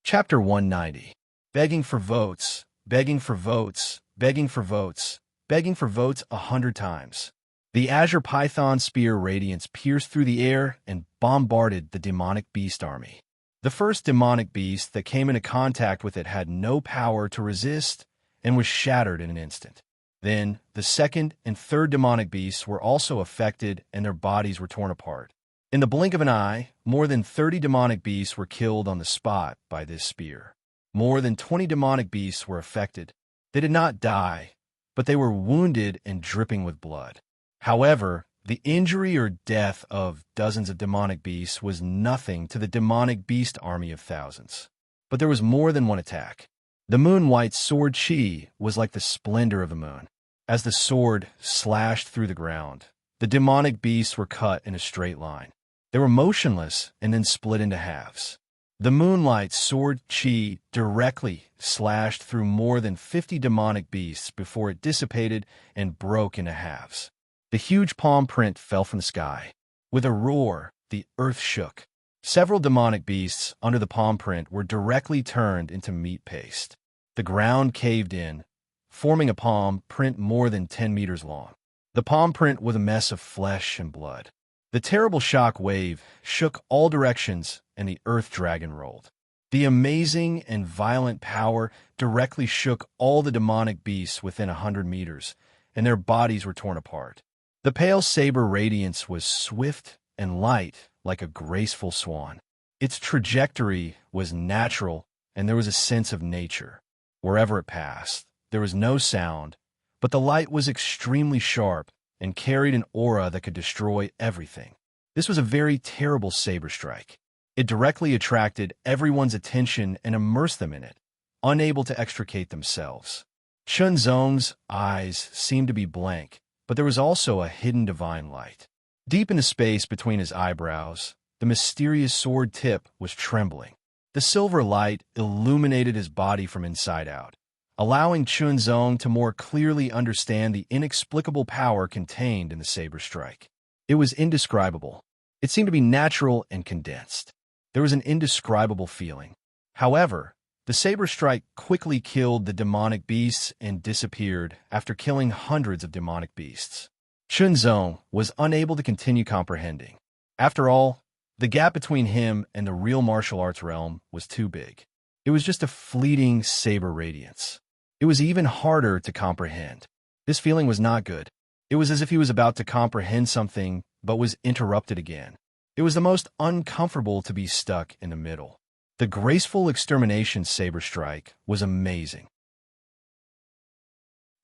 A: Chapter 190. Begging for votes, begging for votes, begging for votes, begging for votes 100 times. The azure python spear radiance pierced through the air and bombarded the demonic beast army. The first demonic beast that came into contact with it had no power to resist and was shattered in an instant. Then, the second and third demonic beasts were also affected and their bodies were torn apart. In the blink of an eye, more than 30 demonic beasts were killed on the spot by this spear. More than 20 demonic beasts were affected. They did not die, but they were wounded and dripping with blood. However, the injury or death of dozens of demonic beasts was nothing to the demonic beast army of thousands. But there was more than one attack. The moon-white sword chi was like the splendor of the moon. As the sword slashed through the ground, the demonic beasts were cut in a straight line. They were motionless and then split into halves. The moonlight sword chi directly slashed through more than 50 demonic beasts before it dissipated and broke into halves. The huge palm print fell from the sky. With a roar, the earth shook. Several demonic beasts under the palm print were directly turned into meat paste. The ground caved in, forming a palm print more than 10 meters long. The palm print was a mess of flesh and blood. The terrible shock wave shook all directions and the earth dragon rolled. The amazing and violent power directly shook all the demonic beasts within 100 meters, and their bodies were torn apart. The pale saber radiance was swift and light like a graceful swan. Its trajectory was natural, and there was a sense of nature. Wherever it passed, there was no sound, but the light was extremely sharp and carried an aura that could destroy everything. This was a very terrible saber strike. It directly attracted everyone's attention and immersed them in it, unable to extricate themselves. Chunzong's eyes seemed to be blank, but there was also a hidden divine light. Deep in the space between his eyebrows, the mysterious sword tip was trembling. The silver light illuminated his body from inside out, allowing Chunzong to more clearly understand the inexplicable power contained in the saber strike. It was indescribable. It seemed to be natural and condensed. There was an indescribable feeling. However, the saber strike quickly killed the demonic beasts and disappeared after killing hundreds of demonic beasts. Chunzong was unable to continue comprehending. After all, the gap between him and the real martial arts realm was too big. It was just a fleeting saber radiance. It was even harder to comprehend. This feeling was not good. It was as if he was about to comprehend something, but was interrupted again. It was the most uncomfortable to be stuck in the middle. The graceful extermination saber strike was amazing.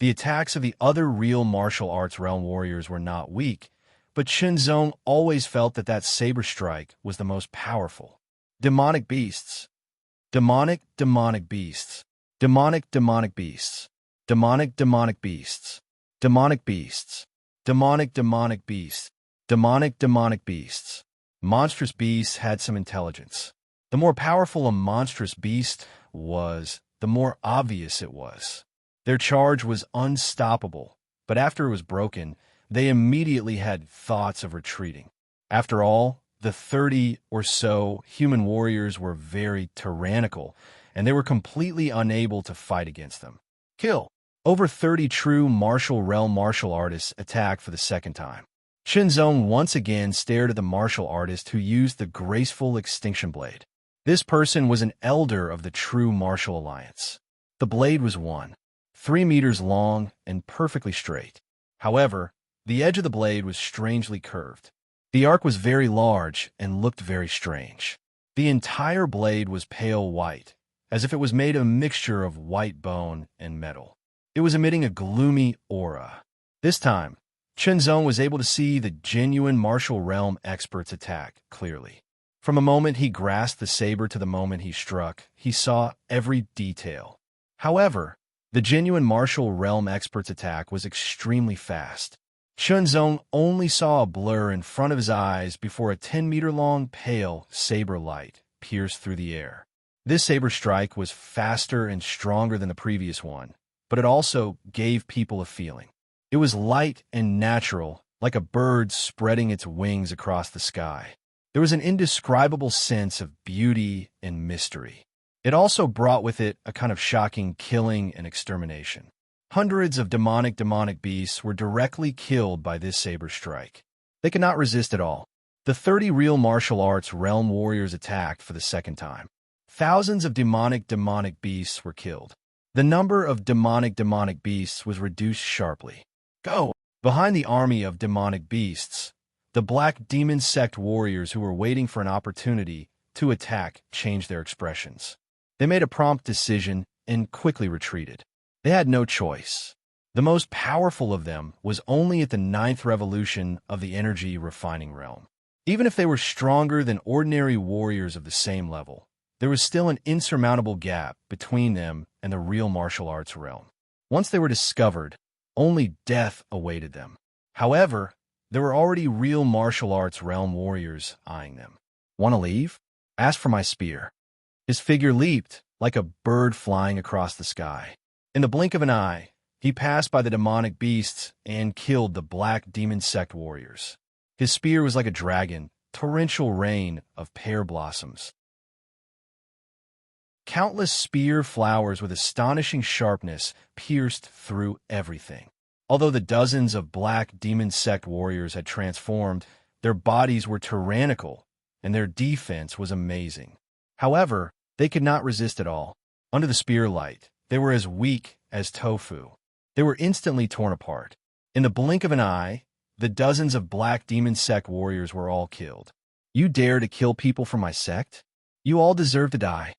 A: The attacks of the other real martial arts realm warriors were not weak, but Shinzong always felt that saber strike was the most powerful. Demonic beasts. Demonic beasts. Demonic beasts. Demonic beasts. Demonic beasts. Demonic beasts. Demonic beasts. Monstrous beasts had some intelligence. The more powerful a monstrous beast was, the more obvious it was. Their charge was unstoppable, but after it was broken, they immediately had thoughts of retreating. After all, the 30 or so human warriors were very tyrannical, and they were completely unable to fight against them. Kill. Over 30 true martial realm martial artists attacked for the second time. Shinzong once again stared at the martial artist who used the graceful extinction blade. This person was an elder of the true martial alliance. The blade was 3 meters long and perfectly straight. However, the edge of the blade was strangely curved. The arc was very large and looked very strange. The entire blade was pale white, as if it was made of a mixture of white bone and metal. It was emitting a gloomy aura. This time, Shinzong was able to see the genuine martial realm expert's attack clearly. From the moment he grasped the saber to the moment he struck, he saw every detail. However, the genuine martial realm expert's attack was extremely fast. Shinzong only saw a blur in front of his eyes before a 10-meter-long pale saber light pierced through the air. This saber strike was faster and stronger than the previous one, but it also gave people a feeling. It was light and natural, like a bird spreading its wings across the sky. There was an indescribable sense of beauty and mystery. It also brought with it a kind of shocking killing and extermination. Hundreds of demonic beasts were directly killed by this saber strike. They could not resist at all. The 30 real martial arts realm warriors attacked for the second time. Thousands of demonic beasts were killed. The number of demonic beasts was reduced sharply. Go! Behind the army of demonic beasts, the black demon sect warriors who were waiting for an opportunity to attack changed their expressions. They made a prompt decision and quickly retreated. They had no choice. The most powerful of them was only at the 9th revolution of the energy refining realm. Even if they were stronger than ordinary warriors of the same level, there was still an insurmountable gap between them and the real martial arts realm. Once they were discovered, only death awaited them. However, there were already real martial arts realm warriors eyeing them. Want to leave? Ask for my spear. His figure leaped like a bird flying across the sky. In the blink of an eye, he passed by the demonic beasts and killed the black demon sect warriors. His spear was like a dragon, torrential rain of pear blossoms. Countless spear flowers with astonishing sharpness pierced through everything. Although the dozens of black demon sect warriors had transformed, their bodies were tyrannical, and their defense was amazing. However, they could not resist at all. Under the spear light, they were as weak as tofu. They were instantly torn apart. In the blink of an eye, the dozens of black demon sect warriors were all killed. You dare to kill people from my sect? You all deserve to die.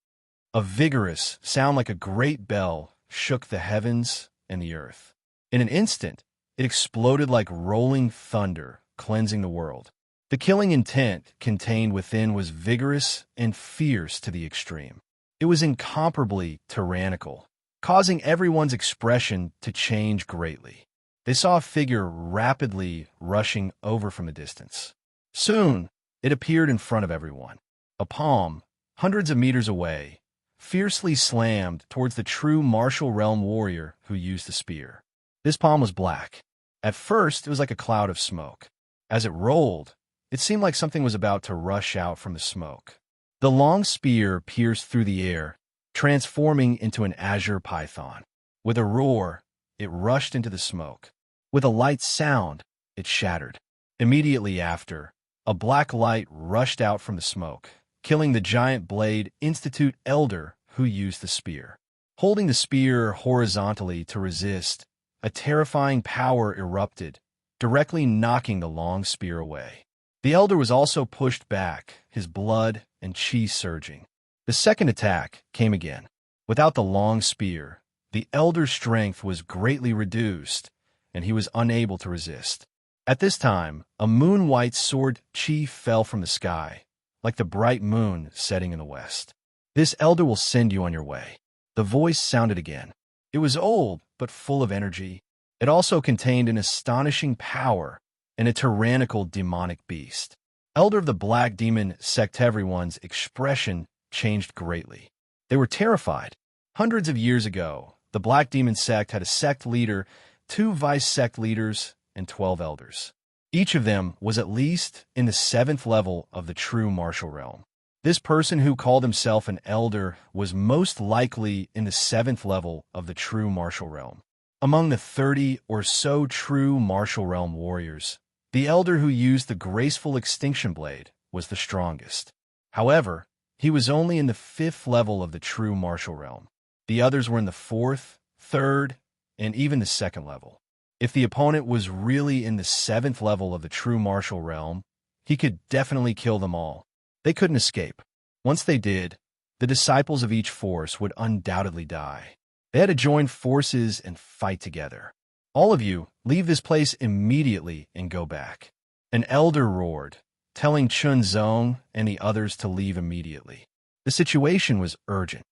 A: A vigorous sound like a great bell shook the heavens and the earth. In an instant, it exploded like rolling thunder, cleansing the world. The killing intent contained within was vigorous and fierce to the extreme. It was incomparably tyrannical, causing everyone's expression to change greatly. They saw a figure rapidly rushing over from a distance. Soon, it appeared in front of everyone. A palm, hundreds of meters away, fiercely slammed towards the true martial realm warrior who used the spear. This palm was black. At first, it was like a cloud of smoke. As it rolled, it seemed like something was about to rush out from the smoke. The long spear pierced through the air, transforming into an azure python. With a roar, it rushed into the smoke. With a light sound, it shattered. Immediately after, a black light rushed out from the smoke, killing the giant blade Institute elder who used the spear. Holding the spear horizontally to resist, a terrifying power erupted, directly knocking the long spear away. The elder was also pushed back, his blood and chi surging. The second attack came again. Without the long spear, the elder's strength was greatly reduced, and he was unable to resist. At this time, a moon-white sword chi fell from the sky, like the bright moon setting in the west. "This elder will send you on your way." The voice sounded again. It was old, but full of energy. It also contained an astonishing power and a tyrannical demonic beast. Elder of the Black Demon sect, everyone's expression changed greatly. They were terrified. Hundreds of years ago, the Black Demon sect had a sect leader, 2 vice sect leaders, and 12 elders. Each of them was at least in the 7th level of the true martial realm. This person who called himself an elder was most likely in the 7th level of the true martial realm. Among the 30 or so true martial realm warriors, the elder who used the graceful extinction blade was the strongest. However, he was only in the 5th level of the true martial realm. The others were in the 4th, 3rd, and even the 2nd level. If the opponent was really in the 7th level of the true martial realm, he could definitely kill them all. They couldn't escape. Once they did, the disciples of each force would undoubtedly die. They had to join forces and fight together. "All of you, leave this place immediately and go back." An elder roared, telling Chun Zong and the others to leave immediately. The situation was urgent.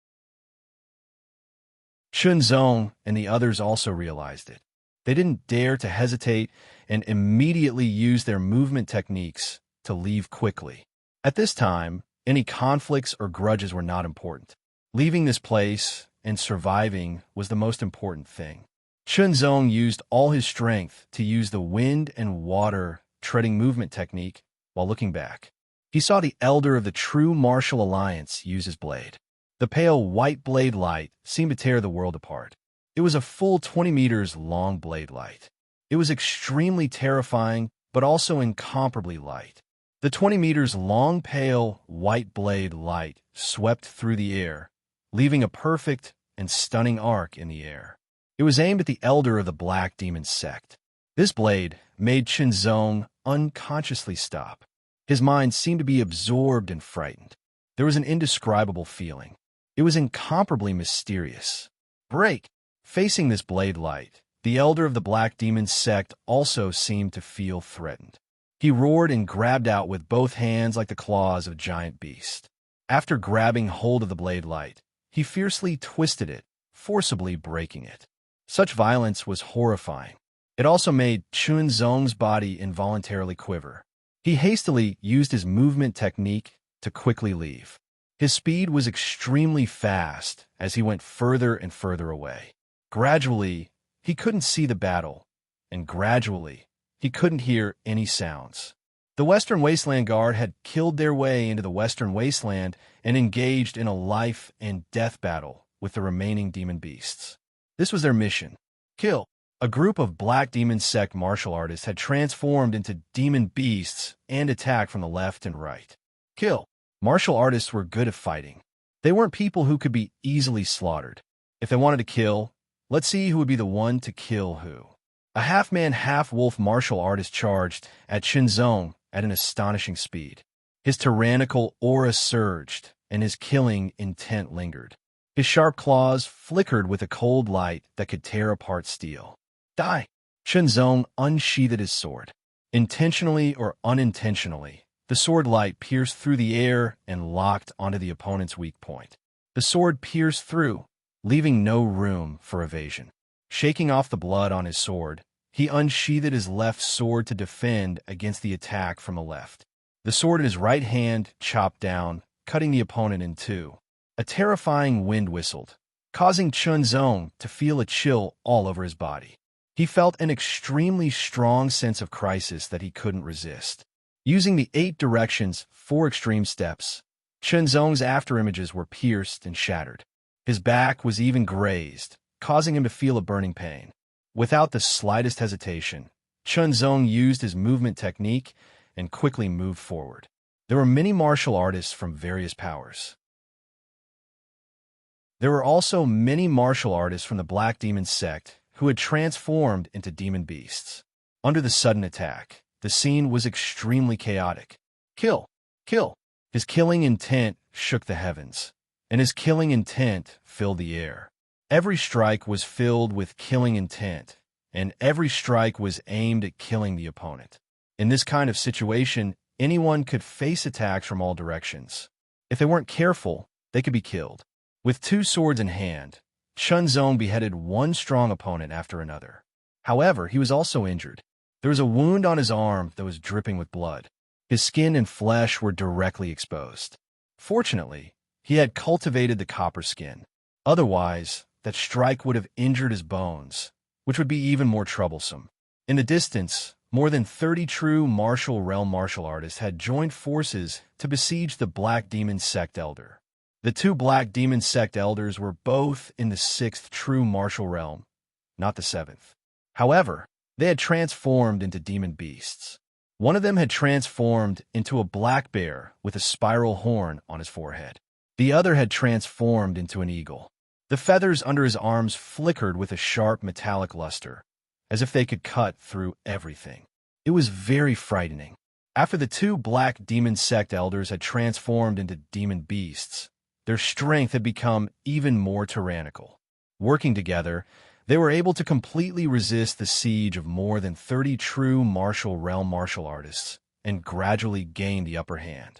A: Chun Zong and the others also realized it. They didn't dare to hesitate and immediately used their movement techniques to leave quickly. At this time, any conflicts or grudges were not important. Leaving this place and surviving was the most important thing. Chun Zong used all his strength to use the wind and water treading movement technique while looking back. He saw the elder of the true martial alliance use his blade. The pale white blade light seemed to tear the world apart. It was a full 20 meters long blade light. It was extremely terrifying, but also incomparably light. The 20 meters long pale white blade light swept through the air, leaving a perfect and stunning arc in the air. It was aimed at the elder of the Black Demon sect. This blade made Chun Zong unconsciously stop. His mind seemed to be absorbed and frightened. There was an indescribable feeling. It was incomparably mysterious. Break! Facing this blade light, the elder of the Black Demon sect also seemed to feel threatened. He roared and grabbed out with both hands like the claws of a giant beast. After grabbing hold of the blade light, he fiercely twisted it, forcibly breaking it. Such violence was horrifying. It also made Chun Zong's body involuntarily quiver. He hastily used his movement technique to quickly leave. His speed was extremely fast as he went further and further away. Gradually, he couldn't see the battle, and gradually, he couldn't hear any sounds. The Western Wasteland Guard had killed their way into the Western Wasteland and engaged in a life and death battle with the remaining demon beasts. This was their mission: kill. A group of Black Demon sect martial artists had transformed into demon beasts and attacked from the left and right. Kill. Martial artists were good at fighting. They weren't people who could be easily slaughtered. If they wanted to kill, let's see who would be the one to kill who. A half-man, half-wolf martial artist charged at Chun Zong at an astonishing speed. His tyrannical aura surged, and his killing intent lingered. His sharp claws flickered with a cold light that could tear apart steel. Die! Chun Zong unsheathed his sword. Intentionally or unintentionally, the sword light pierced through the air and locked onto the opponent's weak point. The sword pierced through, leaving no room for evasion. Shaking off the blood on his sword, he unsheathed his left sword to defend against the attack from the left. The sword in his right hand chopped down, cutting the opponent in two. A terrifying wind whistled, causing Chun Zong to feel a chill all over his body. He felt an extremely strong sense of crisis that he couldn't resist. Using the 8 directions, 4 extreme steps, Chun Zong's afterimages were pierced and shattered. His back was even grazed, causing him to feel a burning pain. Without the slightest hesitation, Chun Zong used his movement technique and quickly moved forward. There were many martial artists from various powers. There were also many martial artists from the Black Demon sect who had transformed into demon beasts. Under the sudden attack, the scene was extremely chaotic. Kill! Kill! His killing intent shook the heavens, and his killing intent filled the air. Every strike was filled with killing intent, and every strike was aimed at killing the opponent. In this kind of situation, anyone could face attacks from all directions. If they weren't careful, they could be killed. With 2 swords in hand, Chun Zong beheaded one strong opponent after another. However, he was also injured. There was a wound on his arm that was dripping with blood. His skin and flesh were directly exposed. Fortunately, he had cultivated the copper skin. Otherwise, that strike would have injured his bones, which would be even more troublesome. In the distance, more than 30 true martial realm martial artists had joined forces to besiege the Black Demon sect elder. The 2 Black Demon sect elders were both in the 6th true martial realm, not the 7th. However, they had transformed into demon beasts. One of them had transformed into a black bear with a spiral horn on his forehead. The other had transformed into an eagle. The feathers under his arms flickered with a sharp metallic luster, as if they could cut through everything. It was very frightening. After the 2 Black Demon sect elders had transformed into demon beasts, their strength had become even more tyrannical. Working together, they were able to completely resist the siege of more than 30 true martial realm martial artists and gradually gain the upper hand.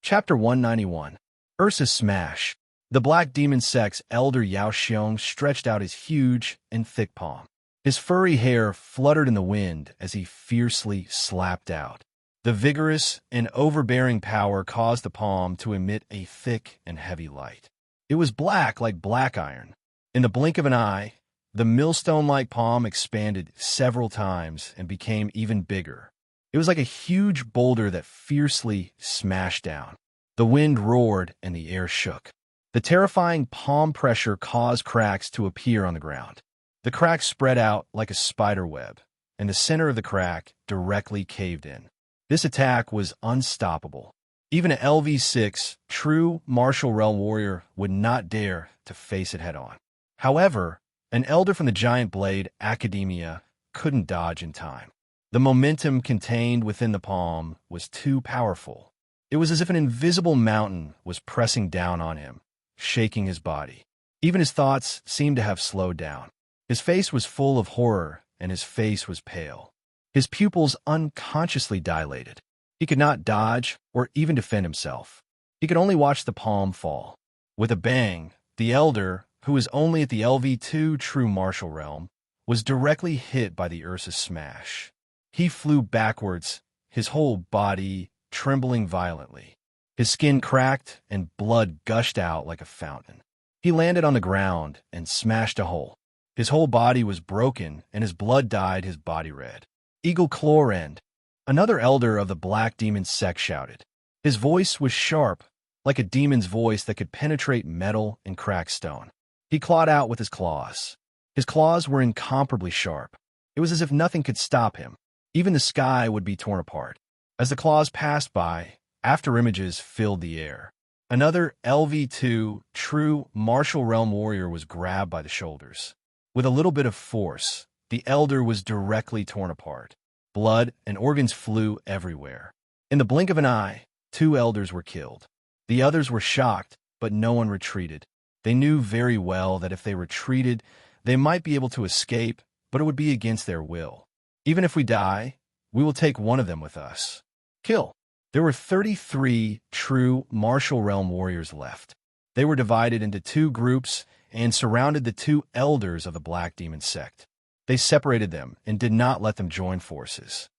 A: Chapter 191. Ursa's Smash. The Black Demon sect's elder Yao Xiong stretched out his huge and thick palm. His furry hair fluttered in the wind as he fiercely slapped out. The vigorous and overbearing power caused the palm to emit a thick and heavy light. It was black like black iron. In the blink of an eye, the millstone-like palm expanded several times and became even bigger. It was like a huge boulder that fiercely smashed down. The wind roared and the air shook. The terrifying palm pressure caused cracks to appear on the ground. The cracks spread out like a spider web, and the center of the crack directly caved in. This attack was unstoppable. Even an LV6 true martial realm warrior would not dare to face it head-on. However, an elder from the Giant Blade Academia couldn't dodge in time. The momentum contained within the palm was too powerful. It was as if an invisible mountain was pressing down on him, shaking his body. Even his thoughts seemed to have slowed down. His face was full of horror, and his face was pale. His pupils unconsciously dilated. He could not dodge or even defend himself. He could only watch the palm fall. With a bang, the elder, who was only at the LV2 true martial realm, was directly hit by the Ursa's smash. He flew backwards, his whole body trembling violently. His skin cracked and blood gushed out like a fountain. He landed on the ground and smashed a hole. His whole body was broken and his blood dyed his body red. Eagle Claw End, another elder of the Black Demon sect, shouted. His voice was sharp, like a demon's voice that could penetrate metal and crack stone. He clawed out with his claws. His claws were incomparably sharp. It was as if nothing could stop him. Even the sky would be torn apart. As the claws passed by, afterimages filled the air. Another LV2 true martial realm warrior was grabbed by the shoulders. With a little bit of force, the elder was directly torn apart. Blood and organs flew everywhere. In the blink of an eye, 2 elders were killed. The others were shocked, but no one retreated. They knew very well that if they retreated, they might be able to escape, but it would be against their will. Even if we die, we will take one of them with us. Kill. There were 33 true martial realm warriors left. They were divided into 2 groups and surrounded the 2 elders of the Black Demon sect. They separated them and did not let them join forces.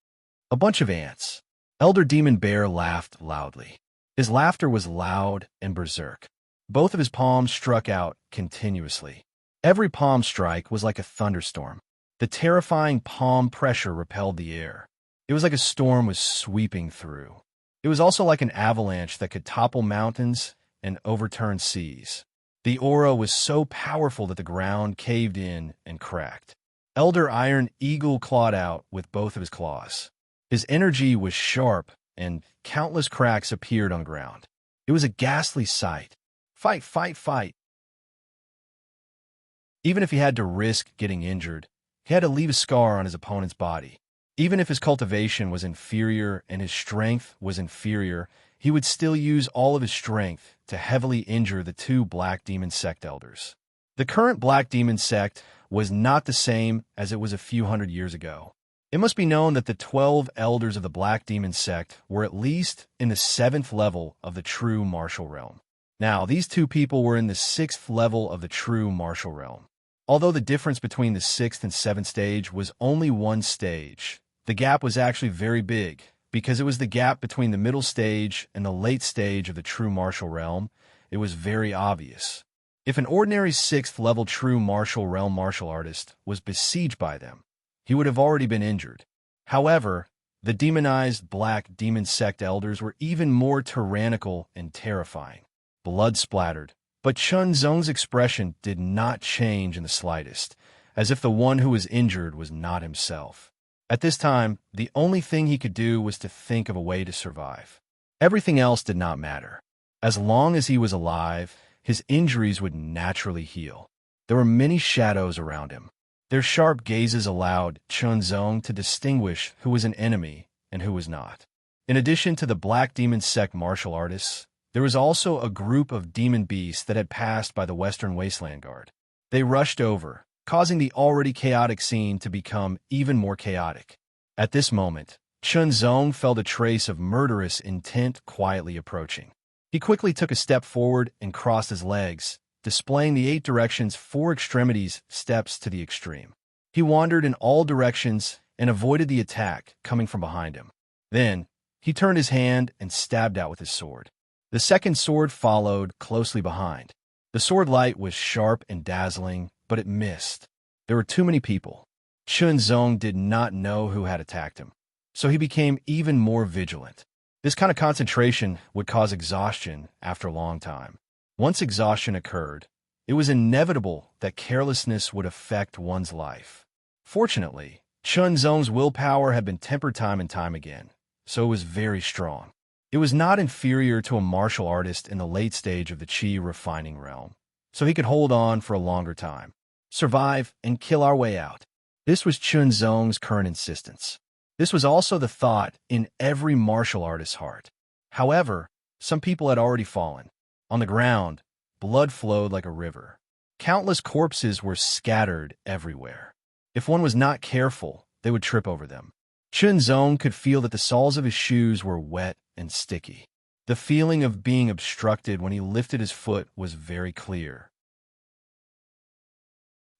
A: A bunch of ants. Elder Demon Bear laughed loudly. His laughter was loud and berserk. Both of his palms struck out continuously. Every palm strike was like a thunderstorm. The terrifying palm pressure repelled the air. It was like a storm was sweeping through. It was also like an avalanche that could topple mountains and overturn seas. The aura was so powerful that the ground caved in and cracked. Elder Iron Eagle clawed out with both of his claws. His energy was sharp and countless cracks appeared on the ground. It was a ghastly sight. Fight, fight, fight. Even if he had to risk getting injured, he had to leave a scar on his opponent's body. Even if his cultivation was inferior and his strength was inferior, he would still use all of his strength to heavily injure the two Black Demon Sect elders. The current Black Demon Sect was not the same as it was a few hundred years ago. It must be known that the 12 elders of the Black Demon Sect were at least in the 7th level of the true martial realm. Now, these two people were in the 6th level of the true martial realm. Although the difference between the 6th and 7th stage was only one stage, the gap was actually very big, because it was the gap between the middle stage and the late stage of the true martial realm. It was very obvious. If an ordinary 6th level true martial realm martial artist was besieged by them, he would have already been injured. However, the demonized Black Demon Sect elders were even more tyrannical and terrifying. Blood splattered, but Chun Zong's expression did not change in the slightest, as if the one who was injured was not himself. At this time, the only thing he could do was to think of a way to survive. Everything else did not matter. As long as he was alive, his injuries would naturally heal. There were many shadows around him. Their sharp gazes allowed Chun Zong to distinguish who was an enemy and who was not. In addition to the Black Demon Sect martial artists, there was also a group of demon beasts that had passed by the Western Wasteland Guard. They rushed over, causing the already chaotic scene to become even more chaotic. At this moment, Chun Zong felt a trace of murderous intent quietly approaching. He quickly took a step forward and crossed his legs, displaying the 8 directions, 4 extremities steps to the extreme. He wandered in all directions and avoided the attack coming from behind him. Then, he turned his hand and stabbed out with his sword. The second sword followed closely behind. The sword light was sharp and dazzling, but it missed. There were too many people. Chun Zong did not know who had attacked him, so he became even more vigilant. This kind of concentration would cause exhaustion after a long time. Once exhaustion occurred, it was inevitable that carelessness would affect one's life. Fortunately, Chun Zong's willpower had been tempered time and time again, so it was very strong. It was not inferior to a martial artist in the late stage of the Qi refining realm, so he could hold on for a longer time, survive, and kill our way out. This was Chun Zong's current insistence. This was also the thought in every martial artist's heart. However, some people had already fallen. On the ground, blood flowed like a river. Countless corpses were scattered everywhere. If one was not careful, they would trip over them. Chun Zong could feel that the soles of his shoes were wet and sticky. The feeling of being obstructed when he lifted his foot was very clear.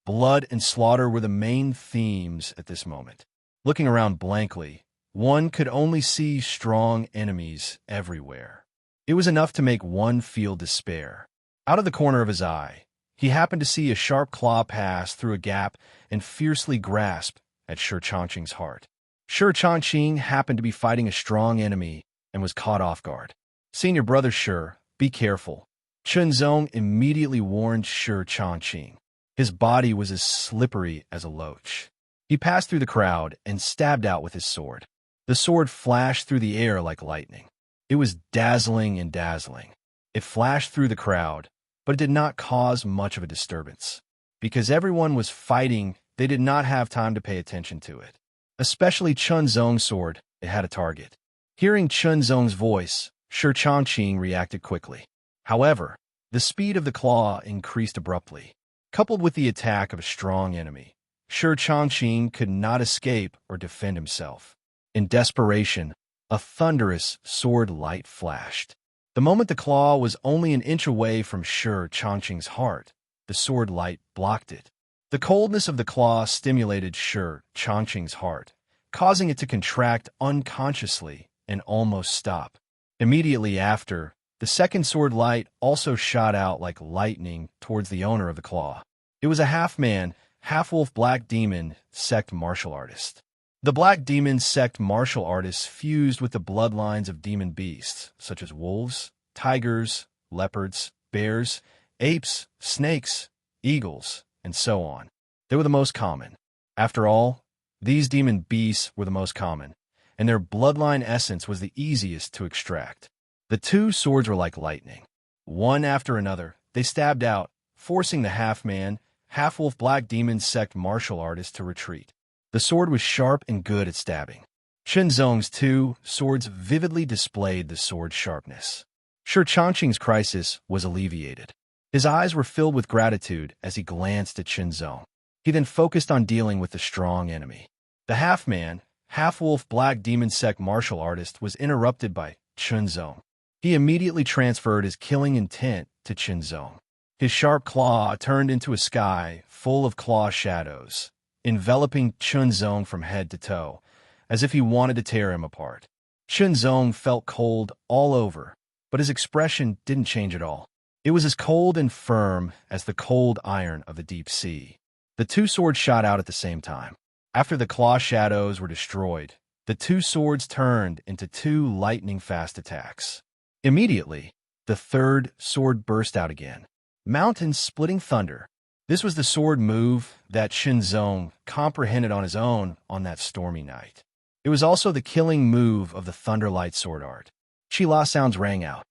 A: Blood and slaughter were the main themes at this moment. Looking around blankly, one could only see strong enemies everywhere. It was enough to make one feel despair. Out of the corner of his eye, he happened to see a sharp claw pass through a gap and fiercely grasp at Shi Changqing's heart. Shi Changqing happened to be fighting a strong enemy and was caught off guard. "Senior brother Shi, be careful." Chun Zong immediately warned Shi Changqing. His body was as slippery as a loach. He passed through the crowd and stabbed out with his sword. The sword flashed through the air like lightning. It was dazzling and dazzling. It flashed through the crowd, but it did not cause much of a disturbance. Because everyone was fighting, they did not have time to pay attention to it. Especially Chun Zong's sword, it had a target. Hearing Chun Zong's voice, Shi Changqing reacted quickly. However, the speed of the claw increased abruptly. Coupled with the attack of a strong enemy, Shi Changqing could not escape or defend himself. In desperation, a thunderous sword light flashed. The moment the claw was only an inch away from Shi Changqing's heart, the sword light blocked it. The coldness of the claw stimulated Shi Changqing's heart, causing it to contract unconsciously and almost stop. Immediately after, the second sword light also shot out like lightning towards the owner of the claw. It was a half-man, half-wolf Black Demon Sect martial artist. The Black Demon Sect martial artists fused with the bloodlines of demon beasts, such as wolves, tigers, leopards, bears, apes, snakes, eagles, and so on. They were the most common. After all, these demon beasts were the most common, and their bloodline essence was the easiest to extract. The two swords were like lightning. One after another, they stabbed out, forcing the half-man, half-wolf black demon sect martial artist to retreat. The sword was sharp and good at stabbing. Qinzong's two swords vividly displayed the sword's sharpness. Shi Changqing's crisis was alleviated. His eyes were filled with gratitude as he glanced at Qinzong. He then focused on dealing with the strong enemy. The half-man, half-wolf black demon sect martial artist was interrupted by Qinzong. He immediately transferred his killing intent to Qinzong. His sharp claw turned into a sky full of claw shadows, enveloping Qinzong from head to toe, as if he wanted to tear him apart. Qinzong felt cold all over, but his expression didn't change at all. It was as cold and firm as the cold iron of the deep sea. The two swords shot out at the same time. After the claw shadows were destroyed, the two swords turned into two lightning-fast attacks. Immediately, the third sword burst out again. Mountain-splitting thunder. This was the sword move that Qinzong comprehended on his own on that stormy night. It was also the killing move of the Thunderlight sword art. Qila sounds rang out.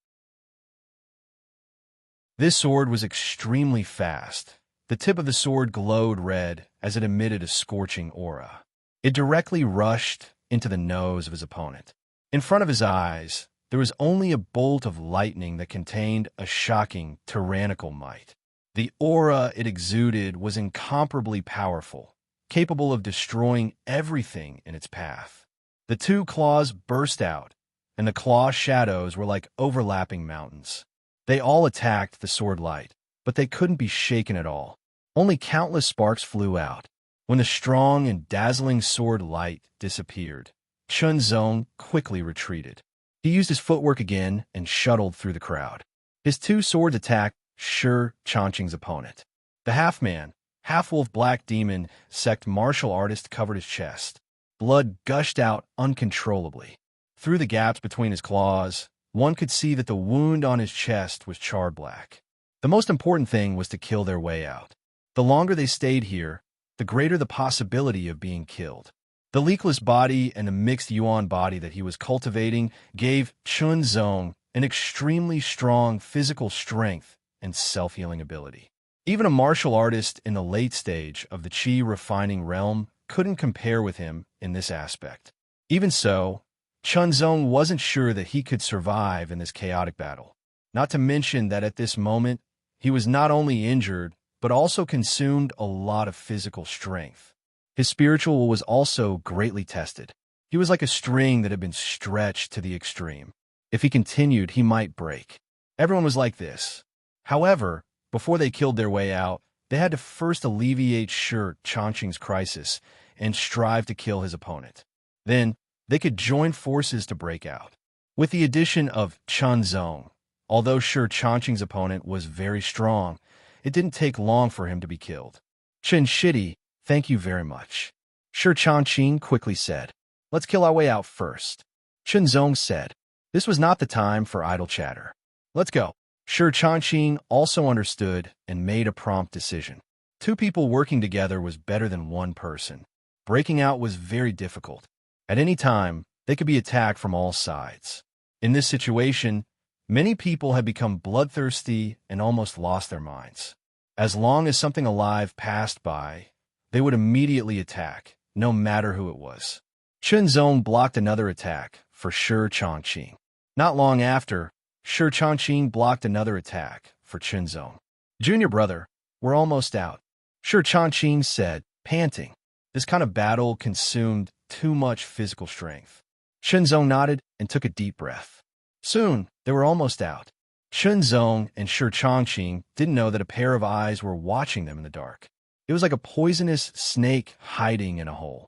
A: This sword was extremely fast. The tip of the sword glowed red as it emitted a scorching aura. It directly rushed into the nose of his opponent. In front of his eyes, there was only a bolt of lightning that contained a shocking, tyrannical might. The aura it exuded was incomparably powerful, capable of destroying everything in its path. The two claws burst out, and the claw shadows were like overlapping mountains. They all attacked the sword light, but they couldn't be shaken at all. Only countless sparks flew out. When the strong and dazzling sword light disappeared, Qinzong quickly retreated. He used his footwork again and shuttled through the crowd. His two swords attacked Shi Changqing's opponent. The half-man, half-wolf black demon sect martial artist covered his chest. Blood gushed out uncontrollably. Through the gaps between his claws, one could see that the wound on his chest was charred black. The most important thing was to kill their way out. The longer they stayed here, the greater the possibility of being killed. The leakless body and the mixed yuan body that he was cultivating gave Qinzong an extremely strong physical strength and self-healing ability. Even a martial artist in the late stage of the qi refining realm couldn't compare with him in this aspect. Even so, Qinzong wasn't sure that he could survive in this chaotic battle. Not to mention that at this moment, he was not only injured, but also consumed a lot of physical strength. His spiritual was also greatly tested. He was like a string that had been stretched to the extreme. If he continued, he might break. Everyone was like this. However, before they killed their way out, they had to first alleviate Shi Changqing's crisis and strive to kill his opponent. Then, they could join forces to break out. With the addition of Qinzong, although Shi Changqing's opponent was very strong, it didn't take long for him to be killed. Qin Shidi, thank you very much. Shi Changqing quickly said. Let's kill our way out first. Qinzong said. This was not the time for idle chatter. Let's go. Shi Changqing also understood and made a prompt decision. Two people working together was better than one person. Breaking out was very difficult. At any time, they could be attacked from all sides. In this situation, many people had become bloodthirsty and almost lost their minds. As long as something alive passed by, they would immediately attack, no matter who it was. Qinzong blocked another attack for Shi Changqing. Not long after, Shi Changqing blocked another attack for Qinzong. Junior brother, we're almost out. Shi Changqing said, panting. This kind of battle consumed too much physical strength. Qinzong nodded and took a deep breath. Soon, they were almost out. Qinzong and Shi Changqing didn't know that a pair of eyes were watching them in the dark. It was like a poisonous snake hiding in a hole.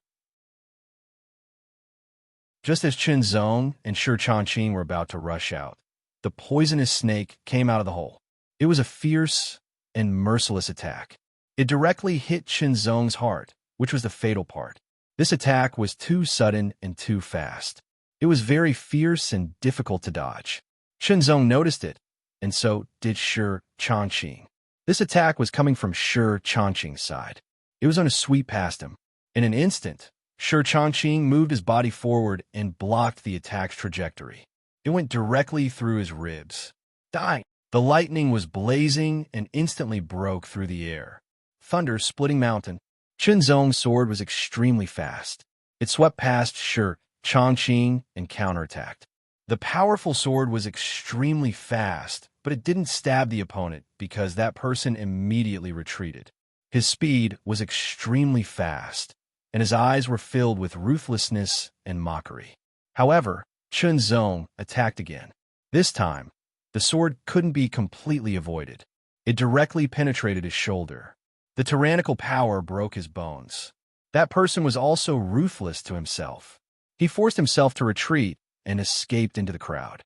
A: Just as Qinzong and Shi Changqing were about to rush out, the poisonous snake came out of the hole. It was a fierce and merciless attack. It directly hit Qinzong's heart, which was the fatal part. This attack was too sudden and too fast. It was very fierce and difficult to dodge. Qinzong noticed it, and so did Shi Changqing. This attack was coming from Shi Changqing's side. It was going to sweep past him. In an instant, Shi Changqing moved his body forward and blocked the attack's trajectory. It went directly through his ribs. Die! The lightning was blazing and instantly broke through the air. Thunder splitting mountain. Chunzong's sword was extremely fast. It swept past Shi Changqing and counterattacked. The powerful sword was extremely fast, but it didn't stab the opponent because that person immediately retreated. His speed was extremely fast, and his eyes were filled with ruthlessness and mockery. However, Chunzong attacked again. This time, the sword couldn't be completely avoided. It directly penetrated his shoulder. The tyrannical power broke his bones. That person was also ruthless to himself. He forced himself to retreat and escaped into the crowd.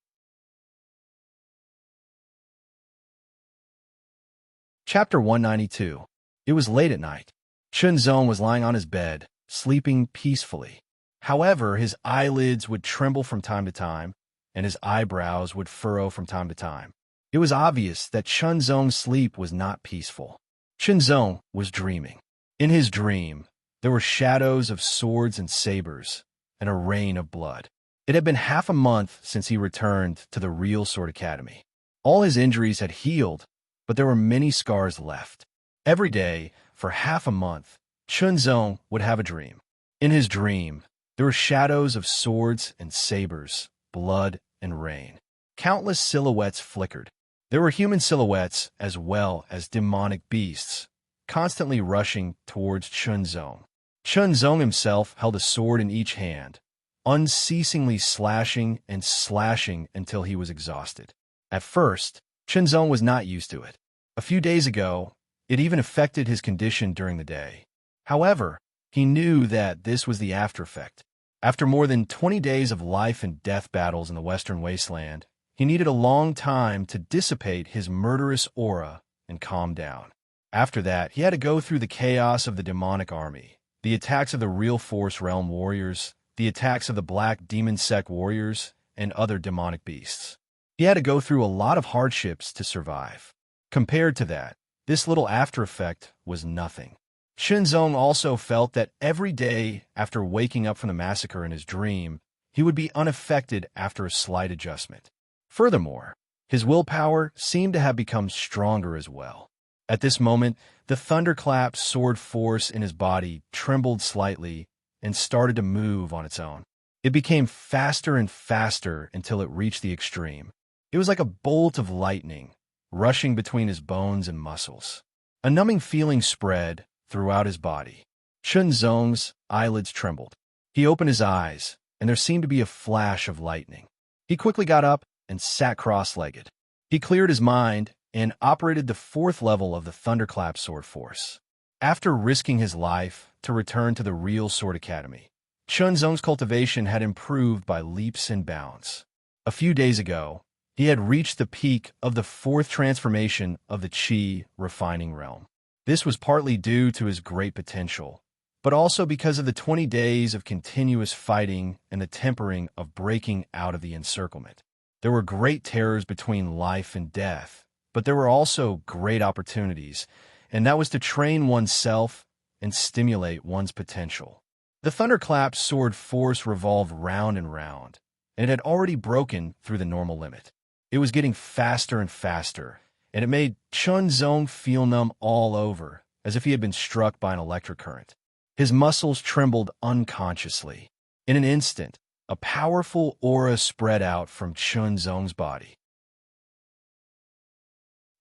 A: Chapter 192. It was late at night. Chunzong was lying on his bed, sleeping peacefully. However, his eyelids would tremble from time to time, and his eyebrows would furrow from time to time. It was obvious that Chunzong's sleep was not peaceful. Chunzong was dreaming. In his dream, there were shadows of swords and sabers, and a rain of blood. It had been half a month since he returned to the real Sword Academy. All his injuries had healed, but there were many scars left. Every day, for half a month, Chunzong would have a dream. In his dream, there were shadows of swords and sabers, blood and rain. Countless silhouettes flickered. There were human silhouettes as well as demonic beasts, constantly rushing towards Chunzong. Chunzong himself held a sword in each hand, unceasingly slashing and slashing until he was exhausted. At first, Chunzong was not used to it. A few days ago, it even affected his condition during the day. However, he knew that this was the after effect. After more than 20 days of life and death battles in the Western Wasteland, he needed a long time to dissipate his murderous aura and calm down. After that, he had to go through the chaos of the demonic army, the attacks of the real Force Realm warriors, the attacks of the Black Demon Sect warriors, and other demonic beasts. He had to go through a lot of hardships to survive. Compared to that, this little after effect was nothing. Chunzong also felt that every day after waking up from the massacre in his dream, he would be unaffected after a slight adjustment. Furthermore, his willpower seemed to have become stronger as well. At this moment, the thunderclap sword force in his body trembled slightly and started to move on its own. It became faster and faster until it reached the extreme. It was like a bolt of lightning, rushing between his bones and muscles. A numbing feeling spread throughout his body. Chunzong's eyelids trembled. He opened his eyes, and there seemed to be a flash of lightning. He quickly got up and sat cross-legged. He cleared his mind and operated the 4th level of the Thunderclap Sword Force. After risking his life to return to the real Sword Academy, Chunzong's cultivation had improved by leaps and bounds. A few days ago, he had reached the peak of the 4th transformation of the Qi refining realm. This was partly due to his great potential, but also because of the 20 days of continuous fighting and the tempering of breaking out of the encirclement. There were great terrors between life and death, but there were also great opportunities, and that was to train oneself and stimulate one's potential. The Thunderclap sword force revolved round and round, and it had already broken through the normal limit. It was getting faster and faster, and it made Chunzong feel numb all over, as if he had been struck by an electric current. His muscles trembled unconsciously. In an instant, a powerful aura spread out from Chunzong's body.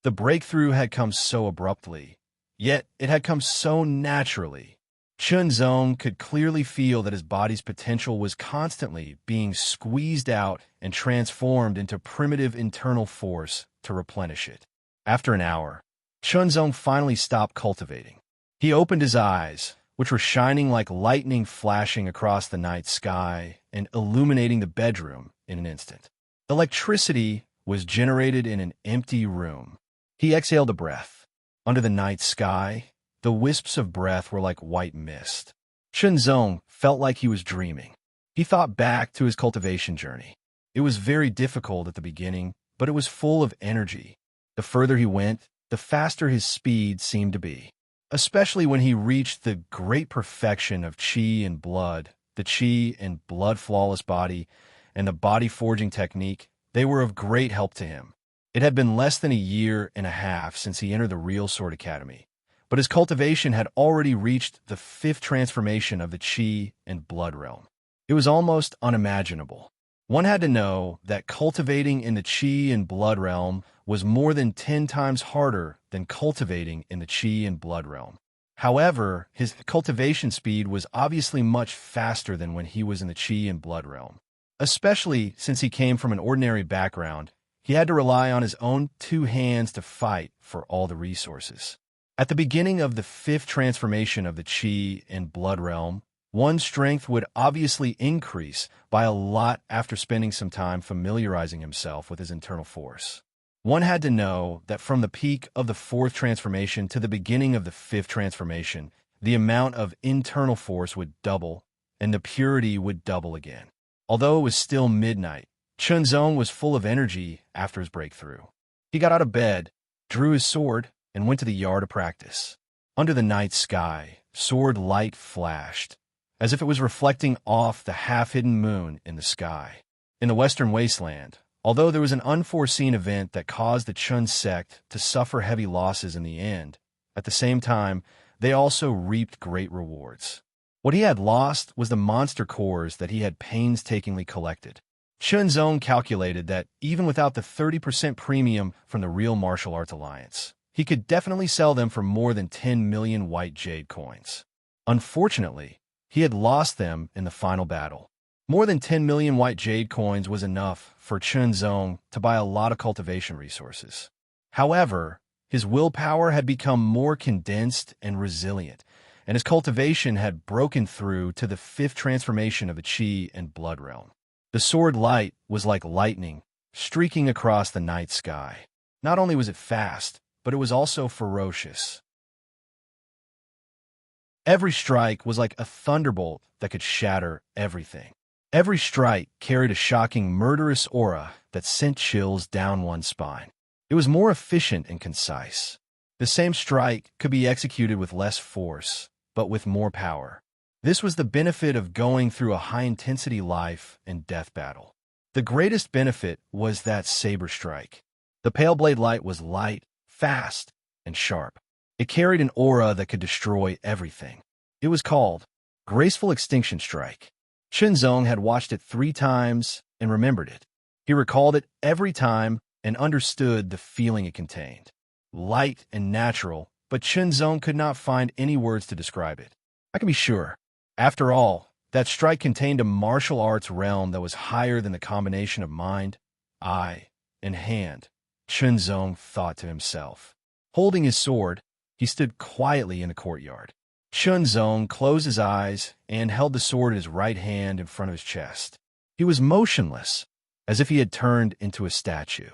A: The breakthrough had come so abruptly, yet it had come so naturally. Chunzong could clearly feel that his body's potential was constantly being squeezed out and transformed into primitive internal force to replenish it. After an hour, Chunzong finally stopped cultivating. He opened his eyes, which were shining like lightning flashing across the night sky and illuminating the bedroom in an instant. Electricity was generated in an empty room. He exhaled a breath. Under the night sky, the wisps of breath were like white mist. Chunzong felt like he was dreaming. He thought back to his cultivation journey. It was very difficult at the beginning, but it was full of energy. The further he went, the faster his speed seemed to be. especially when he reached the great perfection of chi and blood, the chi and blood flawless body, and the body forging technique. They were of great help to him. It had been less than a year and a half since he entered the Real Sword Academy, but his cultivation had already reached the 5th transformation of the chi and blood realm. It was almost unimaginable. One had to know that cultivating in the chi and blood realm was more than 10 times harder than cultivating in the chi and blood realm. However, his cultivation speed was obviously much faster than when he was in the chi and blood realm. Especially since he came from an ordinary background, he had to rely on his own 2 hands to fight for all the resources. At the beginning of the 5th transformation of the chi and blood realm, one's strength would obviously increase by a lot after spending some time familiarizing himself with his internal force. One had to know that from the peak of the 4th transformation to the beginning of the 5th transformation, the amount of internal force would double, and the purity would double again. Although it was still midnight, Chunzong was full of energy after his breakthrough. He got out of bed, drew his sword, and went to the yard to practice. Under the night sky, sword light flashed, as if it was reflecting off the half-hidden moon in the sky. In the western wasteland, although there was an unforeseen event that caused the Chun sect to suffer heavy losses in the end, at the same time, they also reaped great rewards. What he had lost was the monster cores that he had painstakingly collected. Chunzong calculated that even without the 30% premium from the Real Martial Arts Alliance, he could definitely sell them for more than 10 million white jade coins. Unfortunately, he had lost them in the final battle. More than 10 million white jade coins was enough for Chunzong to buy a lot of cultivation resources. However, his willpower had become more condensed and resilient, and his cultivation had broken through to the 5th transformation of the chi and blood realm. The sword light was like lightning, streaking across the night sky. Not only was it fast, but it was also ferocious. Every strike was like a thunderbolt that could shatter everything. Every strike carried a shocking, murderous aura that sent chills down one's spine. It was more efficient and concise. The same strike could be executed with less force, but with more power. This was the benefit of going through a high-intensity life and death battle. The greatest benefit was that saber strike. The pale blade light was light, fast, and sharp. It carried an aura that could destroy everything. It was called Graceful Extinction Strike. Chunzong had watched it 3 times and remembered it. He recalled it every time and understood the feeling it contained. Light and natural, but Chunzong could not find any words to describe it. I can be sure. After all, that strike contained a martial arts realm that was higher than the combination of mind, eye, and hand, Chunzong thought to himself. Holding his sword, he stood quietly in the courtyard. Chunzong closed his eyes and held the sword in his right hand in front of his chest. He was motionless, as if he had turned into a statue.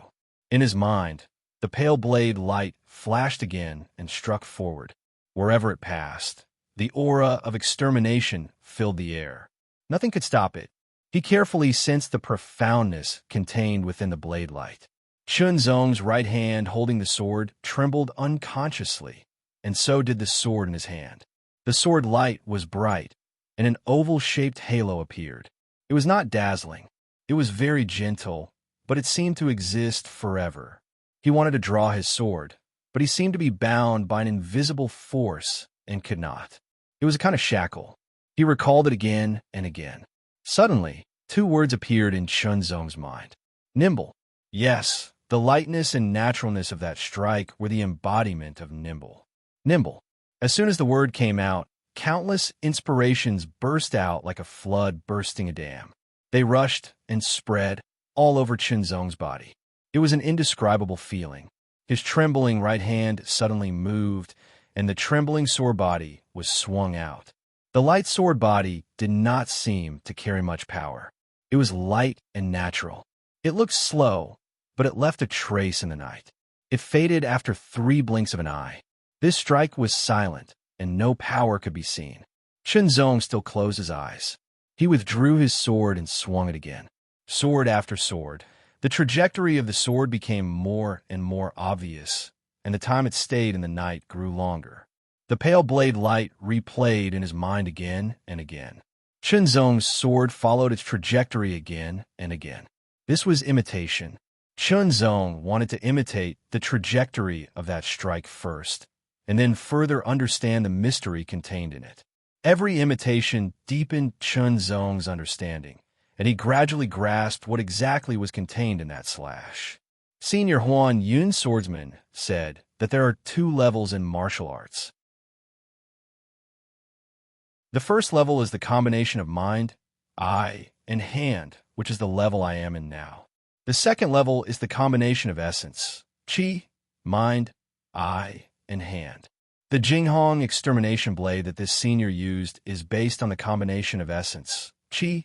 A: In his mind, the pale blade light flashed again and struck forward. Wherever it passed, the aura of extermination filled the air. Nothing could stop it. He carefully sensed the profoundness contained within the blade light. Chunzong's right hand holding the sword trembled unconsciously, and so did the sword in his hand. The sword light was bright, and an oval-shaped halo appeared. It was not dazzling. It was very gentle, but it seemed to exist forever. He wanted to draw his sword, but he seemed to be bound by an invisible force and could not. It was a kind of shackle. He recalled it again and again. Suddenly, 2 words appeared in Chunzong's mind. Nimble. Yes, the lightness and naturalness of that strike were the embodiment of nimble. Nimble. As soon as the word came out, countless inspirations burst out like a flood bursting a dam. They rushed and spread all over Chunzong's body. It was an indescribable feeling. His trembling right hand suddenly moved, and the trembling sword body was swung out. The light sword body did not seem to carry much power. It was light and natural. It looked slow, but it left a trace in the night. It faded after 3 blinks of an eye. This strike was silent, and no power could be seen. Chunzong still closed his eyes. He withdrew his sword and swung it again. Sword after sword. The trajectory of the sword became more and more obvious, and the time it stayed in the night grew longer. The pale blade light replayed in his mind again and again. Chunzong's sword followed its trajectory again and again. This was imitation. Chunzong wanted to imitate the trajectory of that strike first, and then further understand the mystery contained in it. Every imitation deepened Chunzong's understanding, and he gradually grasped what exactly was contained in that slash. Senior Huan Yun swordsman said that there are 2 levels in martial arts. The first level is the combination of mind, eye, and hand, which is the level I am in now. The second level is the combination of essence, qi, mind, eye, and hand. The Jinghong extermination blade that this senior used is based on the combination of essence, qi,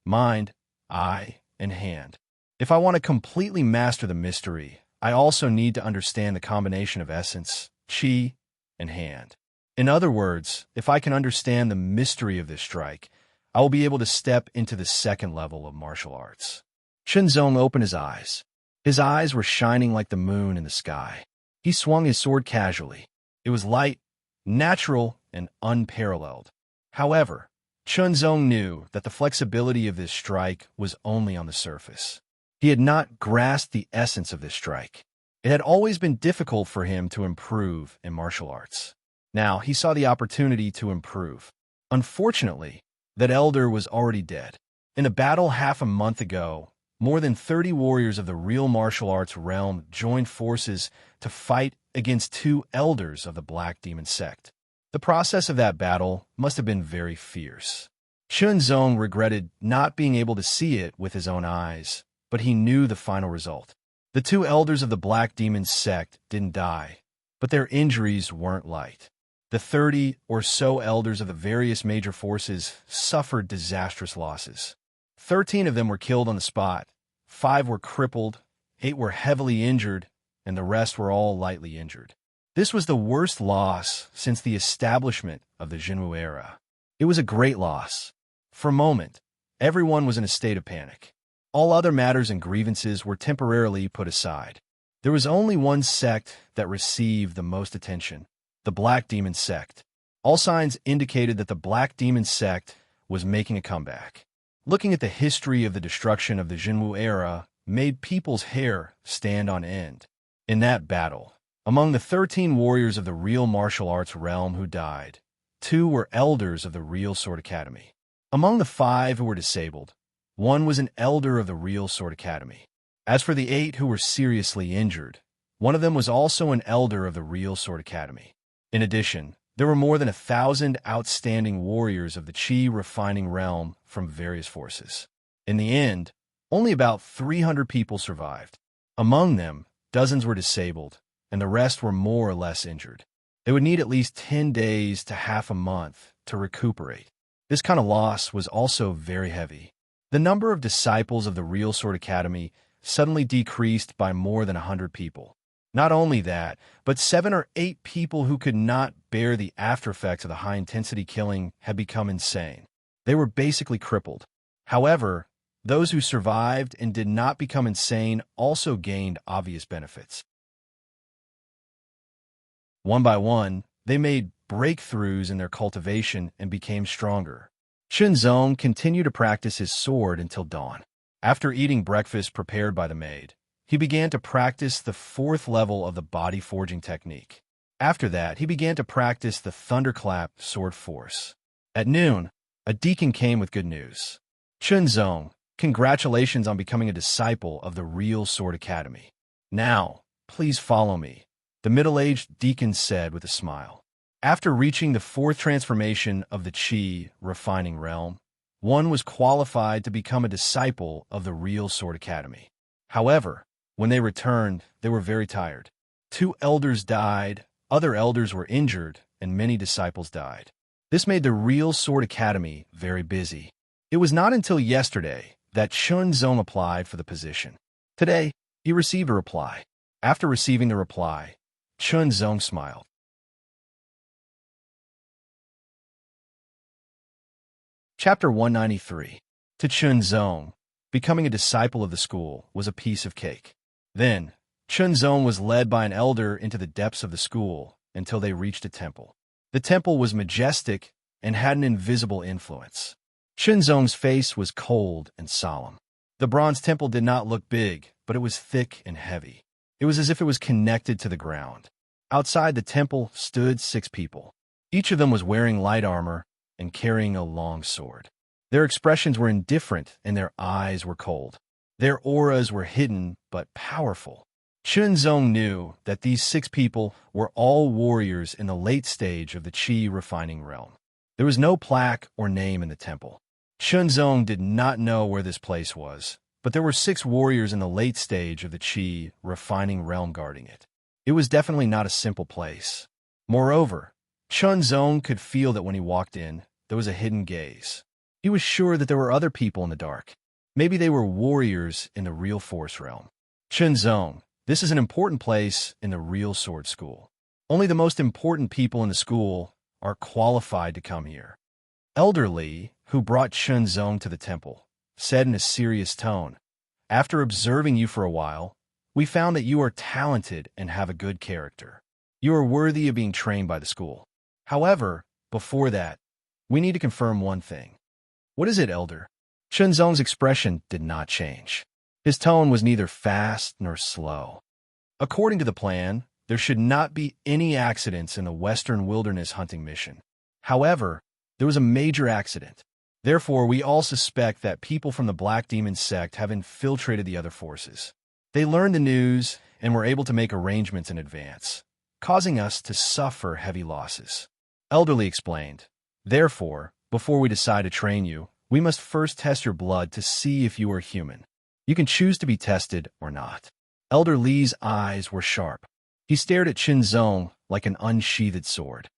A: mind, eye, and hand. If I want to completely master the mystery, I also need to understand the combination of essence, qi, and hand. In other words, if I can understand the mystery of this strike, I will be able to step into the second level of martial arts. Chunzong opened his eyes. His eyes were shining like the moon in the sky. He swung his sword casually. It was light, natural, and unparalleled. However, Chunzong knew that the flexibility of this strike was only on the surface. He had not grasped the essence of this strike. It had always been difficult for him to improve in martial arts. Now he saw the opportunity to improve. Unfortunately, that elder was already dead. In a battle half a month ago, more than 30 warriors of the real martial arts realm joined forces to fight against 2 elders of the Black Demon sect. The process of that battle must have been very fierce. Chunzong regretted not being able to see it with his own eyes, but he knew the final result. The 2 elders of the Black Demon sect didn't die, but their injuries weren't light. The 30 or so elders of the various major forces suffered disastrous losses. 13 of them were killed on the spot, 5 were crippled, 8 were heavily injured, and the rest were all lightly injured. This was the worst loss since the establishment of the Jinwu era. It was a great loss. For a moment, everyone was in a state of panic. All other matters and grievances were temporarily put aside. There was only one sect that received the most attention: the Black Demon sect. All signs indicated that the Black Demon sect was making a comeback. Looking at the history of the destruction of the Jinwu era made people's hair stand on end. In that battle, among the 13 warriors of the real martial arts realm who died, 2 were elders of the real Sword Academy. Among the 5 who were disabled, 1 was an elder of the real Sword Academy. As for the 8 who were seriously injured, 1 of them was also an elder of the real Sword Academy. In addition, there were more than 1,000 outstanding warriors of the Qi refining realm from various forces. In the end, only about 300 people survived. Among them, dozens were disabled, and the rest were more or less injured. They would need at least 10 days to half a month to recuperate. This kind of loss was also very heavy. The number of disciples of the real Sword Academy suddenly decreased by more than 100 people. Not only that, but 7 or 8 people who could not bear the aftereffects of the high-intensity killing had become insane. They were basically crippled. However, those who survived and did not become insane also gained obvious benefits. One by one, they made breakthroughs in their cultivation and became stronger. Chunzong continued to practice his sword until dawn. After eating breakfast prepared by the maid, he began to practice the 4th level of the body forging technique. After that, he began to practice the thunderclap sword force. At noon, a deacon came with good news. Chunzong, congratulations on becoming a disciple of the real Sword Academy. Now, please follow me, the middle-aged deacon said with a smile. After reaching the 4th transformation of the Qi refining realm, one was qualified to become a disciple of the real Sword Academy. However, when they returned, they were very tired. 2 elders died, other elders were injured, and many disciples died. This made the real Sword Academy very busy. It was not until yesterday that Chunzong applied for the position. Today, he received a reply. After receiving the reply, Chunzong smiled. Chapter 193. To Chunzong, becoming a disciple of the school was a piece of cake. Then, Chunzong was led by an elder into the depths of the school until they reached a temple. The temple was majestic and had an invisible influence. Chunzong's face was cold and solemn. The bronze temple did not look big, but it was thick and heavy. It was as if it was connected to the ground. Outside the temple stood 6 people. Each of them was wearing light armor and carrying a long sword. Their expressions were indifferent and their eyes were cold. Their auras were hidden but powerful. Chunzong knew that these 6 people were all warriors in the late stage of the Qi refining realm. There was no plaque or name in the temple. Chunzong did not know where this place was, but there were 6 warriors in the late stage of the Qi refining realm guarding it. It was definitely not a simple place. Moreover, Chunzong could feel that when he walked in, there was a hidden gaze. He was sure that there were other people in the dark. Maybe they were warriors in the real force realm. Chunzong, this is an important place in the real sword school. Only the most important people in the school are qualified to come here. Elder Li, who brought Chunzong to the temple, said in a serious tone, "After observing you for a while, we found that you are talented and have a good character. You are worthy of being trained by the school. However, before that, we need to confirm one thing." "What is it, Elder?" Chunzong's expression did not change. His tone was neither fast nor slow. "According to the plan, there should not be any accidents in the Western Wilderness hunting mission. However, there was a major accident. Therefore, we all suspect that people from the Black Demon sect have infiltrated the other forces. They learned the news and were able to make arrangements in advance, causing us to suffer heavy losses." Elderly explained, "Therefore, before we decide to train you, we must first test your blood to see if you are human. You can choose to be tested or not." Elder Li's eyes were sharp. He stared at Chunzong like an unsheathed sword.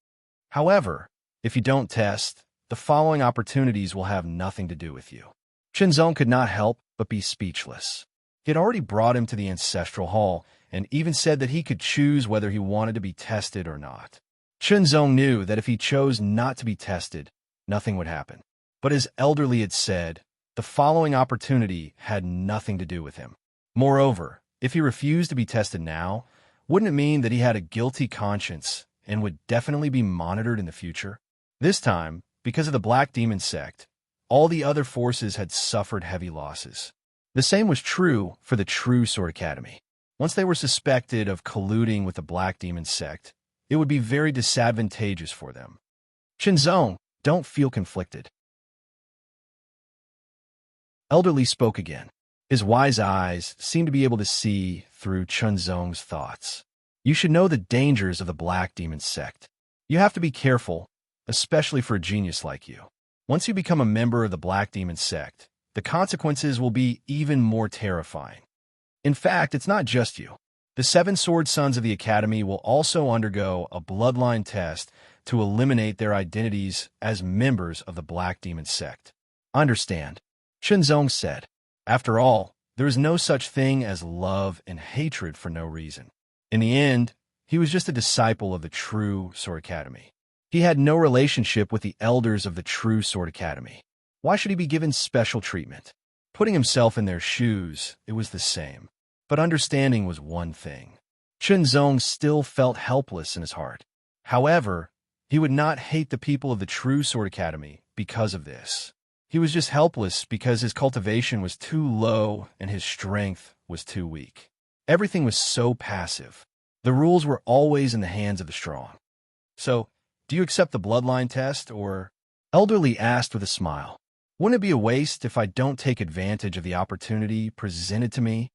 A: "However, if you don't test, the following opportunities will have nothing to do with you." Chunzong could not help but be speechless. He had already brought him to the ancestral hall and even said that he could choose whether he wanted to be tested or not. Chunzong knew that if he chose not to be tested, nothing would happen. But as Elderly had said, the following opportunity had nothing to do with him. Moreover, if he refused to be tested now, wouldn't it mean that he had a guilty conscience and would definitely be monitored in the future? This time, because of the Black Demon sect, all the other forces had suffered heavy losses. The same was true for the True Sword Academy. Once they were suspected of colluding with the Black Demon sect, it would be very disadvantageous for them. "Chunzong, don't feel conflicted." Elderly spoke again. His wise eyes seemed to be able to see through Chunzong's thoughts. "You should know the dangers of the Black Demon sect. You have to be careful, especially for a genius like you. Once you become a member of the Black Demon sect, the consequences will be even more terrifying. In fact, it's not just you. The 7 Sword Sons of the Academy will also undergo a bloodline test to eliminate their identities as members of the Black Demon sect." "Understand," Chunzong said. After all, there is no such thing as love and hatred for no reason. In the end, he was just a disciple of the True Sword Academy. He had no relationship with the elders of the True Sword Academy. Why should he be given special treatment? Putting himself in their shoes, it was the same. But understanding was one thing. Chunzong still felt helpless in his heart. However, he would not hate the people of the True Sword Academy because of this. He was just helpless because his cultivation was too low and his strength was too weak. Everything was so passive. The rules were always in the hands of the strong. "So, do you accept the bloodline test, or?" Elderly asked with a smile. "Wouldn't it be a waste if I don't take advantage of the opportunity presented to me?"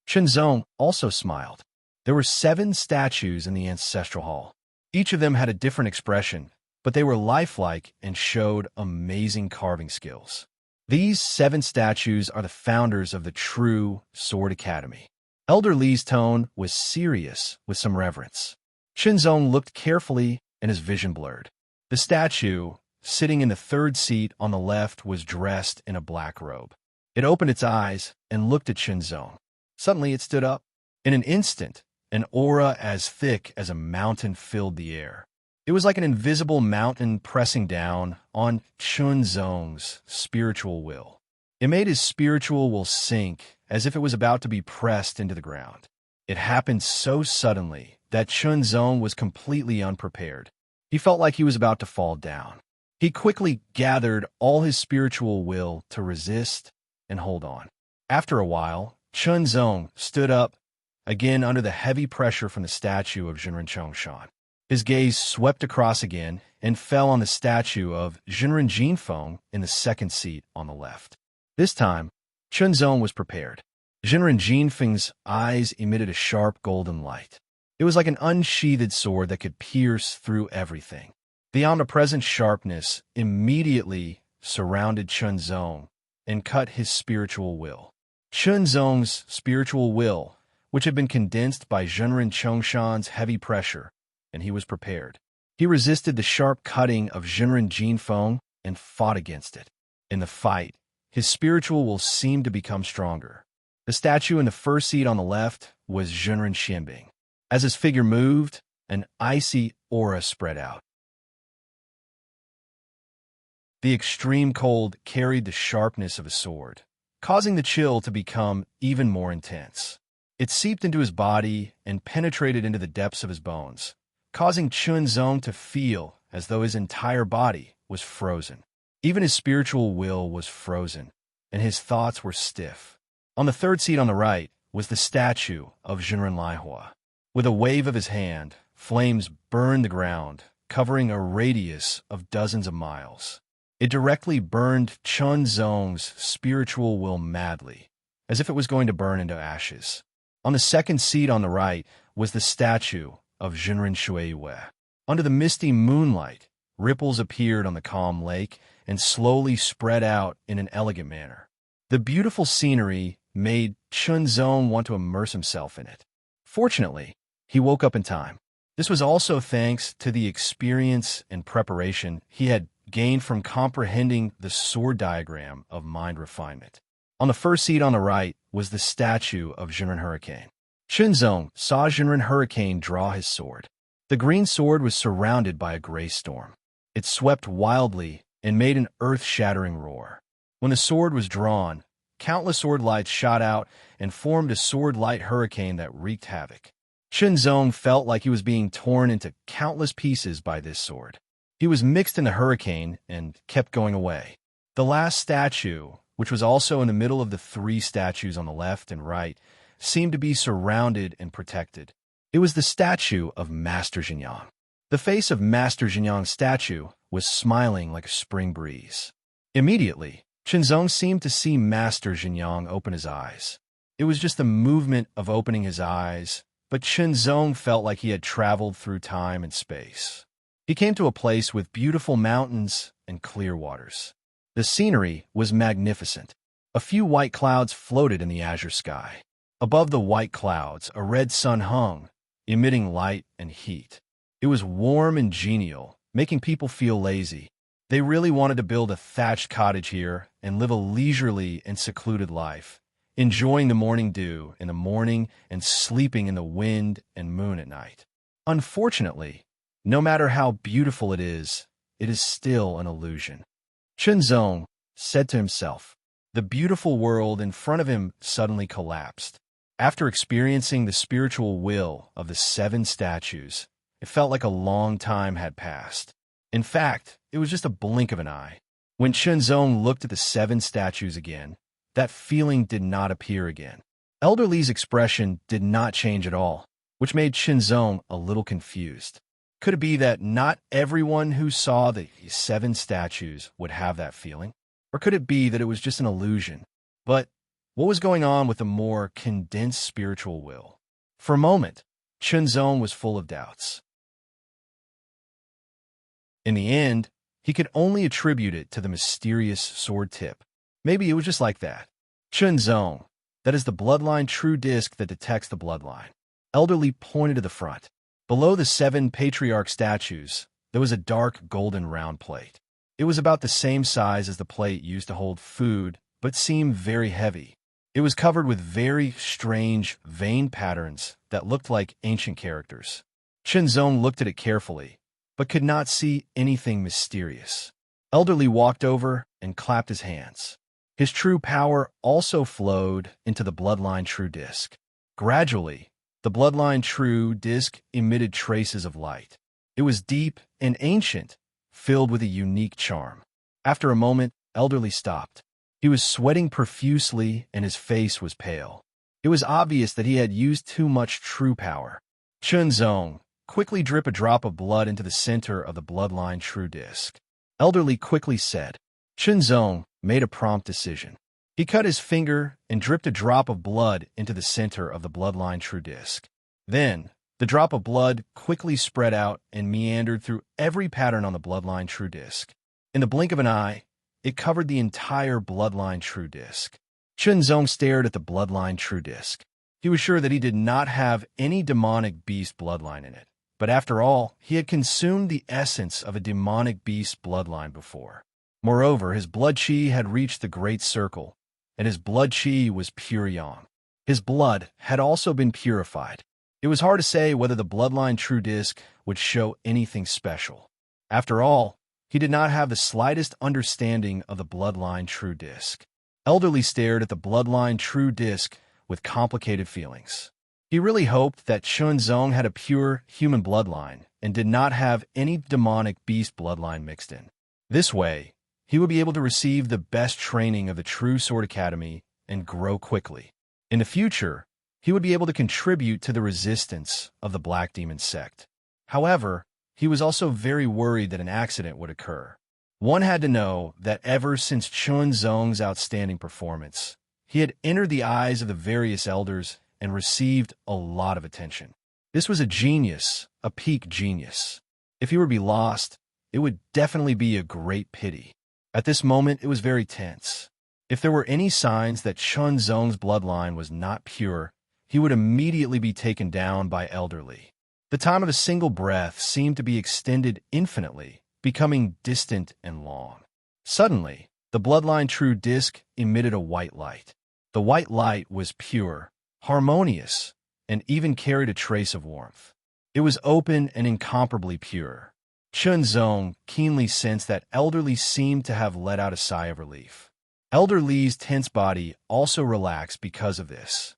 A: Chunzong also smiled. There were 7 statues in the ancestral hall. Each of them had a different expression, but they were lifelike and showed amazing carving skills. These 7 statues are the founders of the True Sword Academy. Elder Li's tone was serious with some reverence. Chunzong looked carefully and his vision blurred. The statue, sitting in the 3rd seat on the left, was dressed in a black robe. It opened its eyes and looked at Chunzong. Suddenly it stood up. In an instant, an aura as thick as a mountain filled the air. It was like an invisible mountain pressing down on Chunzong's spiritual will. It made his spiritual will sink as if it was about to be pressed into the ground. It happened so suddenly that Chunzong was completely unprepared. He felt like he was about to fall down. He quickly gathered all his spiritual will to resist and hold on. After a while, Chunzong stood up, again under the heavy pressure from the statue of Jinren Chongshan. His gaze swept across again and fell on the statue of Jinren Jinfeng in the second seat on the left. This time, Chunzong was prepared. Jinren Jinfeng's eyes emitted a sharp golden light. It was like an unsheathed sword that could pierce through everything. The omnipresent sharpness immediately surrounded Chunzong and cut his spiritual will. Chunzong's spiritual will, which had been condensed by Jinren Chongshan's heavy pressure, and he was prepared. He resisted the sharp cutting of Jinren Jinfeng and fought against it. In the fight, his spiritual will seemed to become stronger. The statue in the first seat on the left was Jinren Xianbing. As his figure moved, an icy aura spread out. The extreme cold carried the sharpness of a sword, causing the chill to become even more intense. It seeped into his body and penetrated into the depths of his bones, causing Chunzong to feel as though his entire body was frozen. Even his spiritual will was frozen, and his thoughts were stiff. On the third seat on the right was the statue of Jinren Laihua. With a wave of his hand, flames burned the ground, covering a radius of dozens of miles. It directly burned Chunzong's spiritual will madly, as if it was going to burn into ashes. On the second seat on the right was the statue of Jinren Shuiwei. Under the misty moonlight, ripples appeared on the calm lake and slowly spread out in an elegant manner. The beautiful scenery made Chunzong want to immerse himself in it. Fortunately, he woke up in time. This was also thanks to the experience and preparation he had gained from comprehending the sword diagram of mind refinement. On the first seat on the right was the statue of Jinren Hurricane. Chunzong saw Jinren Hurricane draw his sword. The green sword was surrounded by a gray storm. It swept wildly and made an earth-shattering roar. When the sword was drawn, countless sword lights shot out and formed a sword-light hurricane that wreaked havoc. Chunzong felt like he was being torn into countless pieces by this sword. He was mixed in the hurricane and kept going away. The last statue, which was also in the middle of the three statues on the left and right, seemed to be surrounded and protected. It was the statue of Master Jinyang. The face of Master Jinyang's statue was smiling like a spring breeze. Immediately, Chunzong seemed to see Master Jinyang open his eyes. It was just the movement of opening his eyes, but Chunzong felt like he had traveled through time and space. He came to a place with beautiful mountains and clear waters. The scenery was magnificent. A few white clouds floated in the azure sky. Above the white clouds, a red sun hung, emitting light and heat. It was warm and genial, making people feel lazy. They really wanted to build a thatched cottage here and live a leisurely and secluded life, enjoying the morning dew in the morning and sleeping in the wind and moon at night. Unfortunately, no matter how beautiful it is still an illusion. Chunzong said to himself. The beautiful world in front of him suddenly collapsed. After experiencing the spiritual will of the 7 statues, it felt like a long time had passed. In fact, it was just a blink of an eye. When Chunzong looked at the 7 statues again, that feeling did not appear again. Elder Li's expression did not change at all, which made Chunzong a little confused. Could it be that not everyone who saw the 7 statues would have that feeling? Or could it be that it was just an illusion? But what was going on with the more condensed spiritual will? For a moment, Chunzong was full of doubts. In the end, he could only attribute it to the mysterious sword tip. Maybe it was just like that. Chunzong, that is the bloodline true disc that detects the bloodline. Elder Li pointed to the front. Below the 7 patriarch statues, there was a dark golden round plate. It was about the same size as the plate used to hold food, but seemed very heavy. It was covered with very strange vein patterns that looked like ancient characters. Chunzong looked at it carefully, but could not see anything mysterious. Elder Li walked over and clapped his hands. His true power also flowed into the bloodline true disc. Gradually, the bloodline true disc emitted traces of light. It was deep and ancient, filled with a unique charm. After a moment, Elderly stopped. He was sweating profusely and his face was pale. It was obvious that he had used too much true power. Chunzong, quickly drip a drop of blood into the center of the bloodline true disc. Elderly quickly said. Chunzong made a prompt decision. He cut his finger and dripped a drop of blood into the center of the bloodline true disc. Then, the drop of blood quickly spread out and meandered through every pattern on the bloodline true disc. In the blink of an eye, it covered the entire bloodline true disc. Chunzong stared at the bloodline true disc. He was sure that he did not have any demonic beast bloodline in it. But after all, he had consumed the essence of a demonic beast bloodline before. Moreover, his blood chi had reached the Great Circle, and his blood chi was pure yang. His blood had also been purified. It was hard to say whether the bloodline true disc would show anything special. After all, he did not have the slightest understanding of the bloodline true disc. Elderly stared at the bloodline true disc with complicated feelings. He really hoped that Chunzong had a pure human bloodline and did not have any demonic beast bloodline mixed in. This way, he would be able to receive the best training of the True Sword Academy and grow quickly. In the future, he would be able to contribute to the resistance of the Black Demon sect. However, he was also very worried that an accident would occur. One had to know that ever since Chunzong's outstanding performance, he had entered the eyes of the various elders and received a lot of attention. This was a genius, a peak genius. If he were to be lost, it would definitely be a great pity. At this moment, it was very tense. If there were any signs that Chunzong's bloodline was not pure, he would immediately be taken down by Elderly. The time of a single breath seemed to be extended infinitely, becoming distant and long. Suddenly, the bloodline true disc emitted a white light. The white light was pure, harmonious, and even carried a trace of warmth. It was open and incomparably pure. Chunzong keenly sensed that Elderly seemed to have let out a sigh of relief. Elderly's tense body also relaxed because of this.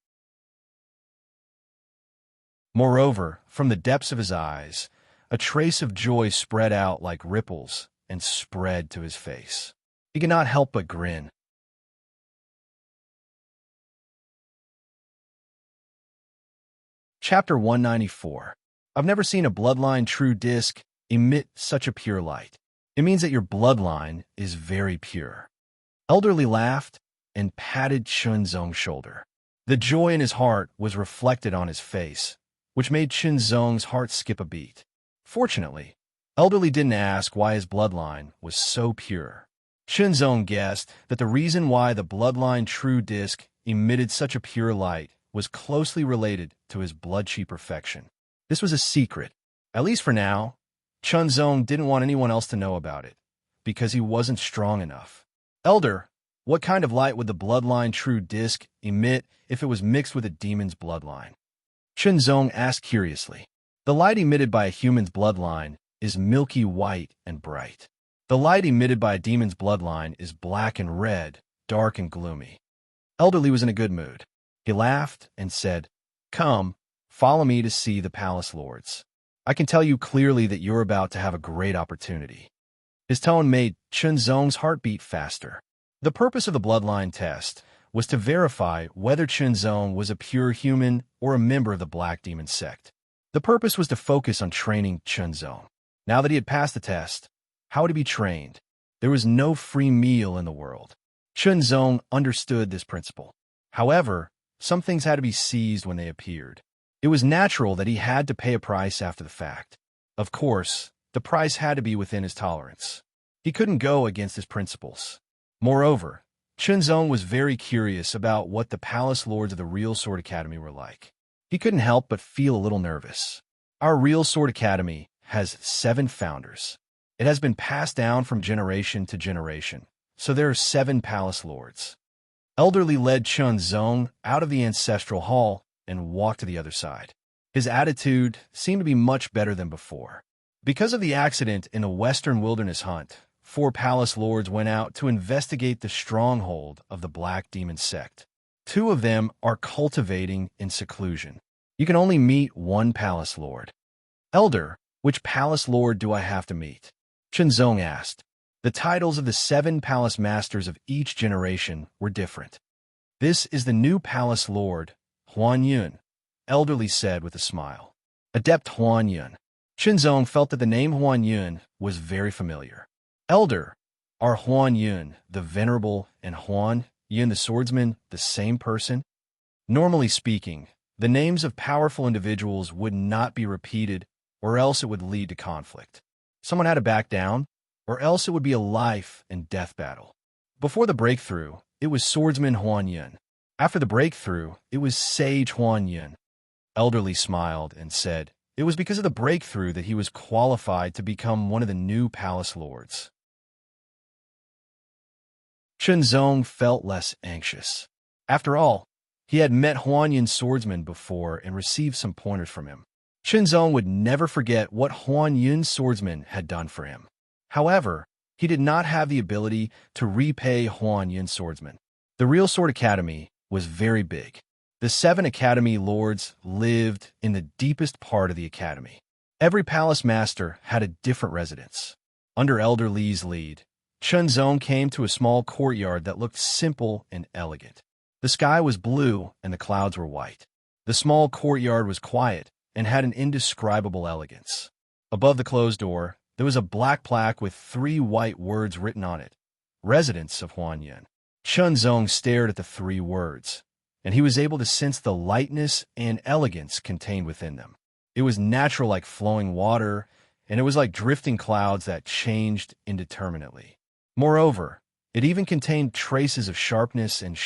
A: Moreover, from the depths of his eyes, a trace of joy spread out like ripples and spread to his face. He could not help but grin. Chapter 194. I've never seen a bloodline true disc emit such a pure light. It means that your bloodline is very pure. Elderly laughed and patted Chunzong's shoulder. The joy in his heart was reflected on his face, which made Chunzong's heart skip a beat. Fortunately, Elderly didn't ask why his bloodline was so pure. Chunzong guessed that the reason why the bloodline true disc emitted such a pure light was closely related to his blood chi perfection. This was a secret. At least for now, Chunzong didn't want anyone else to know about it, because he wasn't strong enough. Elder, what kind of light would the bloodline true disc emit if it was mixed with a demon's bloodline? Chunzong asked curiously. The light emitted by a human's bloodline is milky white and bright. The light emitted by a demon's bloodline is black and red, dark and gloomy. Elderly was in a good mood. He laughed and said, "Come, follow me to see the palace lords. I can tell you clearly that you're about to have a great opportunity." His tone made Chunzong's heart beat faster. The purpose of the bloodline test was to verify whether Chunzong was a pure human or a member of the Black Demon sect. The purpose was to focus on training Chunzong. Now that he had passed the test, how would he be trained? There was no free meal in the world. Chunzong understood this principle. However, some things had to be seized when they appeared. It was natural that he had to pay a price after the fact. Of course, the price had to be within his tolerance. He couldn't go against his principles. Moreover, Chunzong was very curious about what the palace lords of the Real Sword Academy were like. He couldn't help but feel a little nervous. Our Real Sword Academy has 7 founders. It has been passed down from generation to generation, so there are 7 palace lords. Elderly led Chunzong out of the ancestral hall and walked to the other side. His attitude seemed to be much better than before. Because of the accident in the Western Wilderness hunt, 4 palace lords went out to investigate the stronghold of the Black Demon sect. 2 of them are cultivating in seclusion. You can only meet 1 palace lord. Elder, Which palace lord do I have to meet? Shenzong asked. The titles of the 7 palace masters of each generation were different. This is the new palace lord, Huan Yun, Elderly said with a smile. Adept Huan Yun. Shenzong felt that the name Huan Yun was very familiar. Elder, are Huan Yun, the Venerable, and Huan Yun, the Swordsman, the same person? Normally speaking, the names of powerful individuals would not be repeated, or else it would lead to conflict. Someone had to back down, or else it would be a life and death battle. Before the breakthrough, it was Swordsman Huan Yun. After the breakthrough, it was Sage Huan Yun. Elderly smiled and said it was because of the breakthrough that he was qualified to become one of the new palace lords. Shenzong felt less anxious. After all, he had met Huan Yun's swordsman before and received some pointers from him. Shenzong would never forget what Huan Yun's swordsman had done for him. However, he did not have the ability to repay Huan Yun's swordsman. The Real Sword Academy was very big. The 7 academy lords lived in the deepest part of the academy. Every palace master had a different residence. Under Elder Li's lead, Shenzong came to a small courtyard that looked simple and elegant. The sky was blue and the clouds were white. The small courtyard was quiet and had an indescribable elegance. Above the closed door, there was a black plaque with 3 white words written on it, Residence of Huan Yun. Shenzong stared at the 3 words, and he was able to sense the lightness and elegance contained within them. It was natural like flowing water, and it was like drifting clouds that changed indeterminately. Moreover, it even contained traces of sharpness in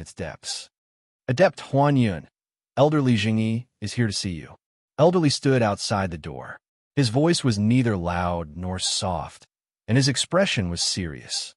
A: its depths. Adept Huan Yun, Elderly Jingyi, is here to see you. Elderly stood outside the door. His voice was neither loud nor soft, and his expression was serious.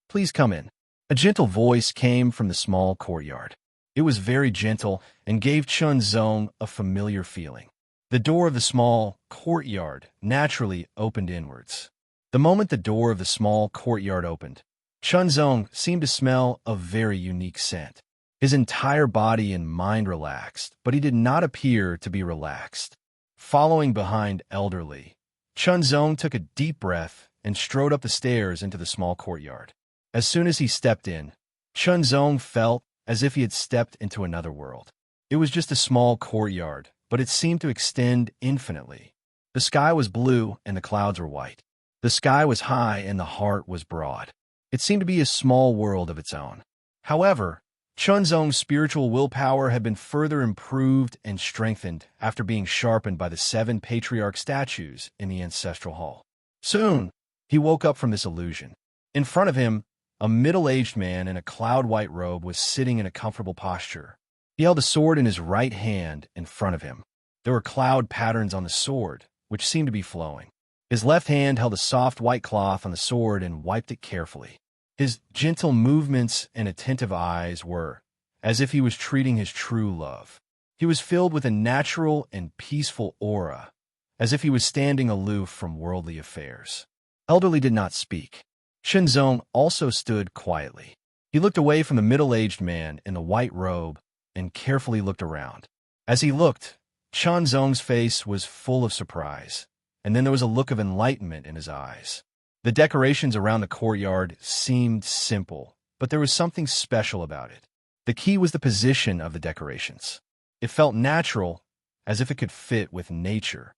A: Please come in. A gentle voice came from the small courtyard. It was very gentle and gave Shenzong a familiar feeling. The door of the small courtyard naturally opened inwards. The moment the door of the small courtyard opened, Shenzong seemed to smell a very unique scent. His entire body and mind relaxed, but he did not appear to be relaxed. Following behind Elderly, Shenzong took a deep breath and strode up the stairs into the small courtyard. As soon as he stepped in, Shenzong felt as if he had stepped into another world. It was just a small courtyard, but it seemed to extend infinitely. The sky was blue and the clouds were white. The sky was high and the heart was broad. It seemed to be a small world of its own. However, Shenzong's spiritual willpower had been further improved and strengthened after being sharpened by the 7 patriarch statues in the ancestral hall. Soon, he woke up from this illusion. In front of him, a middle-aged man in a cloud-white robe was sitting in a comfortable posture. He held a sword in his right hand in front of him. There were cloud patterns on the sword, which seemed to be flowing. His left hand held a soft white cloth on the sword and wiped it carefully. His gentle movements and attentive eyes were as if he was treating his true love. He was filled with a natural and peaceful aura, as if he was standing aloof from worldly affairs. Elderly did not speak. Shenzong also stood quietly. He looked away from the middle-aged man in the white robe and carefully looked around. As he looked, Shenzong's face was full of surprise, and then there was a look of enlightenment in his eyes. The decorations around the courtyard seemed simple, but there was something special about it. The key was the position of the decorations. It felt natural, as if it could fit with nature.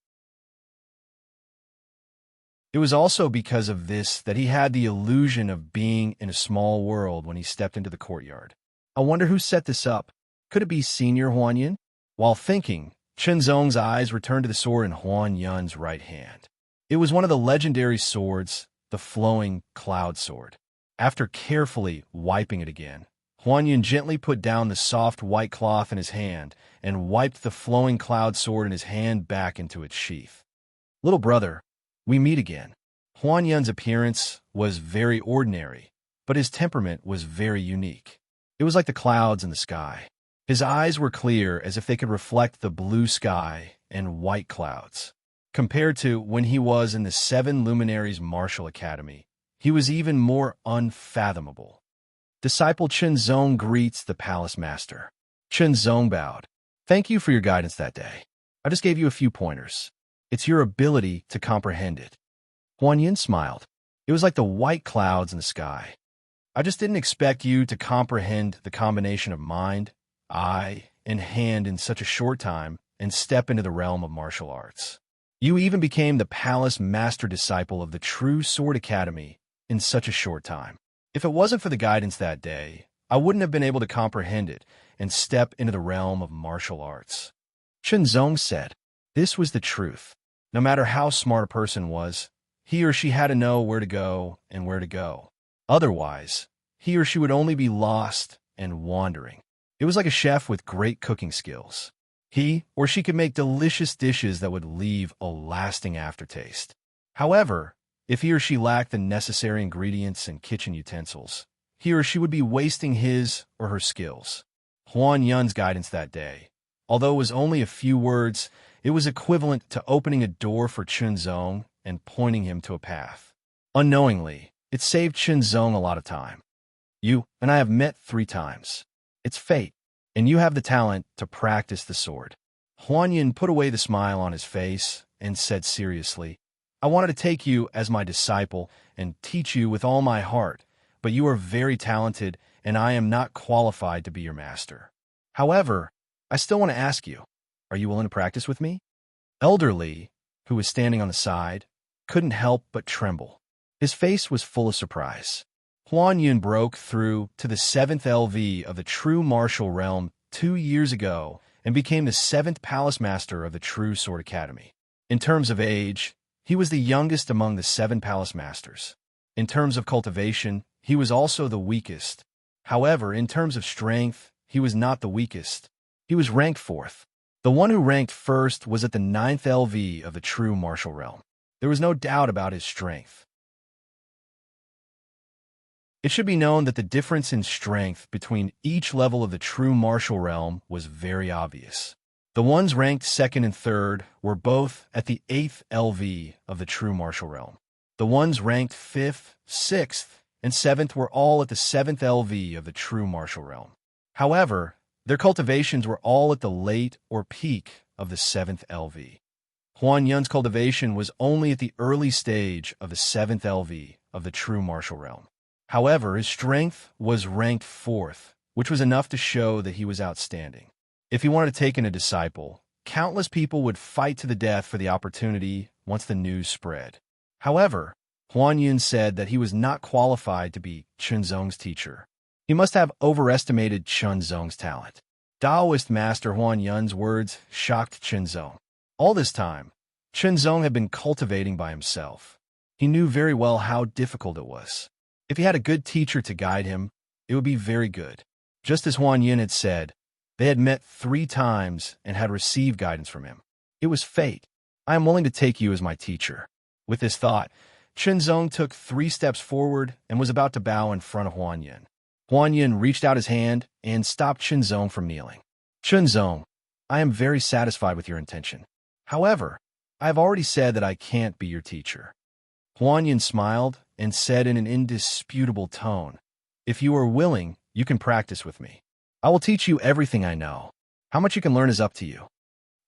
A: It was also because of this that he had the illusion of being in a small world when he stepped into the courtyard. I wonder who set this up. Could it be Senior Huan Yun? While thinking, Shenzong's eyes returned to the sword in Huan Yun's right hand. It was one of the legendary swords, the flowing cloud sword. After carefully wiping it again, Huan Yun gently put down the soft white cloth in his hand and wiped the flowing cloud sword in his hand back into its sheath. Little brother, we meet again. Huan Yun's appearance was very ordinary, but his temperament was very unique. It was like the clouds in the sky. His eyes were clear as if they could reflect the blue sky and white clouds. Compared to when he was in the 7 Luminaries Martial Academy, he was even more unfathomable. Disciple Shenzong greets the palace master. Shenzong bowed. Thank you for your guidance that day. I just gave you a few pointers. It's your ability to comprehend it. Huan Yin smiled. It was like the white clouds in the sky. I just didn't expect you to comprehend the combination of mind, eye, and hand in such a short time and step into the realm of martial arts. You even became the palace master disciple of the True Sword Academy in such a short time. If it wasn't for the guidance that day, I wouldn't have been able to comprehend it and step into the realm of martial arts. Chunzong said, this was the truth. No matter how smart a person was, he or she had to know where to go and where to go. Otherwise, he or she would only be lost and wandering. It was like a chef with great cooking skills. He or she could make delicious dishes that would leave a lasting aftertaste. However, if he or she lacked the necessary ingredients and kitchen utensils, he or she would be wasting his or her skills. Huan Yun's guidance that day, although it was only a few words, it was equivalent to opening a door for Chunzong and pointing him to a path. Unknowingly, it saved Chunzong a lot of time. You and I have met 3 times. It's fate, and you have the talent to practice the sword. Huan Yun put away the smile on his face and said seriously, I wanted to take you as my disciple and teach you with all my heart, but you are very talented and I am not qualified to be your master. However, I still want to ask you, are you willing to practice with me? Elder Li, who was standing on the side, couldn't help but tremble. His face was full of surprise. Huan Yun broke through to the 7th LV of the true martial realm 2 years ago and became the 7th Palace Master of the True Sword Academy. In terms of age, he was the youngest among the 7 Palace Masters. In terms of cultivation, he was also the weakest. However, in terms of strength, he was not the weakest. He was ranked 4th. The one who ranked 1st was at the 9th LV of the true martial realm. There was no doubt about his strength. It should be known that the difference in strength between each level of the true martial realm was very obvious. The ones ranked 2nd and 3rd were both at the 8th LV of the true martial realm. The ones ranked 5th, 6th, and 7th were all at the 7th LV of the true martial realm. However, their cultivations were all at the late or peak of the 7th LV. Huan Yun's cultivation was only at the early stage of the 7th LV of the true martial realm. However, his strength was ranked 4th, which was enough to show that he was outstanding. If he wanted to take in a disciple, countless people would fight to the death for the opportunity once the news spread. However, Huan Yun said that he was not qualified to be Chunzong's teacher. He must have overestimated Chunzong's talent. Taoist master Huan Yun's words shocked Chunzong. All this time, Chunzong had been cultivating by himself. He knew very well how difficult it was. If he had a good teacher to guide him, it would be very good. Just as Huan Yun had said, they had met 3 times and had received guidance from him. It was fate. I am willing to take you as my teacher. With this thought, Chunzong took 3 steps forward and was about to bow in front of Huan Yun. Huan Yun reached out his hand and stopped Chunzong from kneeling. Chunzong, I am very satisfied with your intention. However, I have already said that I can't be your teacher. Huan Yun smiled and said in an indisputable tone, if you are willing, you can practice with me. I will teach you everything I know. How much you can learn is up to you.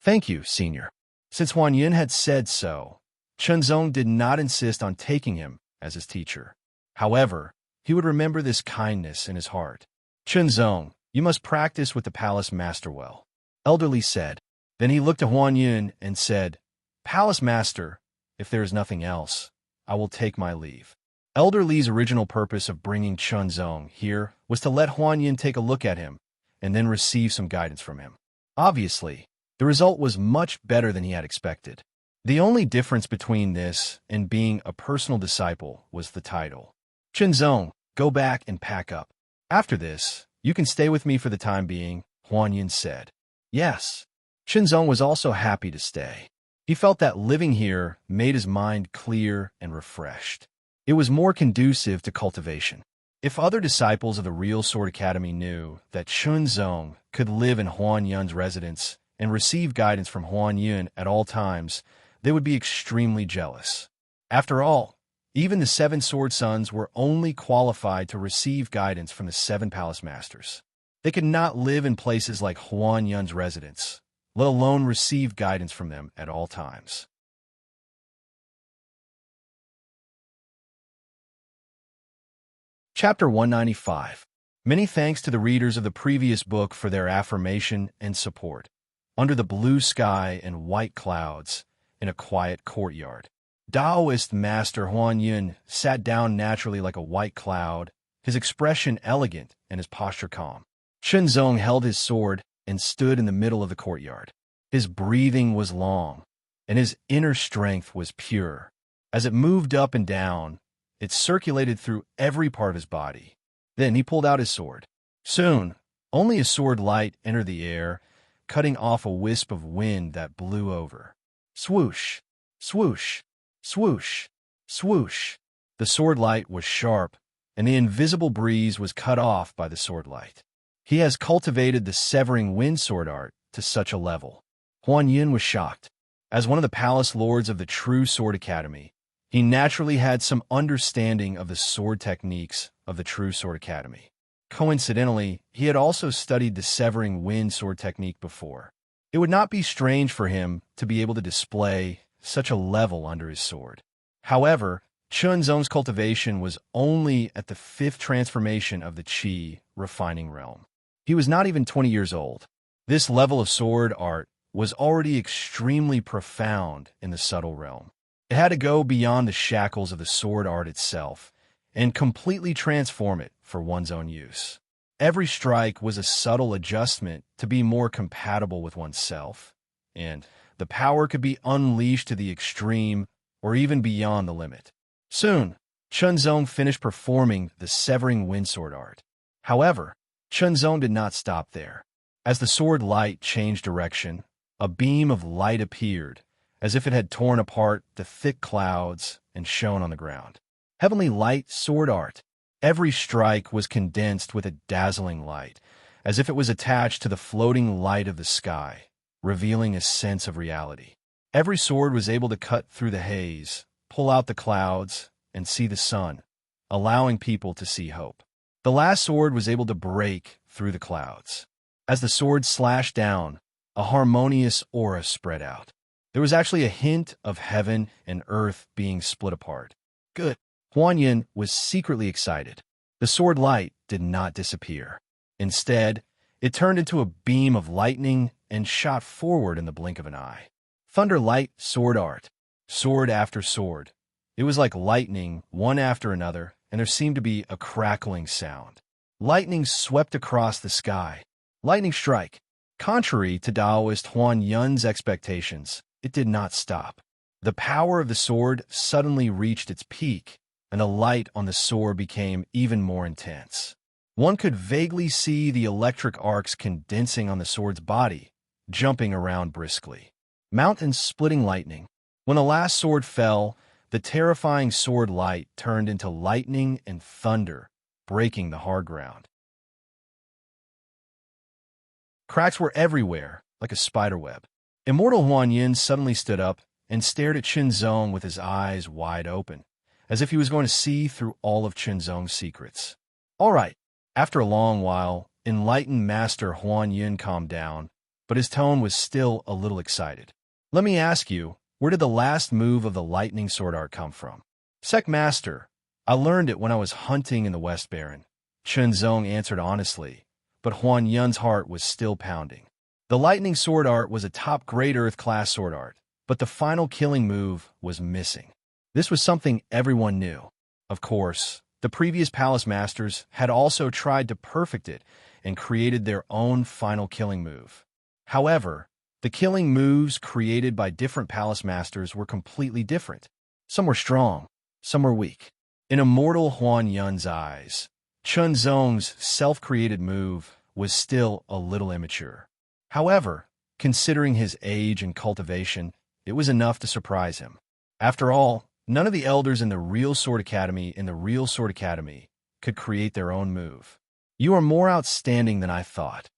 A: Thank you, senior. Since Huan Yun had said so, Chunzong did not insist on taking him as his teacher. However, he would remember this kindness in his heart. Chunzong, you must practice with the palace master well. Elder Li said. Then he looked to Huan Yun and said, Palace master, if there is nothing else, I will take my leave. Elder Li's original purpose of bringing Chunzong here was to let Huan Yun take a look at him and then receive some guidance from him. Obviously, the result was much better than he had expected. The only difference between this and being a personal disciple was the title. Chunzong, go back and pack up. After this, you can stay with me for the time being, Huan Yun said. Yes. Chunzong was also happy to stay. He felt that living here made his mind clear and refreshed. It was more conducive to cultivation. If other disciples of the real Sword Academy knew that Chunzong could live in Huan Yun's residence and receive guidance from Huan Yun at all times, they would be extremely jealous. After all, even the 7 Sword Sons were only qualified to receive guidance from the 7 Palace Masters. They could not live in places like Huan Yun's residence, let alone receive guidance from them at all times. Chapter 195. Many thanks to the readers of the previous book for their affirmation and support. Under the blue sky and white clouds, in a quiet courtyard, Taoist Master Huan Yun sat down naturally like a white cloud, his expression elegant and his posture calm. Shenzong held his sword and stood in the middle of the courtyard. His breathing was long, and his inner strength was pure. As it moved up and down, it circulated through every part of his body. Then he pulled out his sword. Soon, only his sword light entered the air, cutting off a wisp of wind that blew over. Swoosh, swoosh, swoosh, swoosh. The sword light was sharp, and the invisible breeze was cut off by the sword light. He has cultivated the severing wind sword art to such a level. Huan Yun was shocked. As one of the palace lords of the True Sword Academy, he naturally had some understanding of the sword techniques of the True Sword Academy. Coincidentally, he had also studied the severing wind sword technique before. It would not be strange for him to be able to display such a level under his sword. However, Chunzong's cultivation was only at the 5th transformation of the Qi refining realm. He was not even 20 years old. This level of sword art was already extremely profound in the subtle realm. It had to go beyond the shackles of the sword art itself and completely transform it for one's own use. Every strike was a subtle adjustment to be more compatible with oneself, and the power could be unleashed to the extreme or even beyond the limit. Soon, Chunzong finished performing the severing wind sword art. However, Chunzong did not stop there. As the sword light changed direction, a beam of light appeared, as if it had torn apart the thick clouds and shone on the ground. Heavenly light sword art. Every strike was condensed with a dazzling light, as if it was attached to the floating light of the sky, revealing a sense of reality. Every sword was able to cut through the haze, pull out the clouds, and see the sun, allowing people to see hope. The last sword was able to break through the clouds. As the sword slashed down, a harmonious aura spread out. There was actually a hint of heaven and earth being split apart. Good. Huan Yun was secretly excited. The sword light did not disappear. Instead, it turned into a beam of lightning and shot forward in the blink of an eye. Thunder light sword art. Sword after sword. It was like lightning, one after another, and there seemed to be a crackling sound. Lightning swept across the sky. Lightning strike. Contrary to Taoist Huan Yun's expectations, it did not stop. The power of the sword suddenly reached its peak, and the light on the sword became even more intense. One could vaguely see the electric arcs condensing on the sword's body, jumping around briskly. Mountain-splitting lightning. When the last sword fell, the terrifying sword light turned into lightning and thunder, breaking the hard ground. Cracks were everywhere, like a spiderweb. Immortal Huan Yun suddenly stood up and stared at Chunzong with his eyes wide open, as if he was going to see through all of Chunzong's secrets. All right. After a long while, enlightened Master Huan Yun calmed down, but his tone was still a little excited. Let me ask you, where did the last move of the lightning sword art come from? Sec Master, I learned it when I was hunting in the West Baron. Chunzong answered honestly, but Huan Yun's heart was still pounding. The lightning sword art was a top Great Earth class sword art, but the final killing move was missing. This was something everyone knew. Of course, the previous palace masters had also tried to perfect it and created their own final killing move. However, the killing moves created by different palace masters were completely different. Some were strong, some were weak. In Immortal Huan Yun's eyes, Chunzong's self-created move was still a little immature. However, considering his age and cultivation, it was enough to surprise him. After all, none of the elders in the Real Sword Academy could create their own move. You are more outstanding than I thought.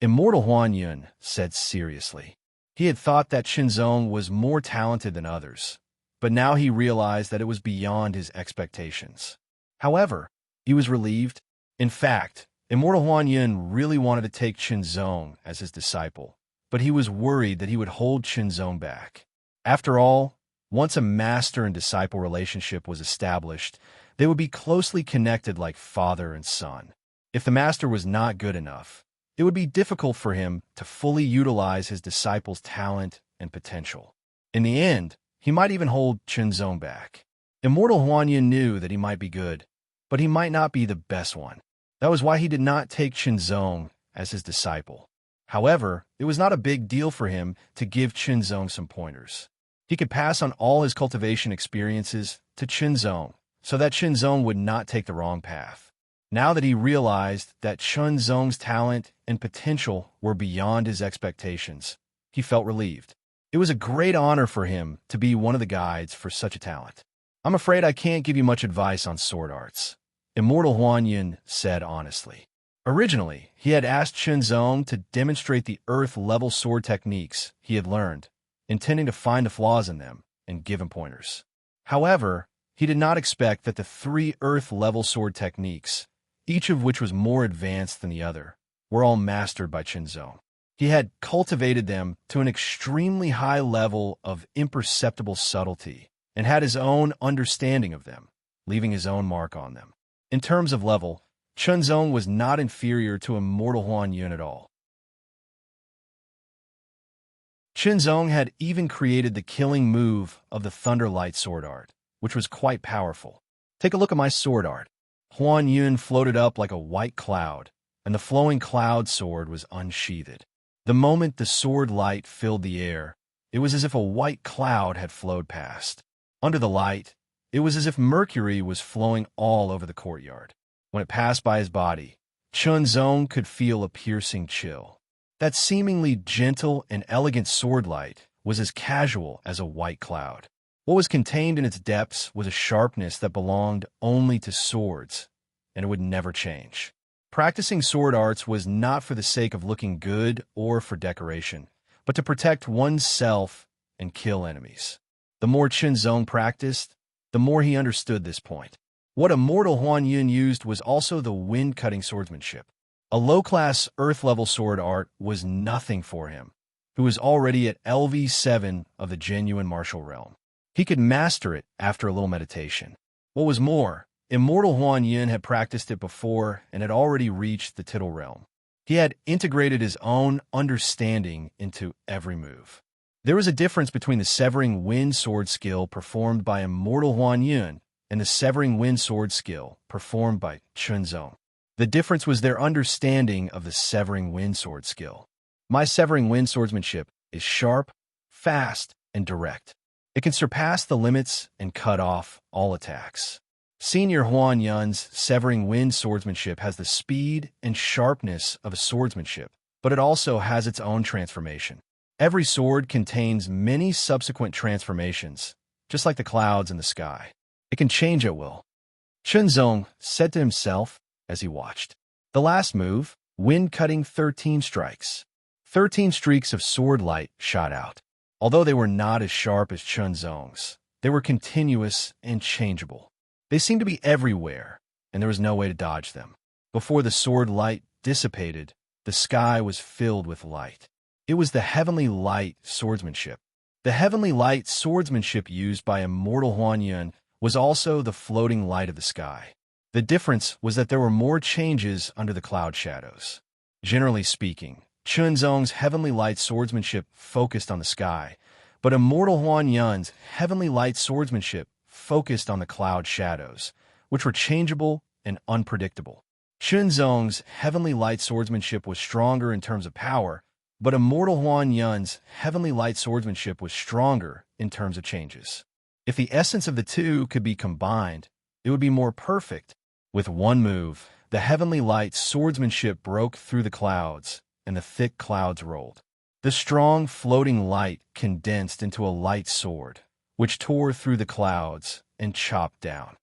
A: Immortal Huan Yun said seriously. He had thought that Chunzong was more talented than others, but now he realized that it was beyond his expectations. However, he was relieved. In fact, Immortal Huan Yun really wanted to take Chunzong as his disciple, but he was worried that he would hold Chunzong back. After all, once a master and disciple relationship was established, They would be closely connected like father and son. If the master was not good enough, it would be difficult for him to fully utilize his disciple's talent and potential. In the end, he might even hold Chunzong back. Immortal Huanyin knew that he might be good, but he might not be the best one. That was why he did not take Chunzong as his disciple. However, it was not a big deal for him to give Chunzong some pointers. He could pass on all his cultivation experiences to Chunzong so that Chunzong would not take the wrong path. Now that he realized that Chunzong's talent and potential were beyond his expectations, he felt relieved. It was a great honor for him to be one of the guides for such a talent. "I'm afraid I can't give you much advice on sword arts," Immortal Huanyin said honestly. Originally, he had asked Chunzong to demonstrate the earth-level sword techniques he had learned, intending to find the flaws in them and give him pointers. However, he did not expect that the 3 earth-level sword techniques, each of which was more advanced than the other, were all mastered by Chunzong. He had cultivated them to an extremely high level of imperceptible subtlety and had his own understanding of them, leaving his own mark on them. In terms of level, Chunzong was not inferior to Immortal Huanyin at all. Chunzong had even created the killing move of the Thunderlight sword art, which was quite powerful. "Take a look at my sword art." Huanyin floated up like a white cloud, and the flowing cloud sword was unsheathed. The moment the sword light filled the air, it was as if a white cloud had flowed past. Under the light, it was as if mercury was flowing all over the courtyard. When it passed by his body, Chunzong could feel a piercing chill. That seemingly gentle and elegant sword light was as casual as a white cloud. What was contained in its depths was a sharpness that belonged only to swords, and it would never change. Practicing sword arts was not for the sake of looking good or for decoration, but to protect oneself and kill enemies. The more Chunzong practiced, the more he understood this point. What Immortal Huanyin used was also the wind-cutting swordsmanship. A low-class earth-level sword art was nothing for him, who was already at LV7 of the genuine martial realm. He could master it after a little meditation. What was more, Immortal Huanyin had practiced it before and had already reached the tittle realm. He had integrated his own understanding into every move. There was a difference between the Severing Wind Sword skill performed by Immortal Huanyin and the Severing Wind Sword skill performed by Chunzong. The difference was their understanding of the Severing Wind Sword skill. My Severing Wind Swordsmanship is sharp, fast, and direct. It can surpass the limits and cut off all attacks. Senior Huanyun's Severing Wind Swordsmanship has the speed and sharpness of a swordsmanship, but it also has its own transformation. Every sword contains many subsequent transformations, just like the clouds in the sky. It can change at will. Chunzong said to himself as he watched. The last move, wind-cutting 13 strikes. 13 streaks of sword light shot out. Although they were not as sharp as Chunzong's, they were continuous and changeable. They seemed to be everywhere, and there was no way to dodge them. Before the sword light dissipated, the sky was filled with light. It was the heavenly light swordsmanship. The heavenly light swordsmanship used by Immortal Huanyin was also the floating light of the sky. The difference was that there were more changes under the cloud shadows. Generally speaking, Chunzong's heavenly light swordsmanship focused on the sky, but Immortal Huanyun's heavenly light swordsmanship focused on the cloud shadows, which were changeable and unpredictable. Chunzong's heavenly light swordsmanship was stronger in terms of power, but Immortal Huanyun's heavenly light swordsmanship was stronger in terms of changes. If the essence of the two could be combined, it would be more perfect. With one move, the heavenly light swordsmanship broke through the clouds, and the thick clouds rolled. The strong floating light condensed into a light sword, which tore through the clouds and chopped down.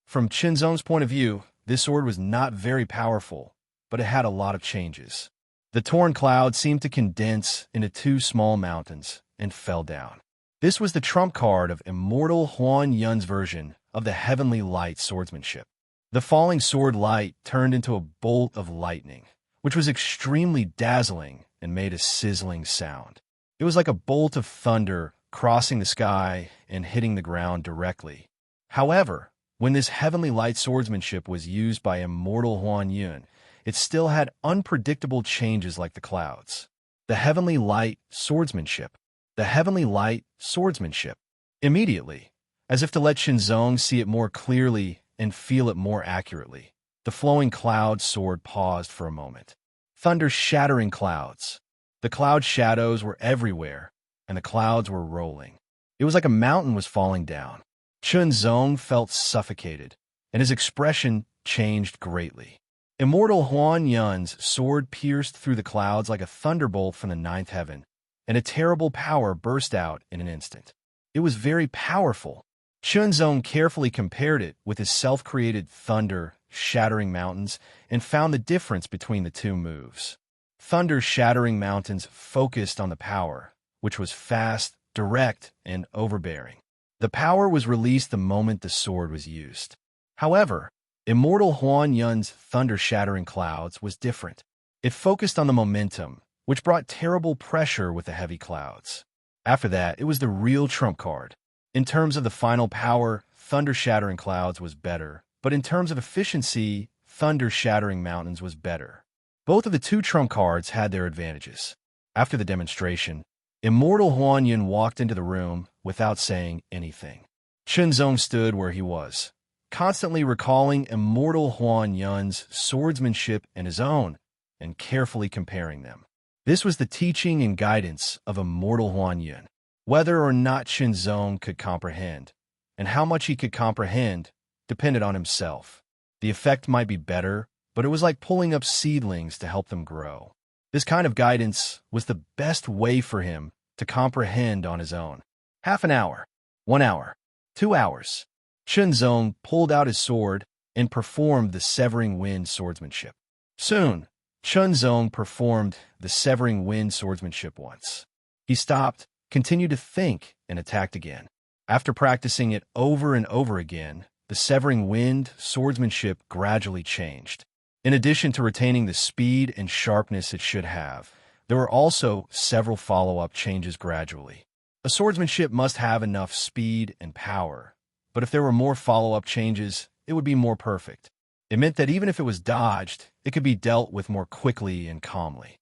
A: From Chunzong's point of view, this sword was not very powerful, but it had a lot of changes. The torn cloud seemed to condense into 2 small mountains and fell down. This was the trump card of Immortal Huanyun's version of the heavenly light swordsmanship. The falling sword light turned into a bolt of lightning, which was extremely dazzling and made a sizzling sound. It was like a bolt of thunder crossing the sky and hitting the ground directly. However, when this heavenly light swordsmanship was used by Immortal Huan Yun, it still had unpredictable changes like the clouds. The heavenly light swordsmanship. The heavenly light swordsmanship. Immediately, as if to let Shinzong see it more clearly and feel it more accurately, the flowing cloud sword paused for a moment. Thunder shattering clouds. The cloud shadows were everywhere, and the clouds were rolling. It was like a mountain was falling down. Chunzong felt suffocated, and his expression changed greatly. Immortal Huan Yun's sword pierced through the clouds like a thunderbolt from the ninth heaven, and a terrible power burst out in an instant. It was very powerful. Chunzong carefully compared it with his self-created thunder shattering mountains and found the difference between the two moves. Thunder shattering mountains focused on the power, which was fast, direct, and overbearing. The power was released the moment the sword was used. However, Immortal Huan Yun's thunder-shattering clouds was different. It focused on the momentum, which brought terrible pressure with the heavy clouds. After that, it was the real trump card. In terms of the final power, thunder-shattering clouds was better, but in terms of efficiency, thunder-shattering mountains was better. Both of the two trump cards had their advantages. After the demonstration, Immortal Huan Yun walked into the room without saying anything. Chunzong stood where he was, constantly recalling Immortal Huan Yun's swordsmanship and his own, and carefully comparing them. This was the teaching and guidance of Immortal Huan Yun. Whether or not Chunzong could comprehend, and how much he could comprehend, depended on himself. The effect might be better, but it was like pulling up seedlings to help them grow. This kind of guidance was the best way for him to comprehend on his own. Half an hour, 1 hour, 2 hours. Chunzong pulled out his sword and performed the severing wind swordsmanship. Soon, Chunzong performed the severing wind swordsmanship once. He stopped, continued to think, and attacked again. After practicing it over and over again, the severing wind swordsmanship gradually changed. In addition to retaining the speed and sharpness it should have, there were also several follow-up changes gradually. A swordsmanship must have enough speed and power, but if there were more follow-up changes, it would be more perfect. It meant that even if it was dodged, it could be dealt with more quickly and calmly.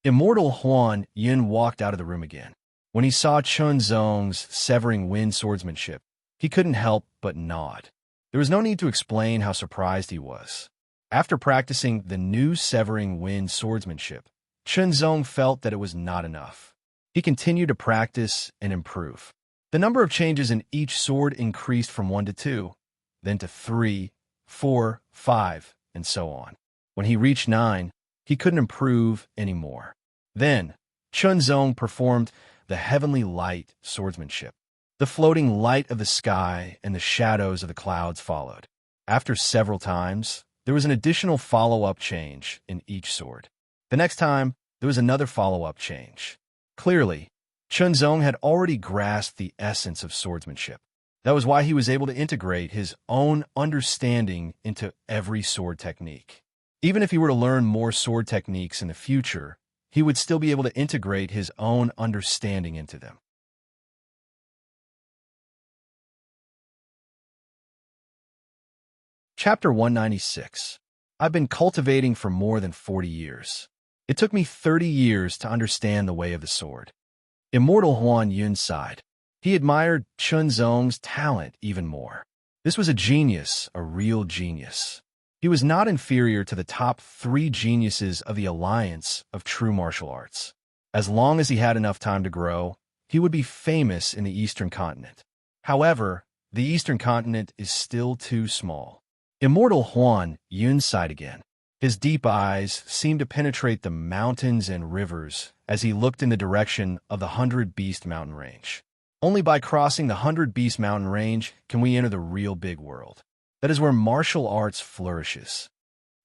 A: Immortal Huan Yun walked out of the room again. When he saw Chunzong's severing wind swordsmanship, he couldn't help but nod. There was no need to explain how surprised he was. After practicing the new severing wind swordsmanship, Chunzong felt that it was not enough. He continued to practice and improve. The number of changes in each sword increased from 1 to 2, then to 3, 4, 5, and so on. When he reached 9, he couldn't improve anymore. Then, Chunzong performed the heavenly light swordsmanship. The floating light of the sky and the shadows of the clouds followed. After several times, there was an additional follow-up change in each sword. The next time, there was another follow-up change. Clearly, Chunzong had already grasped the essence of swordsmanship. That was why he was able to integrate his own understanding into every sword technique. Even if he were to learn more sword techniques in the future, he would still be able to integrate his own understanding into them. Chapter 196. I've been cultivating for more than 40 years. It took me 30 years to understand the way of the sword. Immortal Huan Yun sighed. He admired Chunzong's talent even more. This was a genius, a real genius. He was not inferior to the top 3 geniuses of the alliance of true martial arts. As long as he had enough time to grow, he would be famous in the Eastern continent. However, the Eastern continent is still too small. Immortal Huan Yun sighed again. His deep eyes seemed to penetrate the mountains and rivers as he looked in the direction of the 100 Beast Mountain Range. Only by crossing the 100 Beast Mountain Range can we enter the real big world. That is where martial arts flourishes.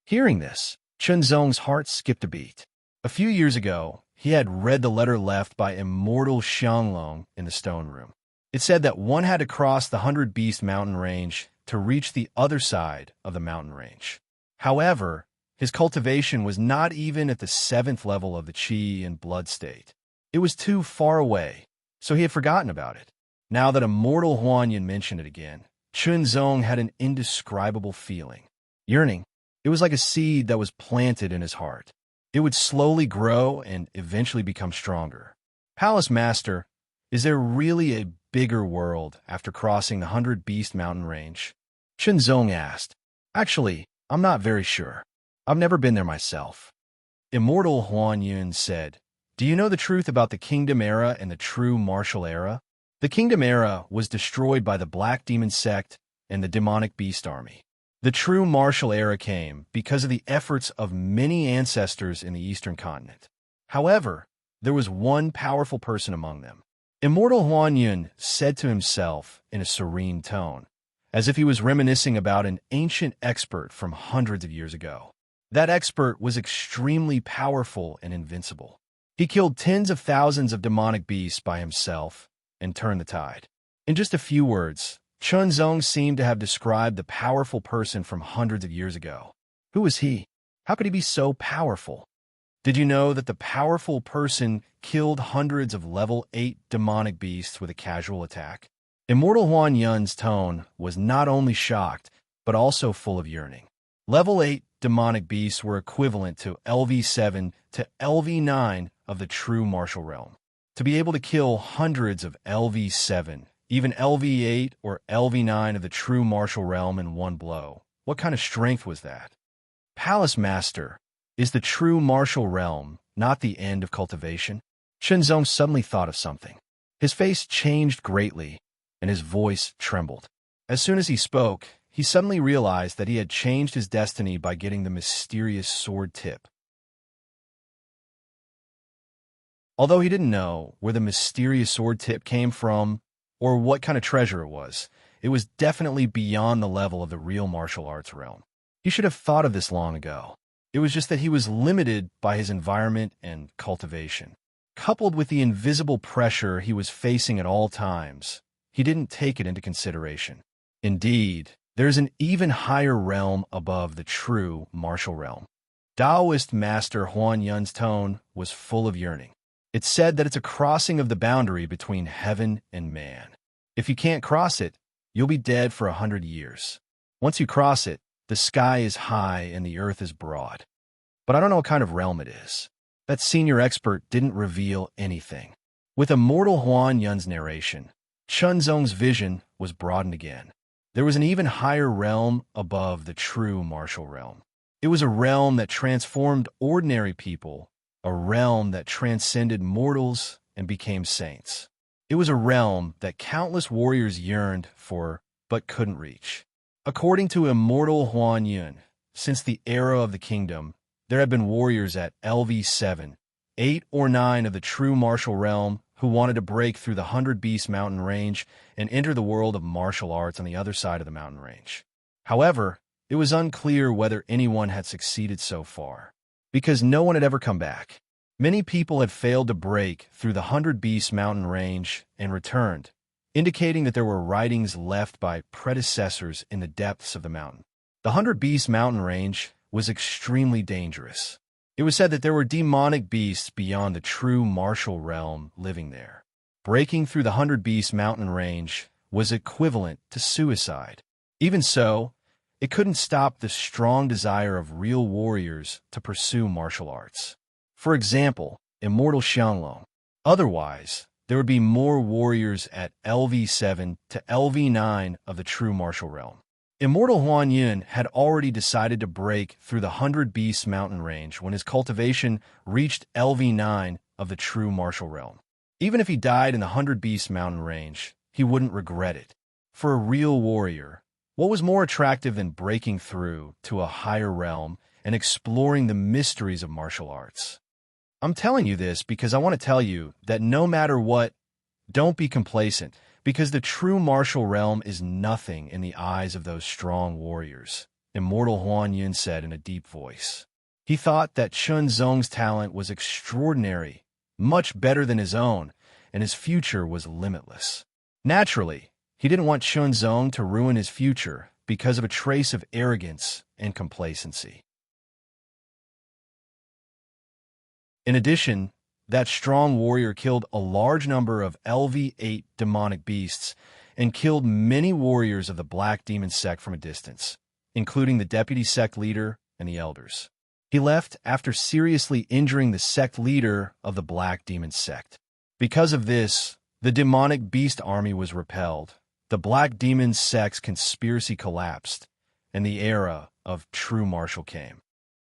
A: Hearing this, Chunzong's heart skipped a beat. A few years ago, he had read the letter left by Immortal Xianglong in the stone room. It said that one had to cross the 100 Beast Mountain Range to reach the other side of the mountain range. However, His cultivation was not even at the 7th level of the qi and blood state. It was too far away, so he had forgotten about it. Now that Immortal Huanyan mentioned it again, Chunzong had an indescribable feeling. Yearning. It was like a seed that was planted in his heart. It would slowly grow and eventually become stronger. Palace Master, is there really a bigger world after crossing the 100 Beast Mountain Range? Chunzong asked. Actually, I'm not very sure. I've never been there myself. Immortal Huanyan said, do you know the truth about the Kingdom Era and the true martial era? The Kingdom Era was destroyed by the Black Demon Sect and the Demonic Beast Army. The true martial era came because of the efforts of many ancestors in the Eastern continent. However, there was one powerful person among them. Immortal Huanyan said to himself in a serene tone, as if he was reminiscing about an ancient expert from hundreds of years ago. That expert was extremely powerful and invincible. He killed tens of thousands of demonic beasts by himself and turned the tide. In just a few words, Chunzong seemed to have described the powerful person from hundreds of years ago. Who was he? How could he be so powerful? Did you know that the powerful person killed hundreds of level 8 demonic beasts with a casual attack? Immortal Huanyan's tone was not only shocked, but also full of yearning. Level 8 demonic beasts were equivalent to LV7 to LV9 of the true martial realm. To be able to kill hundreds of LV7, even LV8 or LV9 of the true martial realm in one blow, what kind of strength was that? Palace Master, is the true martial realm not the end of cultivation? Chunzong suddenly thought of something. His face changed greatly, and his voice trembled. As soon as he spoke, he suddenly realized that he had changed his destiny by getting the mysterious sword tip. Although he didn't know where the mysterious sword tip came from or what kind of treasure it was definitely beyond the level of the real martial arts realm. He should have thought of this long ago. It was just that he was limited by his environment and cultivation. Coupled with the invisible pressure he was facing at all times, he didn't take it into consideration. Indeed, there's an even higher realm above the true martial realm. Taoist Master Huanyan's tone was full of yearning. It's said that it's a crossing of the boundary between heaven and man. If you can't cross it, you'll be dead for 100 years. Once you cross it, the sky is high and the earth is broad. But I don't know what kind of realm it is. That senior expert didn't reveal anything. With Immortal Huanyan's narration, Chunzong's vision was broadened again. There was an even higher realm above the true martial realm. It was a realm that transformed ordinary people, a realm that transcended mortals and became saints. It was a realm that countless warriors yearned for but couldn't reach. According to Immortal Huanyan, since the era of the kingdom, there have been warriors at LV7, 8 or 9 of the true martial realm who wanted to break through the 100 Beast Mountain Range and enter the world of martial arts on the other side of the mountain range. However, it was unclear whether anyone had succeeded so far, because no one had ever come back. Many people had failed to break through the 100 Beast Mountain Range and returned, indicating that there were writings left by predecessors in the depths of the mountain. The 100 Beast Mountain Range was extremely dangerous. It was said that there were demonic beasts beyond the true martial realm living there. Breaking through the 100 Beast Mountain Range was equivalent to suicide. Even so, it couldn't stop the strong desire of real warriors to pursue martial arts. For example, Immortal Xianglong. Otherwise, there would be more warriors at LV7 to LV9 of the true martial realm. Immortal Huanyan had already decided to break through the 100 Beast Mountain Range when his cultivation reached LV9 of the true martial realm. Even if he died in the 100 Beast Mountain Range, he wouldn't regret it. For a real warrior, what was more attractive than breaking through to a higher realm and exploring the mysteries of martial arts? I'm telling you this because I want to tell you that no matter what, don't be complacent, because the true martial realm is nothing in the eyes of those strong warriors, Immortal Huanyan said in a deep voice. He thought that Chunzong's talent was extraordinary, much better than his own, and his future was limitless. Naturally, he didn't want Chunzong to ruin his future because of a trace of arrogance and complacency. In addition, that strong warrior killed a large number of LV8 demonic beasts and killed many warriors of the Black Demon sect from a distance, including the deputy sect leader and the elders. He left after seriously injuring the sect leader of the Black Demon sect. Because of this, the demonic beast army was repelled, the Black Demon sect's conspiracy collapsed, and the era of true martial came.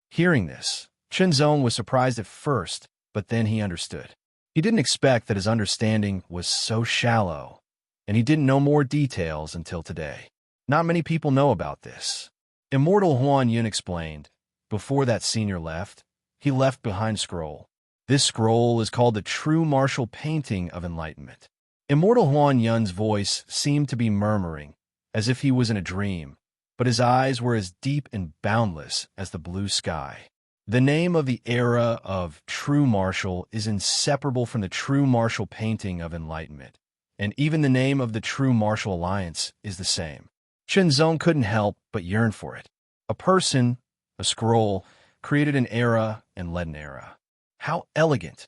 A: Hearing this, Chinzong was surprised at first, but then he understood. He didn't expect that his understanding was so shallow, and he didn't know more details until today. Not many people know about this. Immortal Huan Yun explained, before that senior left, he left behind a scroll. This scroll is called the True Martial Painting of Enlightenment. Immortal Huan Yun's voice seemed to be murmuring, as if he was in a dream, but his eyes were as deep and boundless as the blue sky. The name of the era of true martial is inseparable from the True Martial Painting of Enlightenment, and even the name of the True Martial Alliance is the same. Chinzong couldn't help but yearn for it. A person, a scroll, created an era and led an era. How elegant!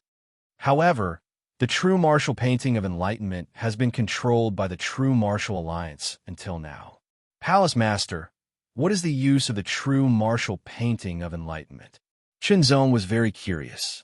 A: However, the True Martial Painting of Enlightenment has been controlled by the True Martial Alliance until now. Palace Master, what is the use of the True Martial Painting of Enlightenment? Chinzong was very curious.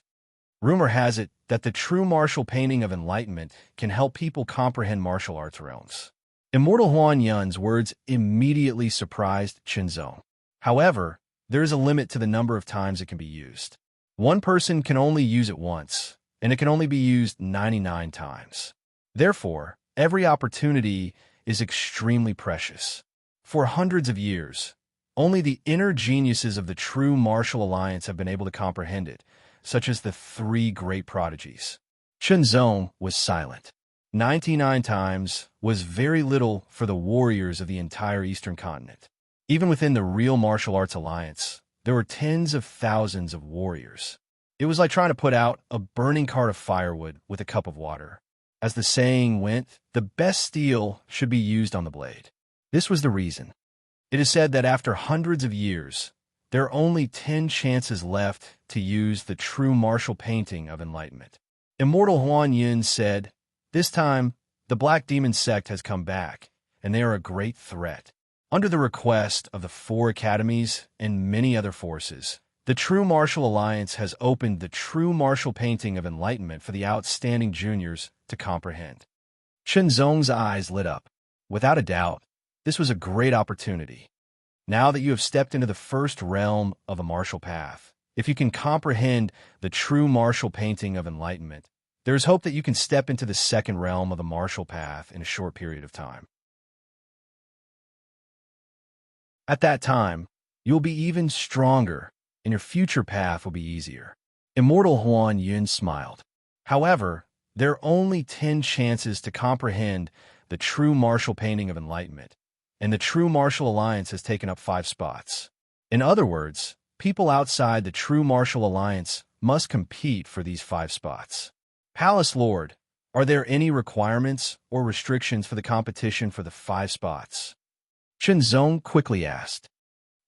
A: Rumor has it that the True Martial Painting of Enlightenment can help people comprehend martial arts realms. Immortal Huan Yun's words immediately surprised Chinzong. However, there is a limit to the number of times it can be used. One person can only use it once, and it can only be used 99 times. Therefore, every opportunity is extremely precious. For hundreds of years, only the inner geniuses of the True Martial Alliance have been able to comprehend it, such as the three great prodigies. Chinzong was silent. 99 times was very little for the warriors of the entire Eastern continent. Even within the real martial arts alliance, there were tens of thousands of warriors. It was like trying to put out a burning cart of firewood with a cup of water. As the saying went, the best steel should be used on the blade. This was the reason. It is said that after hundreds of years, there are only 10 chances left to use the True Martial Painting of Enlightenment. Immortal Huan Yun said, "This time, the Black Demon sect has come back, and they are a great threat. Under the request of the 4 academies and many other forces, the True Martial Alliance has opened the True Martial Painting of Enlightenment for the outstanding juniors to comprehend." Chinzong's eyes lit up. Without a doubt, this was a great opportunity. Now that you have stepped into the first realm of a martial path, if you can comprehend the True Martial Painting of Enlightenment, there is hope that you can step into the second realm of the martial path in a short period of time. At that time, you will be even stronger, and your future path will be easier. Immortal Huan Yun smiled. However, there are only 10 chances to comprehend the True Martial Painting of Enlightenment, and the True Martial Alliance has taken up 5 spots. In other words, people outside the True Martial Alliance must compete for these 5 spots. Palace Lord, are there any requirements or restrictions for the competition for the 5 spots? Chinzong quickly asked.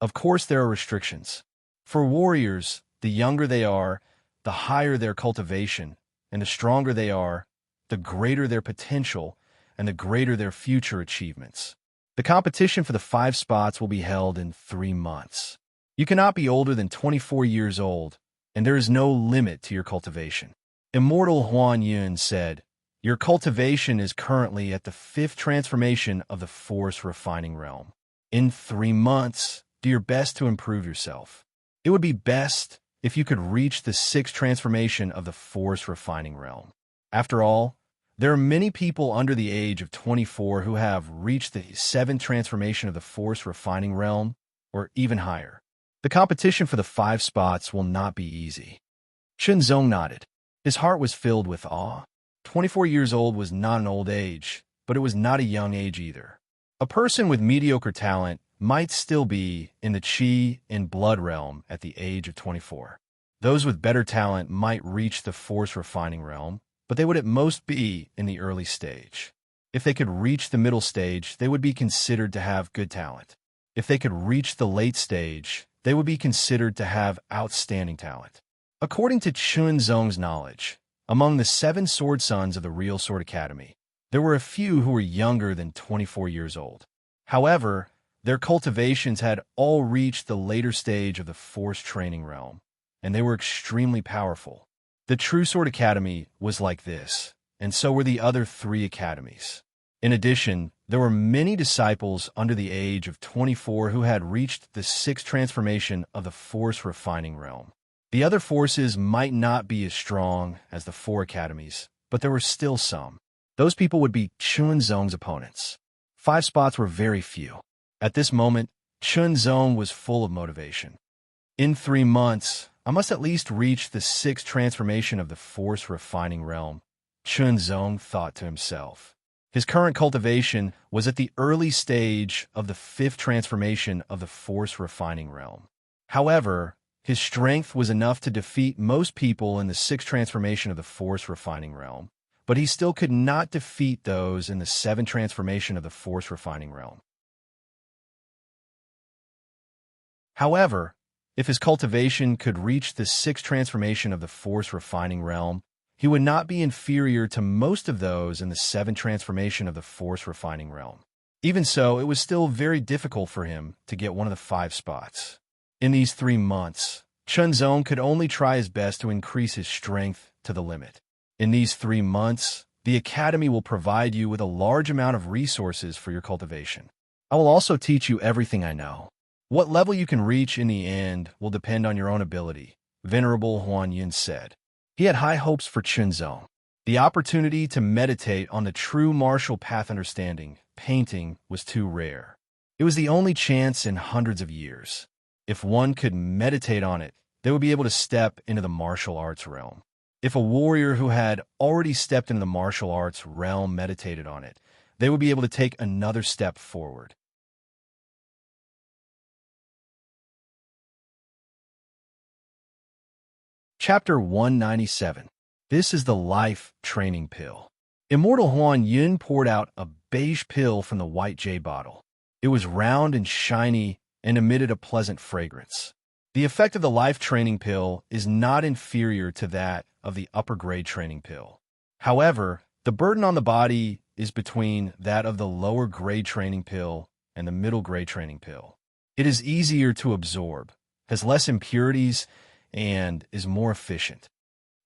A: Of course there are restrictions. For warriors, the younger they are, the higher their cultivation, and the stronger they are, the greater their potential, and the greater their future achievements. The competition for the 5 spots will be held in 3 months. You cannot be older than 24 years old, and there is no limit to your cultivation. Immortal Huan Yun said, "Your cultivation is currently at the 5th transformation of the Force Refining Realm. In 3 months, do your best to improve yourself. It would be best if you could reach the 6th transformation of the Force Refining Realm. After all, there are many people under the age of 24 who have reached the 7th transformation of the Force Refining Realm, or even higher. The competition for the 5 spots will not be easy." Chinzong nodded. His heart was filled with awe. 24 years old was not an old age, but it was not a young age either. A person with mediocre talent might still be in the Qi and Blood realm at the age of 24. Those with better talent might reach the Force Refining Realm, but they would at most be in the early stage. If they could reach the middle stage, they would be considered to have good talent. If they could reach the late stage, they would be considered to have outstanding talent. According to Chunzong's knowledge, among the 7 sword sons of the Real Sword Academy, there were a few who were younger than 24 years old. However, their cultivations had all reached the later stage of the force training realm, and they were extremely powerful. The True Sword Academy was like this, and so were the other 3 academies. In addition, there were many disciples under the age of 24 who had reached the 6th transformation of the force refining realm. The other forces might not be as strong as the 4 academies, but there were still some. Those people would be Chunzong's opponents. 5 spots were very few. At this moment, Chunzong was full of motivation. In 3 months, I must at least reach the 6th transformation of the force refining realm, Chunzong thought to himself. His current cultivation was at the early stage of the 5th transformation of the force refining realm. However, his strength was enough to defeat most people in the 6th transformation of the force refining realm, but he still could not defeat those in the 7th transformation of the force refining realm. However, if his cultivation could reach the 6th transformation of the force refining realm, he would not be inferior to most of those in the 7th transformation of the force refining realm. Even so, it was still very difficult for him to get one of the 5 spots. In these 3 months, Chunzong could only try his best to increase his strength to the limit. In these 3 months, the Academy will provide you with a large amount of resources for your cultivation. I will also teach you everything I know. What level you can reach in the end will depend on your own ability, Venerable Huan-Yun said. He had high hopes for Chunzong. The opportunity to meditate on the true martial path understanding, painting, was too rare. It was the only chance in hundreds of years. If one could meditate on it, they would be able to step into the martial arts realm. If a warrior who had already stepped into the martial arts realm meditated on it, they would be able to take another step forward. Chapter 197. This is the Life Training Pill. Immortal Huan-Yun poured out a beige pill from the white jade bottle. It was round and shiny and emitted a pleasant fragrance. The effect of the Life Training Pill is not inferior to that of the upper-grade training pill. However, the burden on the body is between that of the lower-grade training pill and the middle-grade training pill. It is easier to absorb, has less impurities, and is more efficient.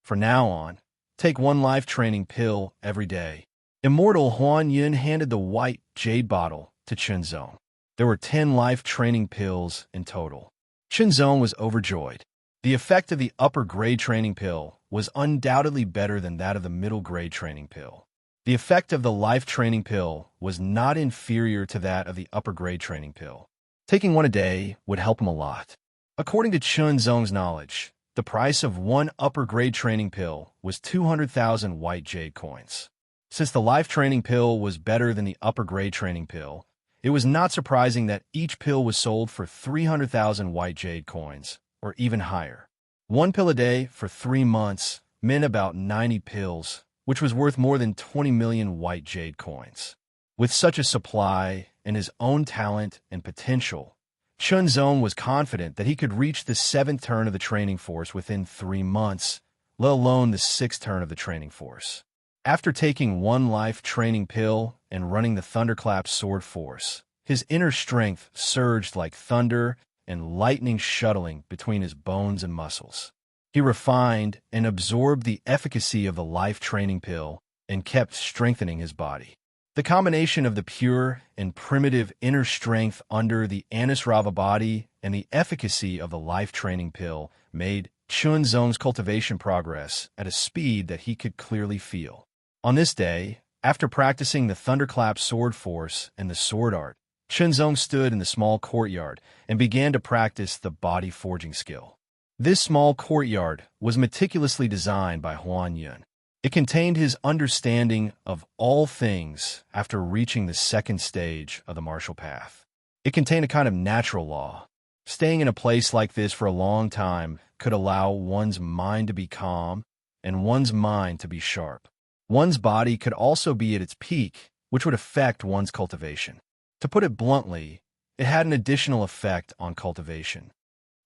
A: From now on, take 1 life training pill every day. Immortal Huan-Yun handed the white jade bottle to Chunzong. There were 10 life training pills in total. Chunzong was overjoyed. The effect of the upper-grade training pill was undoubtedly better than that of the middle-grade training pill. The effect of the life training pill was not inferior to that of the upper-grade training pill. Taking 1 a day would help him a lot. According to Chunzong's knowledge, the price of 1 upper-grade training pill was 200,000 white jade coins. Since the life training pill was better than the upper-grade training pill, it was not surprising that each pill was sold for 300,000 white jade coins, or even higher. 1 pill a day for 3 months meant about 90 pills, which was worth more than 20 million white jade coins. With such a supply and his own talent and potential, Chunzong was confident that he could reach the 7th turn of the training force within 3 months, let alone the 6th turn of the training force. After taking 1 life training pill and running the Thunderclap sword force, his inner strength surged like thunder and lightning shuttling between his bones and muscles. He refined and absorbed the efficacy of the life training pill and kept strengthening his body. The combination of the pure and primitive inner strength under the Anusrava body and the efficacy of the life training pill made Chunzong's cultivation progress at a speed that he could clearly feel. On this day, after practicing the Thunderclap sword force and the sword art, Chunzong stood in the small courtyard and began to practice the body forging skill. This small courtyard was meticulously designed by Huan-Yun. It contained his understanding of all things after reaching the 2nd stage of the martial path. It contained a kind of natural law. Staying in a place like this for a long time could allow one's mind to be calm and one's mind to be sharp. One's body could also be at its peak, which would affect one's cultivation. To put it bluntly, it had an additional effect on cultivation.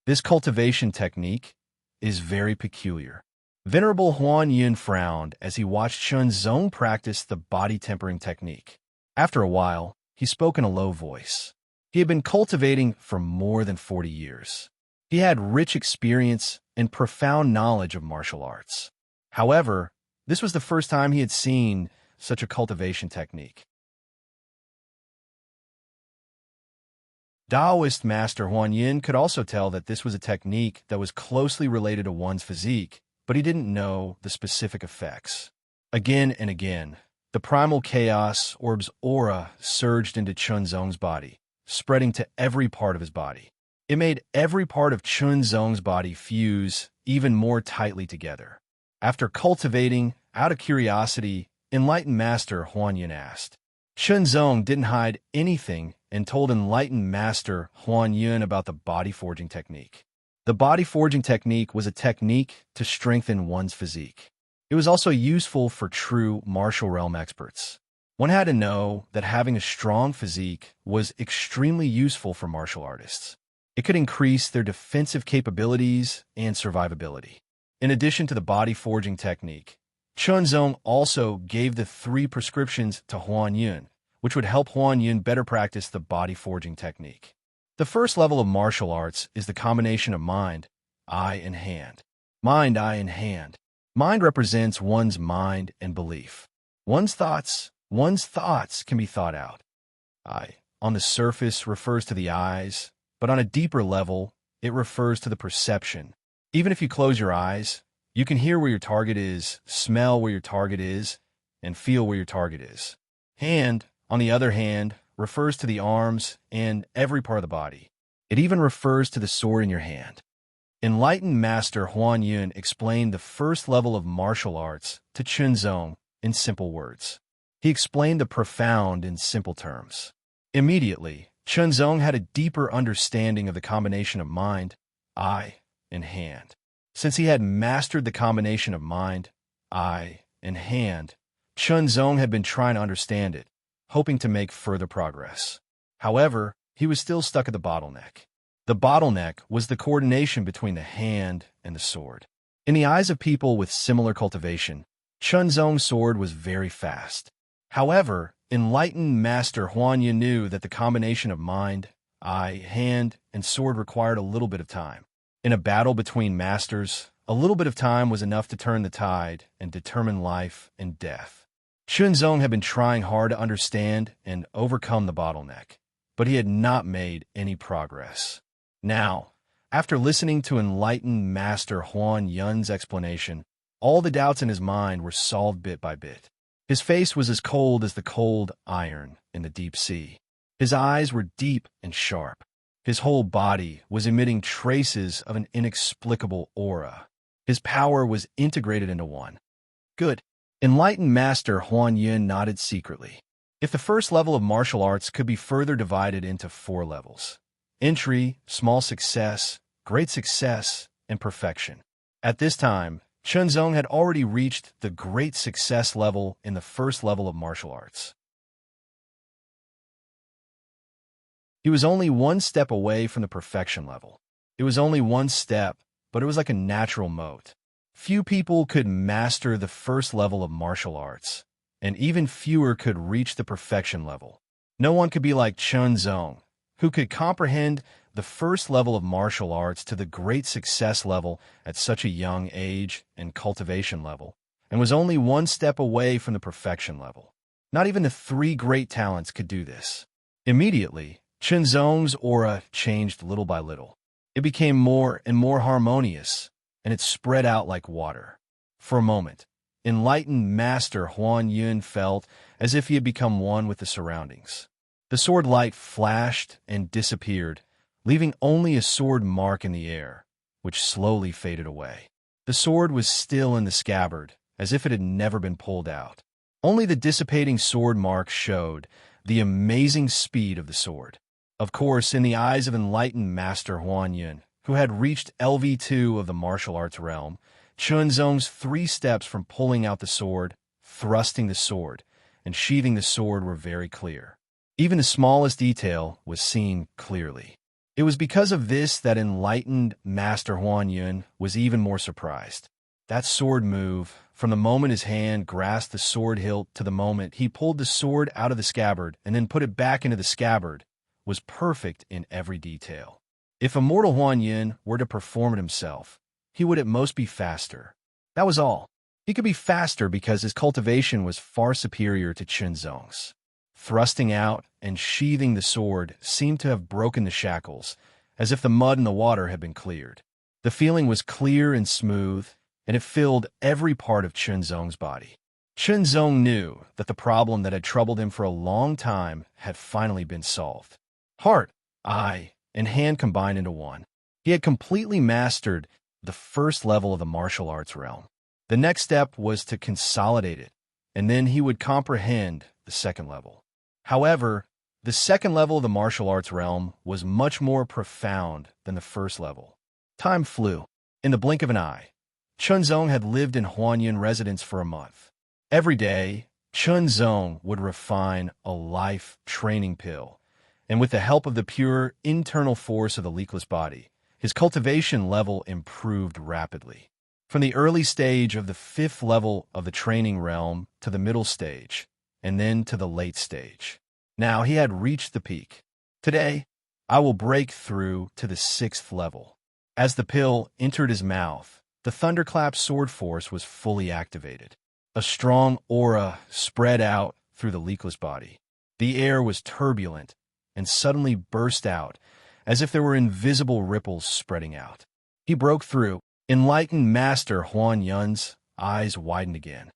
A: This cultivation technique, is very peculiar. Venerable Huan Yun frowned as he watched Chen Zong practice the body-tempering technique. After a while, he spoke in a low voice. He had been cultivating for more than 40 years. He had rich experience and profound knowledge of martial arts. However, this was the first time he had seen such a cultivation technique. Taoist master Huan Yin could also tell that this was a technique that was closely related to one's physique, but he didn't know the specific effects. Again and again, the primal chaos orb's aura surged into Chen Zong's body, spreading to every part of his body. It made every part of Chen Zong's body fuse even more tightly together. After cultivating, out of curiosity, enlightened master Huan Yin asked. Chen Zong didn't hide anything and told enlightened master Huan Yun about the body forging technique. The body forging technique was a technique to strengthen one's physique. It was also useful for true martial realm experts. One had to know that having a strong physique was extremely useful for martial artists. It could increase their defensive capabilities and survivability. In addition to the body forging technique, Chen Zong also gave the 3 prescriptions to Huan Yun, which would help Huan Yun better practice the body forging technique. The first level of martial arts is the combination of mind, eye, and hand. Mind, eye, and hand. Mind represents one's mind and belief. One's thoughts can be thought out. Eye, on the surface, refers to the eyes, but on a deeper level, it refers to the perception. Even if you close your eyes, you can hear where your target is, smell where your target is, and feel where your target is. Hand, on the other hand, refers to the arms and every part of the body. It even refers to the sword in your hand. Enlightened Master Huan Yun explained the first level of martial arts to Chen Zong in simple words. He explained the profound in simple terms. Immediately, Chen Zong had a deeper understanding of the combination of mind, eye, and hand. Since he had mastered the combination of mind, eye, and hand, Chen Zong had been trying to understand it, hoping to make further progress. However, he was still stuck at the bottleneck. The bottleneck was the coordination between the hand and the sword. In the eyes of people with similar cultivation, Chen Zong's sword was very fast. However, enlightened Master Huan Yin knew that the combination of mind, eye, hand, and sword required a little bit of time. In a battle between masters, a little bit of time was enough to turn the tide and determine life and death. Chen Zong had been trying hard to understand and overcome the bottleneck, but he had not made any progress. Now, after listening to enlightened Master Huan Yun's explanation, all the doubts in his mind were solved bit by bit. His face was as cold as the cold iron in the deep sea. His eyes were deep and sharp. His whole body was emitting traces of an inexplicable aura. His power was integrated into one. Good. Enlightened Master Huan Yun nodded secretly. If the first level of martial arts could be further divided into 4 levels: entry, small success, great success, and perfection. At this time, Chen Zong had already reached the great success level in the first level of martial arts. He was only one step away from the perfection level. It was only one step, but it was like a natural moat. Few people could master the first level of martial arts, and even fewer could reach the perfection level. No one could be like Chen Zong, who could comprehend the first level of martial arts to the great success level at such a young age and cultivation level, and was only one step away from the perfection level. Not even the 3 great talents could do this. Immediately, Chen Zong's aura changed little by little. It became more and more harmonious, and it spread out like water. For a moment, enlightened Master Huan Yun felt as if he had become one with the surroundings. The sword light flashed and disappeared, leaving only a sword mark in the air, which slowly faded away. The sword was still in the scabbard, as if it had never been pulled out. Only the dissipating sword mark showed the amazing speed of the sword. Of course, in the eyes of enlightened Master Huan Yun, who had reached LV2 of the martial arts realm, Chen Zong's 3 steps from pulling out the sword, thrusting the sword, and sheathing the sword were very clear. Even the smallest detail was seen clearly. It was because of this that enlightened Master Huan Yun was even more surprised. That sword move, from the moment his hand grasped the sword hilt to the moment he pulled the sword out of the scabbard and then put it back into the scabbard, was perfect in every detail. If Immortal Huan Yun were to perform it himself, he would at most be faster. That was all. He could be faster because his cultivation was far superior to Chunzong's. Thrusting out and sheathing the sword seemed to have broken the shackles, as if the mud in the water had been cleared. The feeling was clear and smooth, and it filled every part of Chunzong's body. Chunzong knew that the problem that had troubled him for a long time had finally been solved. Heart, eye, and hand combined into one. He had completely mastered the first level of the martial arts realm. The next step was to consolidate it, and then he would comprehend the second level. However, the second level of the martial arts realm was much more profound than the first level. Time flew. In the blink of an eye, Chunzong had lived in Huanyun residence for a month. Every day, Chunzong would refine a life training pill, and with the help of the pure internal force of the leakless body, his cultivation level improved rapidly. From the early stage of the fifth level of the training realm to the middle stage, and then to the late stage. Now he had reached the peak. Today, I will break through to the sixth level. As the pill entered his mouth, the thunderclap sword force was fully activated. A strong aura spread out through the leakless body. The air was turbulent and suddenly burst out, as if there were invisible ripples spreading out. He broke through. Enlightened Master Huan Yun's eyes widened again.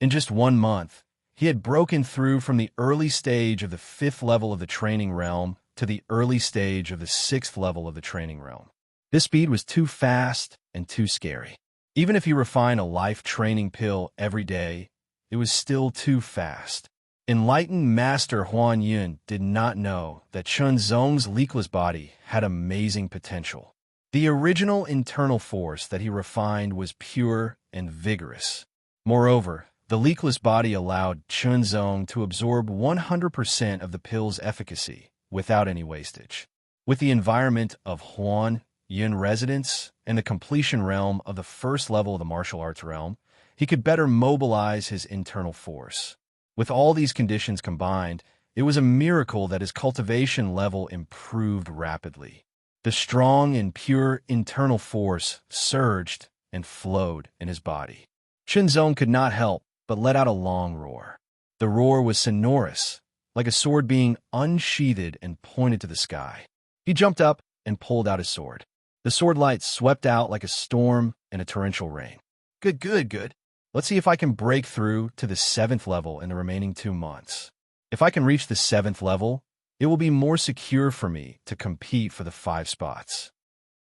A: In just 1 month, he had broken through from the early stage of the fifth level of the training realm to the early stage of the sixth level of the training realm. This speed was too fast and too scary. Even if he refined a life training pill every day, it was still too fast. Enlightened Master Huan Yun did not know that Chunzong's leakless body had amazing potential. The original internal force that he refined was pure and vigorous. Moreover, the leakless body allowed Chunzong to absorb 100% of the pill's efficacy without any wastage. With the environment of Huan Yun residence and the completion realm of the first level of the martial arts realm, he could better mobilize his internal force. With all these conditions combined, it was a miracle that his cultivation level improved rapidly. The strong and pure internal force surged and flowed in his body. Chunzong could not help but let out a long roar. The roar was sonorous, like a sword being unsheathed and pointed to the sky. He jumped up and pulled out his sword. The sword light swept out like a storm and a torrential rain. Good. Let's see if I can break through to the seventh level in the remaining 2 months. If I can reach the seventh level, it will be more secure for me to compete for the 5 spots.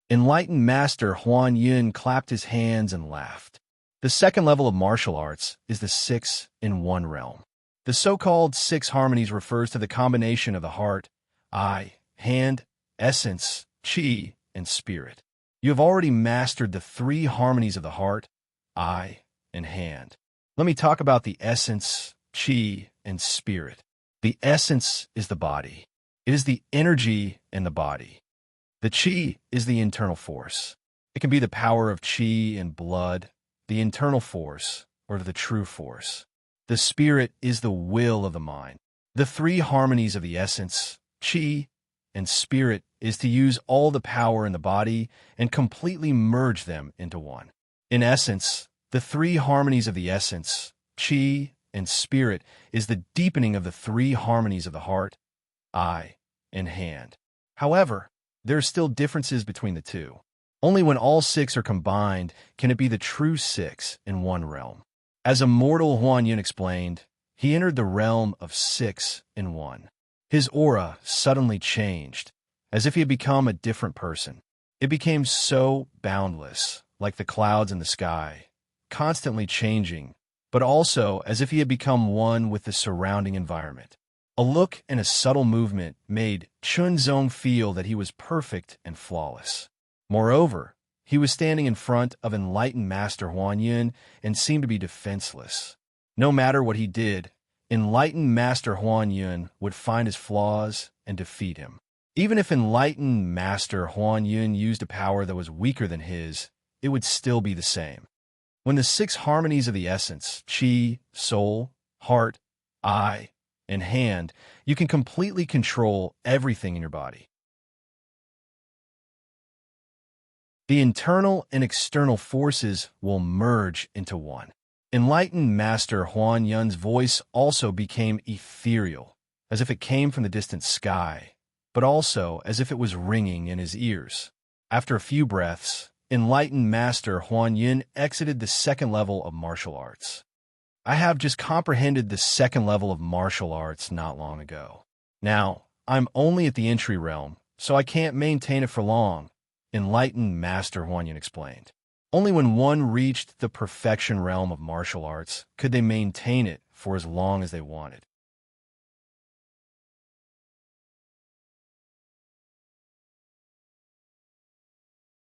A: Enlightened Master Huan Yun clapped his hands and laughed. The second level of martial arts is the 6-in-1 realm. The so-called 6 harmonies refers to the combination of the heart, eye, hand, essence, qi, and spirit. You have already mastered the 3 harmonies of the heart, eye, and hand. Let me talk about the essence, qi, and spirit. The essence is the body. It is the energy in the body. The qi is the internal force. It can be the power of qi and blood, the internal force, or the true force. The spirit is the will of the mind. The 3 harmonies of the essence, qi, and spirit is to use all the power in the body and completely merge them into one. In essence, the 3 harmonies of the essence, qi, and spirit is the deepening of the 3 harmonies of the heart, eye, and hand. However, there are still differences between the 2. Only when all 6 are combined can it be the true 6-in-1 realm. As Immortal Huan Yun explained, he entered the realm of 6-in-1. His aura suddenly changed, as if he had become a different person. It became so boundless, like the clouds in the sky, constantly changing, but also as if he had become one with the surrounding environment. A look and a subtle movement made Chunzong feel that he was perfect and flawless. Moreover, he was standing in front of enlightened Master Huan Yun and seemed to be defenseless. No matter what he did, enlightened Master Huan Yun would find his flaws and defeat him. Even if enlightened Master Huan Yun used a power that was weaker than his, it would still be the same. When the 6 harmonies of the essence, qi, soul, heart, eye, and hand, you can completely control everything in your body. The internal and external forces will merge into one. Enlightened Master Huan Yun's voice also became ethereal, as if it came from the distant sky, but also as if it was ringing in his ears. After a few breaths, enlightened Master Huan Yun exited the 2nd level of martial arts. I have just comprehended the 2nd level of martial arts not long ago. Now, I'm only at the entry realm, so I can't maintain it for long, enlightened Master Huan Yun explained. Only when one reached the perfection realm of martial arts could they maintain it for as long as they wanted.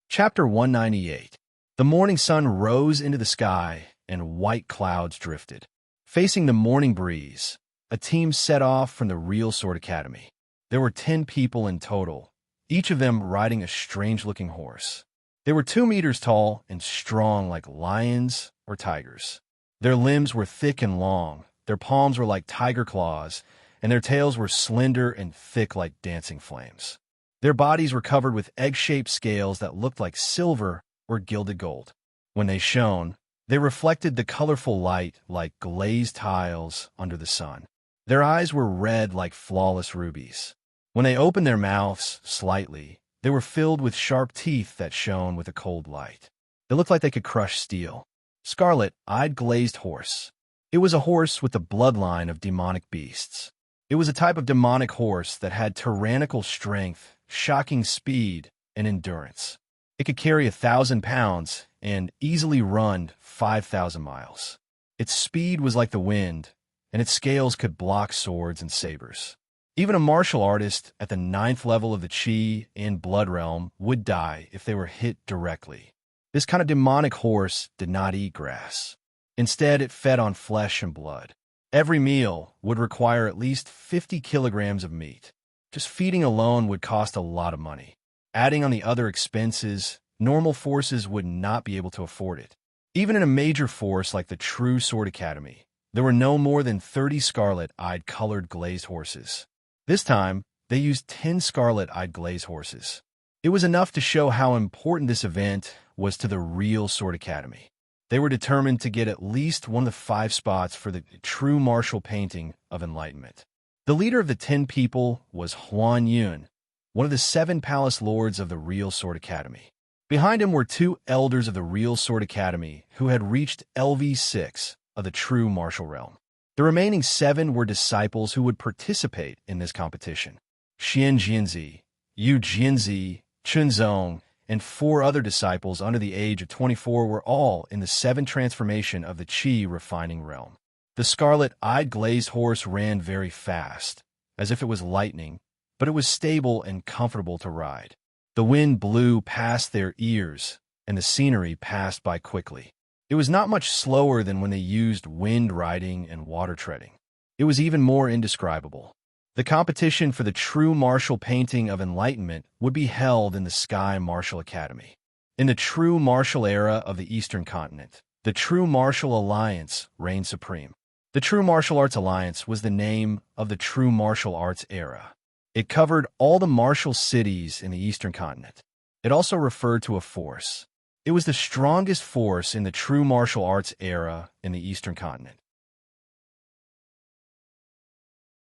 A: Chapter 198. The morning sun rose into the sky, and white clouds drifted. Facing the morning breeze, a team set off from the Real Sword Academy. There were 10 people in total, each of them riding a strange-looking horse. They were 2 meters tall and strong like lions or tigers. Their limbs were thick and long, their palms were like tiger claws, and their tails were slender and thick like dancing flames. Their bodies were covered with egg-shaped scales that looked like silver or gilded gold. When they shone, they reflected the colorful light like glazed tiles under the sun. Their eyes were red like flawless rubies. When they opened their mouths slightly, they were filled with sharp teeth that shone with a cold light. They looked like they could crush steel. Scarlet-eyed glazed horse. It was a horse with the bloodline of demonic beasts. It was a type of demonic horse that had tyrannical strength, shocking speed, and endurance. It could carry 1,000 pounds and easily run 5,000 miles. Its speed was like the wind, and its scales could block swords and sabers. Even a martial artist at the 9th level of the Qi and Blood realm would die if they were hit directly. This kind of demonic horse did not eat grass. Instead, it fed on flesh and blood. Every meal would require at least 50 kilograms of meat. Just feeding alone would cost a lot of money. Adding on the other expenses, normal forces would not be able to afford it. Even in a major force like the True Sword Academy, there were no more than 30 scarlet-eyed colored glazed horses. This time, they used 10 scarlet-eyed glazed horses. It was enough to show how important this event was to the Real Sword Academy. They were determined to get at least one of the 5 spots for the true martial painting of enlightenment. The leader of the 10 people was Huan Yun, one of the 7 palace lords of the Real Sword Academy. Behind him were 2 elders of the Real Sword Academy who had reached LV6 of the true martial realm. The remaining 7 were disciples who would participate in this competition. Xian Jianzi, Yu Jianzi, Chunzong, and 4 other disciples under the age of 24 were all in the 7th transformation of the Qi refining realm. The scarlet-eyed glazed horse ran very fast, as if it was lightning, but it was stable and comfortable to ride. The wind blew past their ears, and the scenery passed by quickly. It was not much slower than when they used wind riding and water treading. It was even more indescribable. The competition for the true martial painting of enlightenment would be held in the Sky Martial Academy. In the true martial era of the Eastern continent, the True Martial Alliance reigned supreme. The True Martial Arts Alliance was the name of the True Martial Arts era. It covered all the martial cities in the Eastern continent. It also referred to a force. It was the strongest force in the True Martial Arts era in the Eastern continent.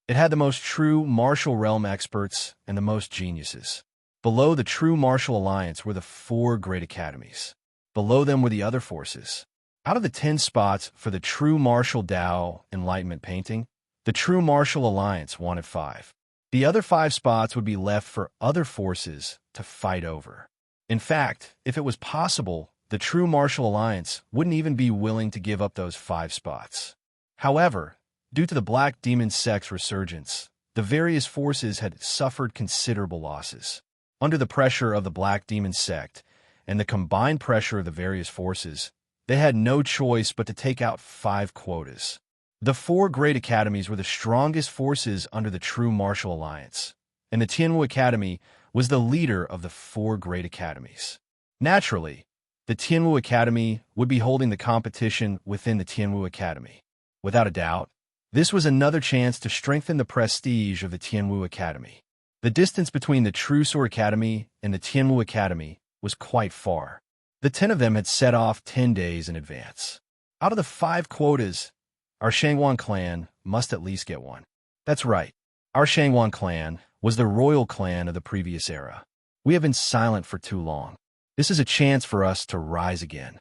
A: It had the most true martial realm experts and the most geniuses. Below the True Martial Alliance were the 4 great academies. Below them were the other forces. Out of the 10 spots for the True Martial Dao Enlightenment painting, the True Martial Alliance wanted 5. The other 5 spots would be left for other forces to fight over. In fact, if it was possible, the True Martial Alliance wouldn't even be willing to give up those 5 spots. However, due to the Black Demon Sect's resurgence, the various forces had suffered considerable losses. Under the pressure of the Black Demon Sect and the combined pressure of the various forces, they had no choice but to take out 5 quotas. The four great academies were the strongest forces under the true martial alliance, and the Tianwu Academy was the leader of the four great academies. Naturally, the Tianwu Academy would be holding the competition within the Tianwu Academy. Without a doubt, this was another chance to strengthen the prestige of the Tianwu Academy. The distance between the True Sword Academy and the Tianwu Academy was quite far. The 10 of them had set off 10 days in advance. Out of the 5 quotas, our Shangwan clan must at least get one. That's right. Our Shangwan clan was the royal clan of the previous era. We have been silent for too long. This is a chance for us to rise again.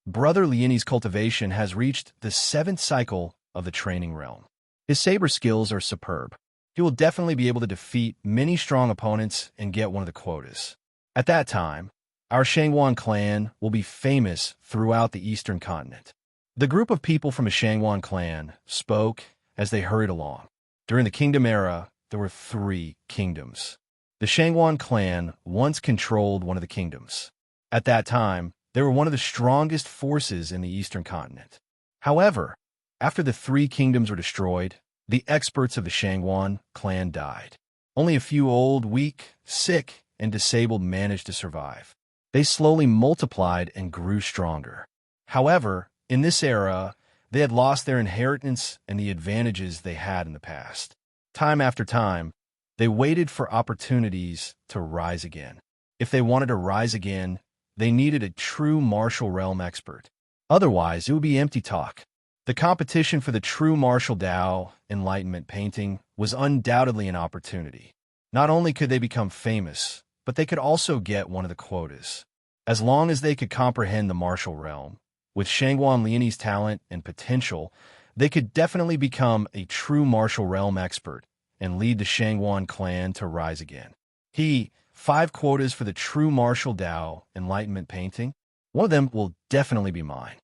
A: Brother Liani's cultivation has reached the 7th cycle of the training realm. His saber skills are superb. He will definitely be able to defeat many strong opponents and get one of the quotas. At that time, our Shangwan clan will be famous throughout the eastern continent. The group of people from the Shangwan clan spoke as they hurried along. During the kingdom era, there were 3 kingdoms. The Shangwan clan once controlled one of the kingdoms. At that time, they were one of the strongest forces in the eastern continent. However, after the 3 kingdoms were destroyed, the experts of the Shangwan clan died. Only a few old, weak, sick, and disabled managed to survive. They slowly multiplied and grew stronger. However, in this era, they had lost their inheritance and the advantages they had in the past. Time after time, they waited for opportunities to rise again. If they wanted to rise again, they needed a true martial realm expert. Otherwise, it would be empty talk. The competition for the true martial Dao enlightenment painting was undoubtedly an opportunity. Not only could they become famous, but they could also get one of the quotas. As long as they could comprehend the martial realm, with Shangwan Liani's talent and potential, they could definitely become a true martial realm expert and lead the Shangwan clan to rise again. 5 quotas for the true martial Dao enlightenment painting. One of them will definitely be mine.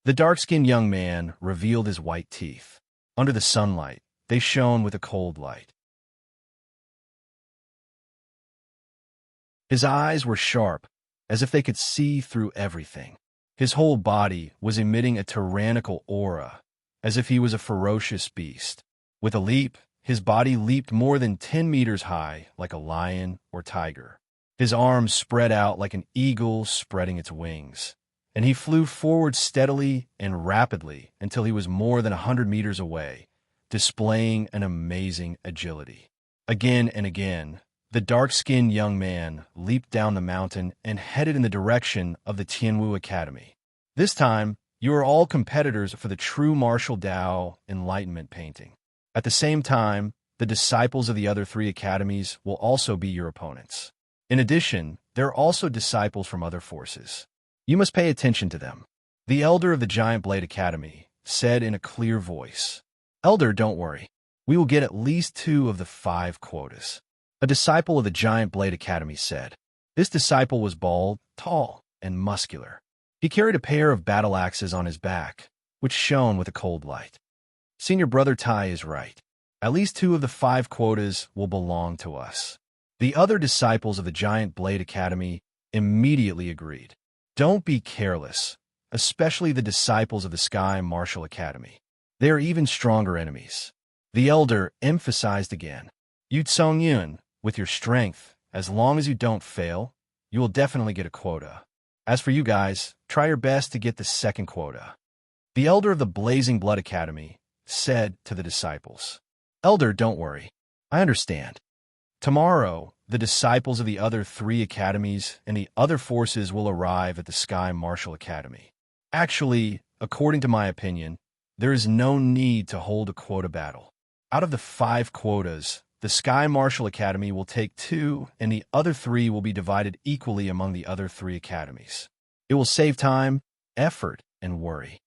A: The dark-skinned young man revealed his white teeth. Under the sunlight, they shone with a cold light. His eyes were sharp, as if they could see through everything. His whole body was emitting a tyrannical aura, as if he was a ferocious beast. With a leap, his body leaped more than 10 meters high, like a lion or tiger. His arms spread out like an eagle spreading its wings, and he flew forward steadily and rapidly until he was more than 100 meters away, displaying an amazing agility. Again and again, the dark-skinned young man leaped down the mountain and headed in the direction of the Tianwu Academy. This time, you are all competitors for the true martial Dao enlightenment painting. At the same time, the disciples of the other 3 academies will also be your opponents. In addition, there are also disciples from other forces. You must pay attention to them. The elder of the Giant Blade Academy said in a clear voice, "Elder, don't worry. We will get at least 2 of the 5 quotas." A disciple of the Giant Blade Academy said. This disciple was bald, tall, and muscular. He carried a pair of battle axes on his back, which shone with a cold light. Senior Brother Tai is right. At least 2 of the 5 quotas will belong to us. The other disciples of the Giant Blade Academy immediately agreed. Don't be careless, especially the disciples of the Sky Martial Academy. They are even stronger enemies. The elder emphasized again. Yu Tsongyun, with your strength, as long as you don't fail, you will definitely get a quota. As for you guys, try your best to get the 2nd quota. The elder of the Blazing Blood Academy said to the disciples, Elder, don't worry. I understand. Tomorrow, the disciples of the other 3 academies and the other forces will arrive at the Sky Martial Academy. Actually, according to my opinion, there is no need to hold a quota battle. Out of the 5 quotas, the Sky Martial Academy will take 2, and the other 3 will be divided equally among the other 3 academies. It will save time, effort, and worry.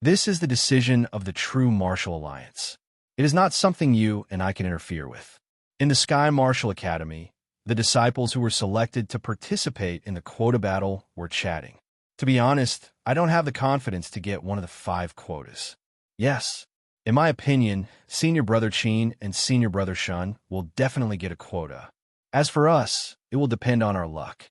A: This is the decision of the true martial alliance. It is not something you and I can interfere with. In the Sky Martial Academy, the disciples who were selected to participate in the quota battle were chatting. To be honest, I don't have the confidence to get one of the 5 quotas. Yes, in my opinion, Senior Brother Qin and Senior Brother Shun will definitely get a quota. As for us, it will depend on our luck.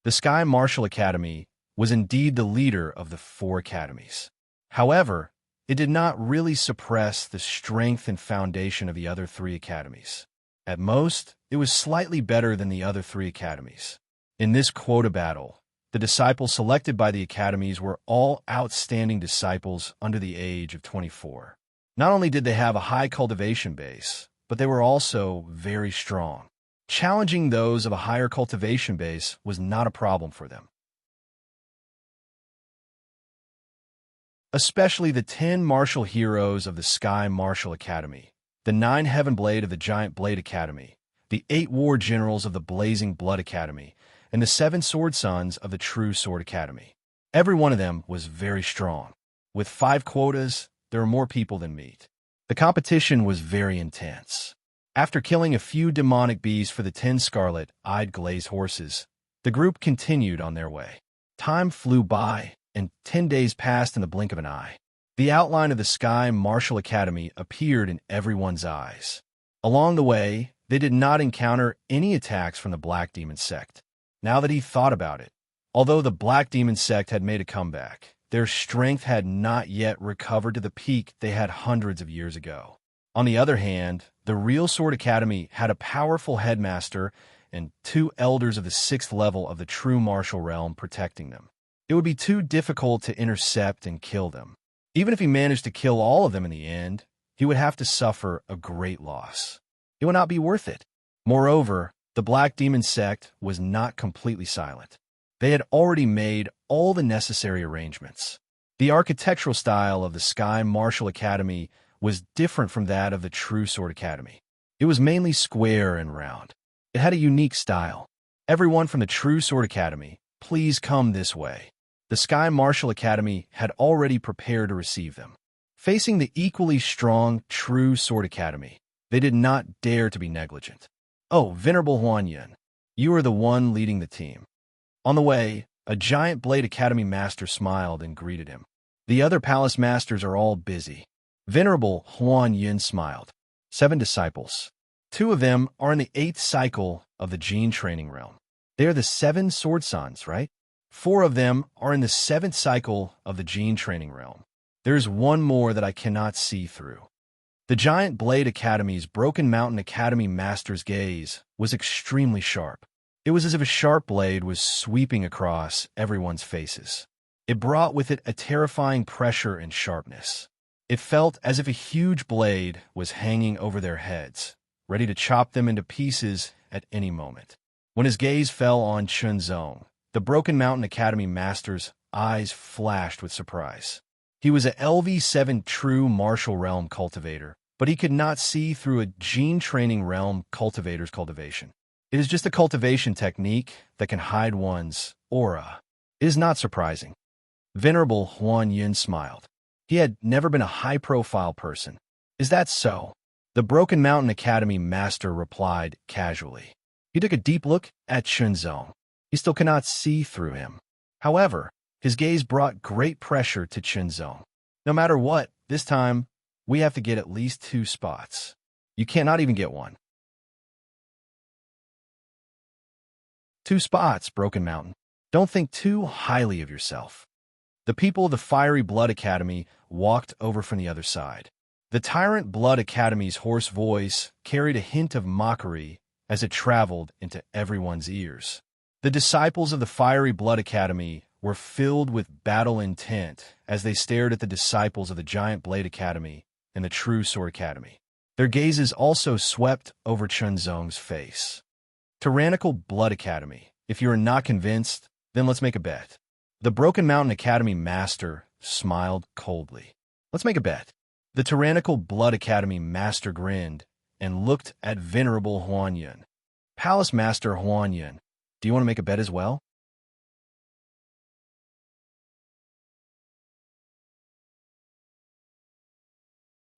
A: The Sky Martial Academy was indeed the leader of the 4 academies. However, it did not really suppress the strength and foundation of the other three academies. At most, it was slightly better than the other three academies. In this quota battle, the disciples selected by the academies were all outstanding disciples under the age of 24. Not only did they have a high cultivation base, but they were also very strong. Challenging those of a higher cultivation base was not a problem for them. Especially the 10 martial heroes of the Sky Martial Academy, the 9 Heaven Blade of the Giant Blade Academy, the 8 War Generals of the Blazing Blood Academy, and the 7 Sword Sons of the True Sword Academy. Every one of them was very strong. With 5 quotas, there were more people than meat. The competition was very intense. After killing a few demonic bees for the 10 scarlet-eyed glazed horses, the group continued on their way. Time flew by, and 10 days passed in the blink of an eye. The outline of the Sky Martial Academy appeared in everyone's eyes. Along the way, they did not encounter any attacks from the Black Demon sect. Now that he thought about it, although the Black Demon sect had made a comeback, their strength had not yet recovered to the peak they had hundreds of years ago. On the other hand, the Real Sword Academy had a powerful headmaster and 2 elders of the 6th level of the true martial realm protecting them. It would be too difficult to intercept and kill them. Even if he managed to kill all of them in the end, he would have to suffer a great loss. It would not be worth it. Moreover, the Black Demon sect was not completely silent. They had already made all the necessary arrangements. The architectural style of the Sky Martial Academy was different from that of the True Sword Academy. It was mainly square and round. It had a unique style. Everyone from the True Sword Academy, please come this way. The Sky Martial Academy had already prepared to receive them. Facing the equally strong True Sword Academy, they did not dare to be negligent. Oh, Venerable Huan Yun, you are the one leading the team. On the way, a Giant Blade Academy master smiled and greeted him. The other palace masters are all busy. Venerable Huan Yun smiled. 7 disciples. 2 of them are in the 8th cycle of the Gene Training Realm. They are the 7 Sword Sons, right? 4 of them are in the 7th cycle of the Gene Training Realm. There is one more that I cannot see through. The Giant Blade Academy's Broken Mountain Academy master's gaze was extremely sharp. It was as if a sharp blade was sweeping across everyone's faces. It brought with it a terrifying pressure and sharpness. It felt as if a huge blade was hanging over their heads, ready to chop them into pieces at any moment. When his gaze fell on Chunzong, the Broken Mountain Academy master's eyes flashed with surprise. He was a LV7 true martial realm cultivator, but he could not see through a gene training realm cultivator's cultivation. It is just a cultivation technique that can hide one's aura. It is not surprising. Venerable Huan Yun smiled. He had never been a high-profile person. Is that so? The Broken Mountain Academy master replied casually. He took a deep look at Chunzong. He still cannot see through him. However, his gaze brought great pressure to Chunzong. No matter what, this time, we have to get at least 2 spots. You cannot even get 1. 2 spots, Broken Mountain. Don't think too highly of yourself. The people of the Fiery Blood Academy walked over from the other side. The Tyrant Blood Academy's hoarse voice carried a hint of mockery as it traveled into everyone's ears. The disciples of the Fiery Blood Academy were filled with battle intent as they stared at the disciples of the Giant Blade Academy and the True Sword Academy. Their gazes also swept over Chunzong's face. Tyrannical Blood Academy. If you are not convinced, then let's make a bet. The Broken Mountain Academy master smiled coldly. Let's make a bet. The Tyrannical Blood Academy master grinned and looked at Venerable Huan Yun. Palace Master Huan Yun, do you want to make a bet as well?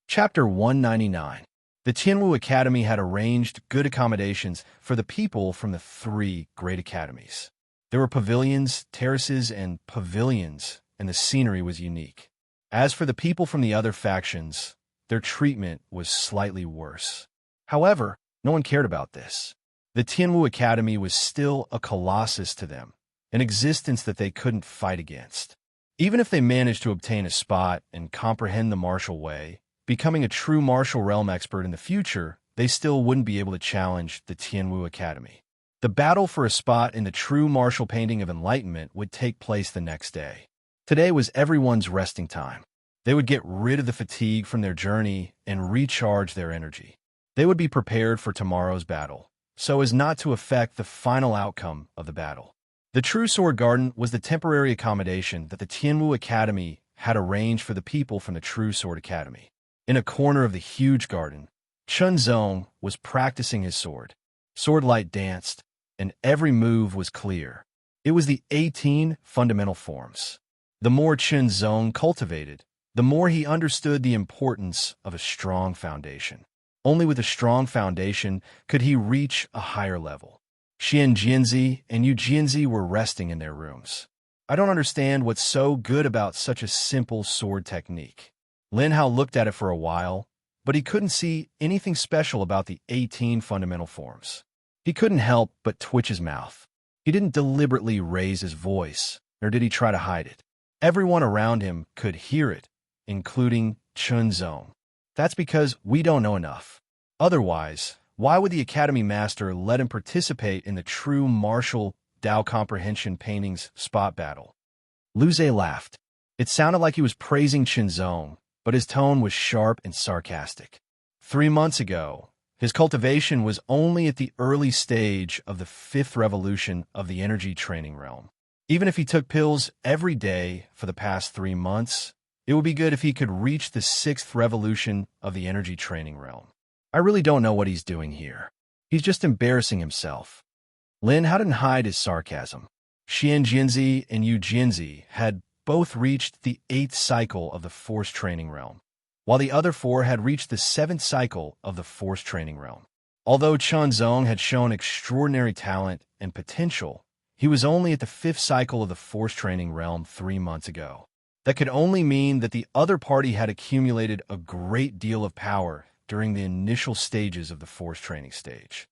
A: Chapter 199. The Tianwu Academy had arranged good accommodations for the people from the 3 great academies. There were pavilions, terraces, and pavilions, and the scenery was unique. As for the people from the other factions, their treatment was slightly worse. However, no one cared about this. The Tianwu Academy was still a colossus to them, an existence that they couldn't fight against. Even if they managed to obtain a spot and comprehend the martial way, becoming a true martial realm expert in the future, they still wouldn't be able to challenge the Tianwu Academy. The battle for a spot in the true martial painting of enlightenment would take place the next day. Today was everyone's resting time. They would get rid of the fatigue from their journey and recharge their energy. They would be prepared for tomorrow's battle, so as not to affect the final outcome of the battle. The True Sword Garden was the temporary accommodation that the Tianwu Academy had arranged for the people from the True Sword Academy. In a corner of the huge garden, Chun Zong was practicing his sword. Sword light danced, and every move was clear. It was the 18 fundamental forms. The more Chun Zong cultivated, the more he understood the importance of a strong foundation. Only with a strong foundation could he reach a higher level. Xian Jianzi and Yu Jianzi were resting in their rooms. I don't understand what's so good about such a simple sword technique. Lin Hao looked at it for a while, but he couldn't see anything special about the 18 fundamental forms. He couldn't help but twitch his mouth. He didn't deliberately raise his voice, nor did he try to hide it. Everyone around him could hear it, including Chun Zong. That's because we don't know enough. Otherwise, why would the Academy Master let him participate in the true martial Dao comprehension paintings spot battle? Lu Zhe laughed. It sounded like he was praising Chun Zong, but his tone was sharp and sarcastic. 3 months ago, his cultivation was only at the early stage of the 5th revolution of the energy training realm. Even if he took pills every day for the past 3 months, it would be good if he could reach the 6th revolution of the energy training realm. I really don't know what he's doing here. He's just embarrassing himself. Lin Hao didn't hide his sarcasm. Xian Jianzi and Yu Jianzi had both reached the 8th cycle of the Force Training Realm, while the other 4 had reached the 7th cycle of the Force Training Realm. Although Chun Zong had shown extraordinary talent and potential, he was only at the 5th cycle of the Force Training Realm 3 months ago. That could only mean that the other party had accumulated a great deal of power during the initial stages of the Force Training stage.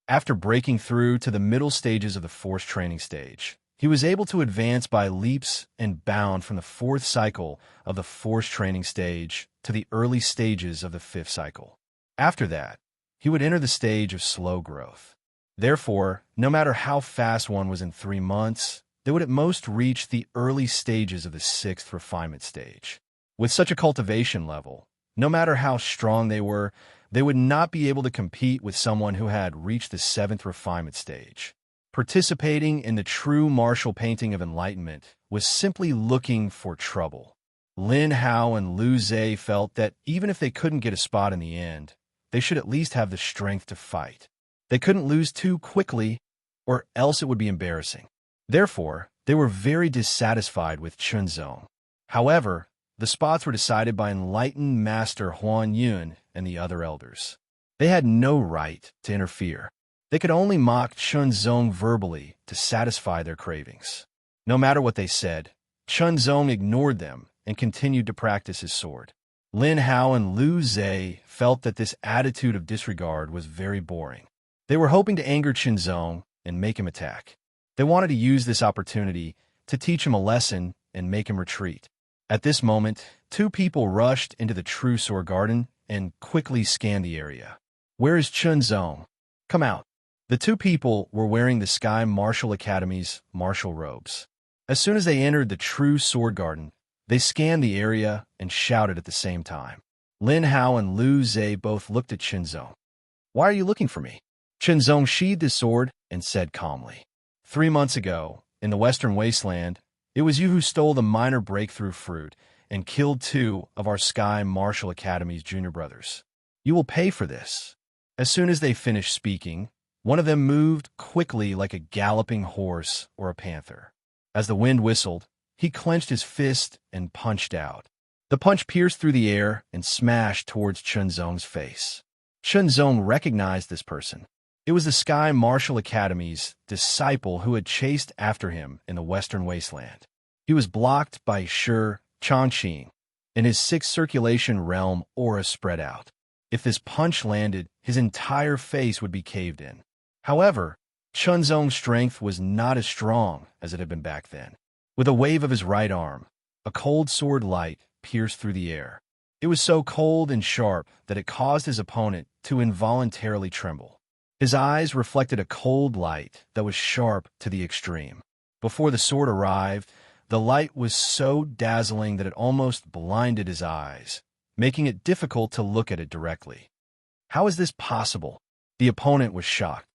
A: After breaking through to the middle stages of the Force Training stage, he was able to advance by leaps and bounds from the 4th cycle of the Force Training stage to the early stages of the 5th cycle. After that, he would enter the stage of slow growth. Therefore, no matter how fast one was in 3 months, they would at most reach the early stages of the 6th refinement stage. With such a cultivation level, no matter how strong they were, they would not be able to compete with someone who had reached the 7th refinement stage. Participating in the true martial painting of enlightenment was simply looking for trouble. Lin Hao and Lu Zhe felt that even if they couldn't get a spot in the end, they should at least have the strength to fight. They couldn't lose too quickly, or else it would be embarrassing. Therefore, they were very dissatisfied with Chun Zong. However, the spots were decided by enlightened Master Huan Yun and the other elders. They had no right to interfere. They could only mock Chun Zong verbally to satisfy their cravings. No matter what they said, Chun Zong ignored them and continued to practice his sword. Lin Hao and Lu Zhe felt that this attitude of disregard was very boring. They were hoping to anger Chun Zong and make him attack. They wanted to use this opportunity to teach him a lesson and make him retreat. At this moment, 2 people rushed into the True Sword Garden and quickly scanned the area. "Where is Chun Zong? Come out." The 2 people were wearing the Sky Martial Academy's martial robes. As soon as they entered the True Sword Garden, they scanned the area and shouted at the same time. Lin Hao and Lu Zhe both looked at Chun Zong. "Why are you looking for me?" Chun Zong sheathed his sword and said calmly, 3 months ago, in the Western Wasteland, it was you who stole the minor breakthrough fruit and killed 2 of our Sky Martial Academy's junior brothers. You will pay for this." As soon as they finished speaking, one of them moved quickly like a galloping horse or a panther. As the wind whistled, he clenched his fist and punched out. The punch pierced through the air and smashed towards Chun Zong's face. Chun Zong recognized this person. It was the Sky Martial Academy's disciple who had chased after him in the Western Wasteland. He was blocked by Shi Changqing, and his 6th circulation realm aura spread out. If this punch landed, his entire face would be caved in. However, Chunzong's strength was not as strong as it had been back then. With a wave of his right arm, a cold sword light pierced through the air. It was so cold and sharp that it caused his opponent to involuntarily tremble. His eyes reflected a cold light that was sharp to the extreme. Before the sword arrived, the light was so dazzling that it almost blinded his eyes, making it difficult to look at it directly. How is this possible? The opponent was shocked.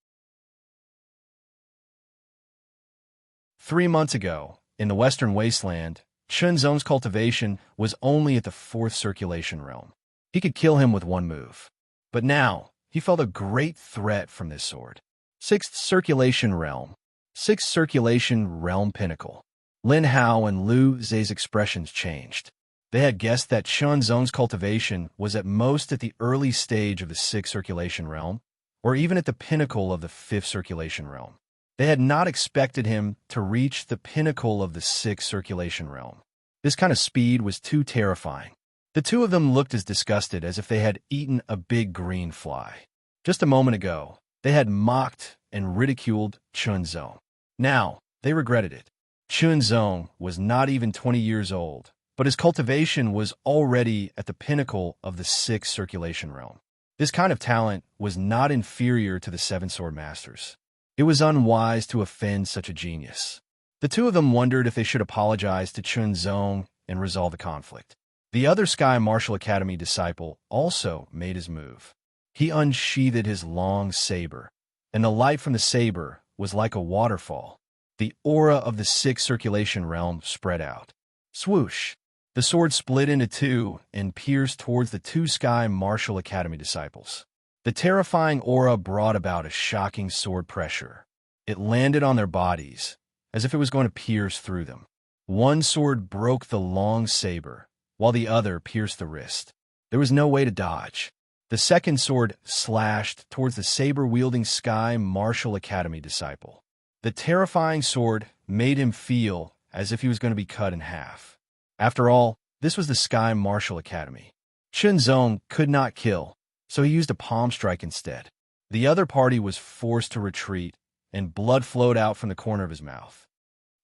A: 3 months ago, in the Western Wasteland, Chunzong's cultivation was only at the 4th circulation realm. He could kill him with one move. But now, he felt a great threat from this sword. 6th circulation realm. 6th circulation realm pinnacle. Lin Hao and Lu Zhe's expressions changed. They had guessed that Chunzong's cultivation was at most at the early stage of the 6th circulation realm, or even at the pinnacle of the 5th circulation realm. They had not expected him to reach the pinnacle of the 6th circulation realm. This kind of speed was too terrifying. The two of them looked as disgusted as if they had eaten a big green fly. Just a moment ago, they had mocked and ridiculed Chunzong. Now, they regretted it. Chunzong was not even 20 years old, but his cultivation was already at the pinnacle of the 6th circulation realm. This kind of talent was not inferior to the 7 sword masters. It was unwise to offend such a genius. The two of them wondered if they should apologize to Chunzong and resolve the conflict. The other Sky Martial Academy disciple also made his move. He unsheathed his long saber, and the light from the saber was like a waterfall. The aura of the 6th circulation realm spread out. Swoosh! The sword split into two and pierced towards the 2 Sky Martial Academy disciples. The terrifying aura brought about a shocking sword pressure. It landed on their bodies, as if it was going to pierce through them. One sword broke the long saber, while the other pierced the wrist. There was no way to dodge. The second sword slashed towards the saber-wielding Sky Martial Academy disciple. The terrifying sword made him feel as if he was going to be cut in half. After all, this was the Sky Martial Academy. Chunzong could not kill, so he used a palm strike instead. The other party was forced to retreat, and blood flowed out from the corner of his mouth.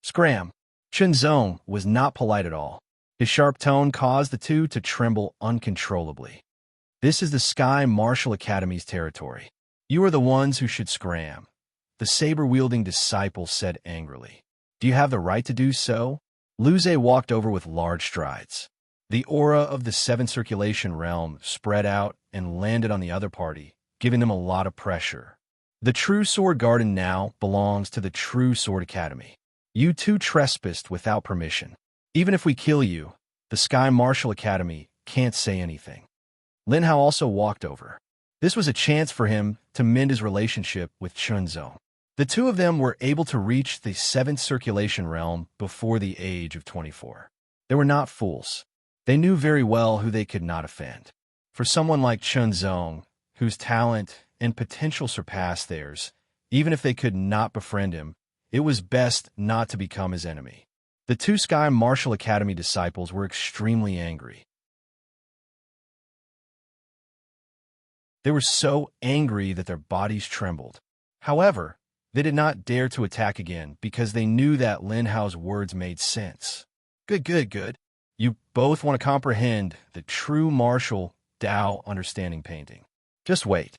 A: Scram! Chunzong was not polite at all. His sharp tone caused the two to tremble uncontrollably. This is the Sky Martial Academy's territory. You are the ones who should scram, the saber-wielding disciple said angrily. Do you have the right to do so? Lu Zhe walked over with large strides. The aura of the 7th circulation realm spread out and landed on the other party, giving them a lot of pressure. The True Sword Garden now belongs to the True Sword Academy. You two trespassed without permission. Even if we kill you, the Sky Martial Academy can't say anything. Lin Hao also walked over. This was a chance for him to mend his relationship with Chunzong. The two of them were able to reach the 7th circulation realm before the age of 24. They were not fools. They knew very well who they could not offend. For someone like Chunzong, whose talent and potential surpassed theirs, even if they could not befriend him, it was best not to become his enemy. The 2 Sky Martial Academy disciples were extremely angry. They were so angry that their bodies trembled. However, they did not dare to attack again because they knew that Lin Hao's words made sense. Good. You both want to comprehend the true martial Tao understanding painting. Just wait.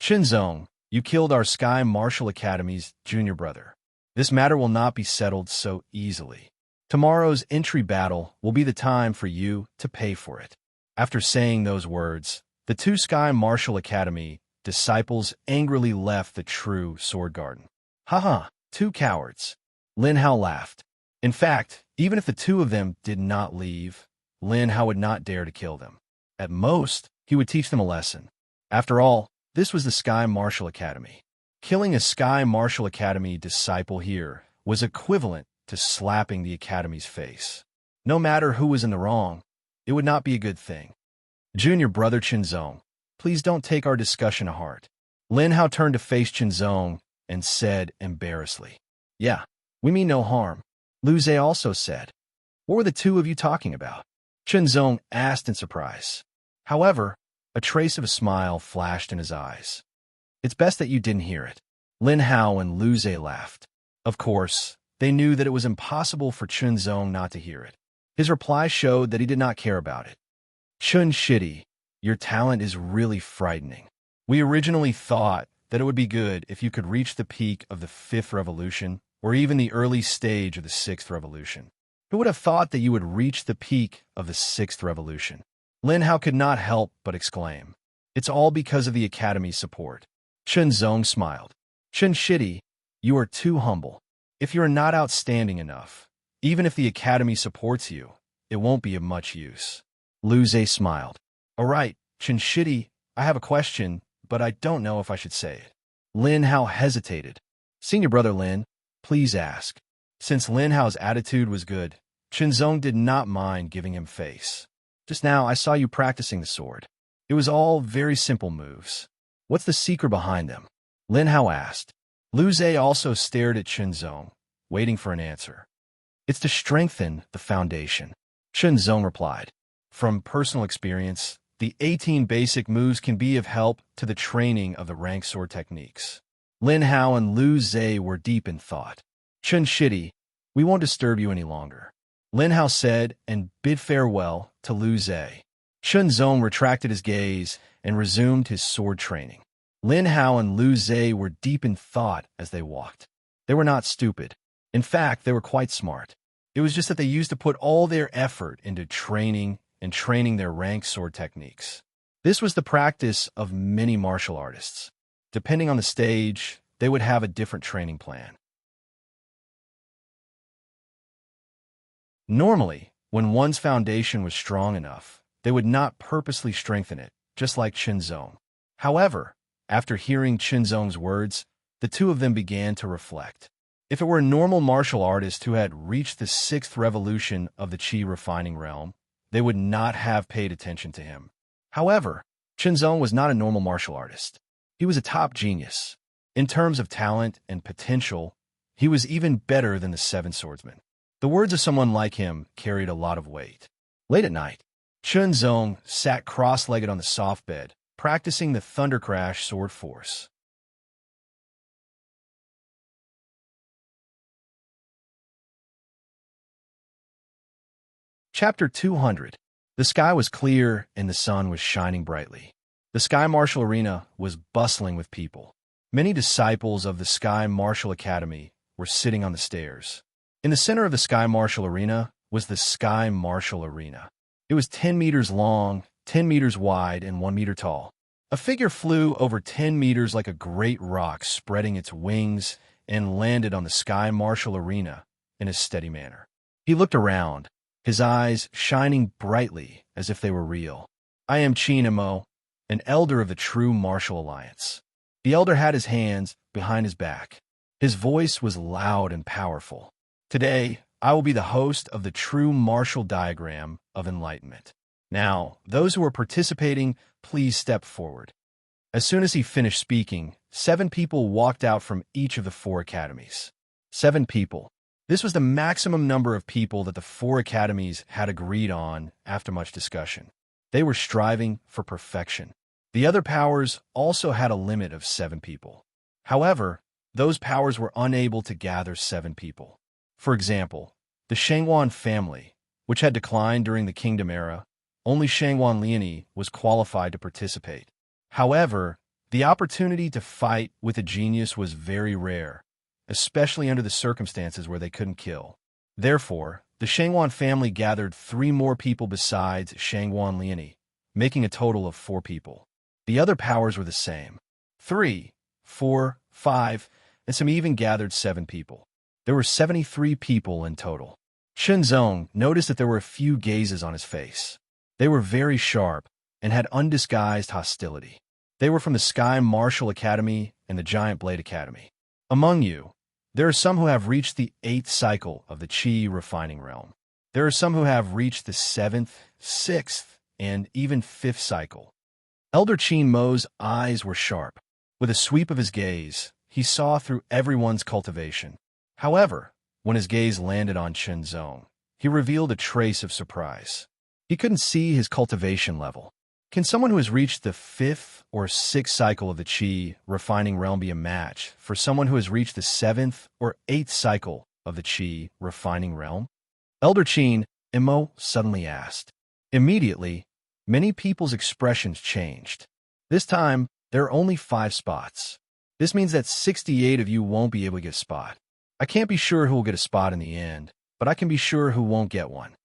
A: Chunzong, you killed our Sky Martial Academy's junior brother. This matter will not be settled so easily. Tomorrow's entry battle will be the time for you to pay for it. After saying those words, the 2 Sky Martial Academy disciples angrily left the True Sword Garden. Haha, 2 cowards. Lin Hao laughed. In fact, even if the two of them did not leave, Lin Hao would not dare to kill them. At most, he would teach them a lesson. After all, this was the Sky Martial Academy. Killing a Sky Martial Academy disciple here was equivalent to slapping the Academy's face. No matter who was in the wrong, it would not be a good thing. Junior brother Chunzong, please don't take our discussion to heart. Lin Hao turned to face Chunzong and said embarrassedly, Yeah, we mean no harm. Lu Zhe also said, What were the two of you talking about? Chunzong asked in surprise. However, a trace of a smile flashed in his eyes. It's best that you didn't hear it. Lin Hao and Lu Zhe laughed. Of course, they knew that it was impossible for Chun Zong not to hear it. His reply showed that he did not care about it. Chun Shitty, your talent is really frightening. We originally thought that it would be good if you could reach the peak of the 5th revolution, or even the early stage of the 6th revolution. Who would have thought that you would reach the peak of the 6th revolution? Lin Hao could not help but exclaim. It's all because of the Academy's support. Chun Zong smiled. Chun Shitty, you are too humble. If you are not outstanding enough, even if the Academy supports you, it won't be of much use. Lu Zhe smiled. All right, Chun Shitty, I have a question, but I don't know if I should say it. Lin Hao hesitated. Senior brother Lin, please ask. Since Lin Hao's attitude was good, Chun Zong did not mind giving him face. Just now I saw you practicing the sword. It was all very simple moves. What's the secret behind them? Lin Hao asked. Lu Zhe also stared at Chun Zong, waiting for an answer. It's to strengthen the foundation. Chun Zong replied. From personal experience, the 18 basic moves can be of help to the training of the rank sword techniques. Lin Hao and Lu Zhe were deep in thought. Chun Shitty, we won't disturb you any longer. Lin Hao said and bid farewell to Lu Zhe. Chun Zong retracted his gaze and resumed his sword training. Lin Hao and Lu Zhe were deep in thought as they walked. They were not stupid. In fact, they were quite smart. It was just that they used to put all their effort into training their rank sword techniques. This was the practice of many martial artists. Depending on the stage, they would have a different training plan. Normally, when one's foundation was strong enough, they would not purposely strengthen it, just like Chun Zong. However, after hearing Chun Zong's words, the two of them began to reflect. If it were a normal martial artist who had reached the 6th revolution of the Qi refining realm, they would not have paid attention to him. However, Chun Zong was not a normal martial artist. He was a top genius. In terms of talent and potential, he was even better than the 7 swordsmen. The words of someone like him carried a lot of weight. Late at night, Chun Zong sat cross-legged on the soft bed, practicing the Thunder Crash sword force. Chapter 200. The sky was clear and the sun was shining brightly. The Sky Martial Arena was bustling with people. Many disciples of the Sky Martial Academy were sitting on the stairs. In the center of the Sky Martial Arena was the Sky Martial Arena. It was 10 meters long, 10 meters wide, and 1 meter tall. A figure flew over 10 meters like a great rock, spreading its wings, and landed on the Sky Martial Arena in a steady manner. He looked around, his eyes shining brightly as if they were real. I am Qin Mo, an elder of the True Martial Alliance. The elder had his hands behind his back. His voice was loud and powerful. Today, I will be the host of the True Martial Diagram of Enlightenment. Now, those who are participating, please step forward. As soon as he finished speaking, 7 people walked out from each of the 4 academies. 7 people. This was the maximum number of people that the 4 academies had agreed on after much discussion. They were striving for perfection. The other powers also had a limit of 7 people. However, those powers were unable to gather 7 people. For example, the Shangwan family, which had declined during the Kingdom era, only Shangwan Liani was qualified to participate. However, the opportunity to fight with a genius was very rare, especially under the circumstances where they couldn't kill. Therefore, the Shangwan family gathered 3 more people besides Shangwan Liani, making a total of 4 people. The other powers were the same. 3, 4, 5, and some even gathered 7 people. There were 73 people in total. Chun Zong noticed that there were a few gazes on his face. They were very sharp and had undisguised hostility. They were from the Sky Martial Academy and the Giant Blade Academy. Among you, there are some who have reached the 8th cycle of the Qi refining realm. There are some who have reached the 7th, 6th, and even 5th cycle. Elder Qin Mo's eyes were sharp. With a sweep of his gaze, he saw through everyone's cultivation. However, when his gaze landed on Chun Zong, he revealed a trace of surprise. He couldn't see his cultivation level. Can someone who has reached the 5th or 6th cycle of the Qi refining realm be a match for someone who has reached the 7th or 8th cycle of the Qi refining realm? Elder Qin, Imo suddenly asked. Immediately, many people's expressions changed. This time, there are only 5 spots. This means that 68 of you won't be able to get a spot. I can't be sure who will get a spot in the end, but I can be sure who won't get one.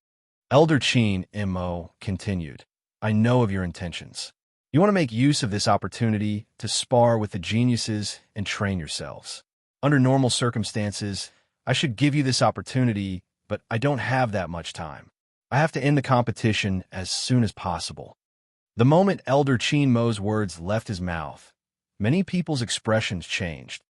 A: Elder Qin, Imo, continued. I know of your intentions. You want to make use of this opportunity to spar with the geniuses and train yourselves. Under normal circumstances, I should give you this opportunity, but I don't have that much time. I have to end the competition as soon as possible. The moment Elder Qin Mo's words left his mouth, many people's expressions changed.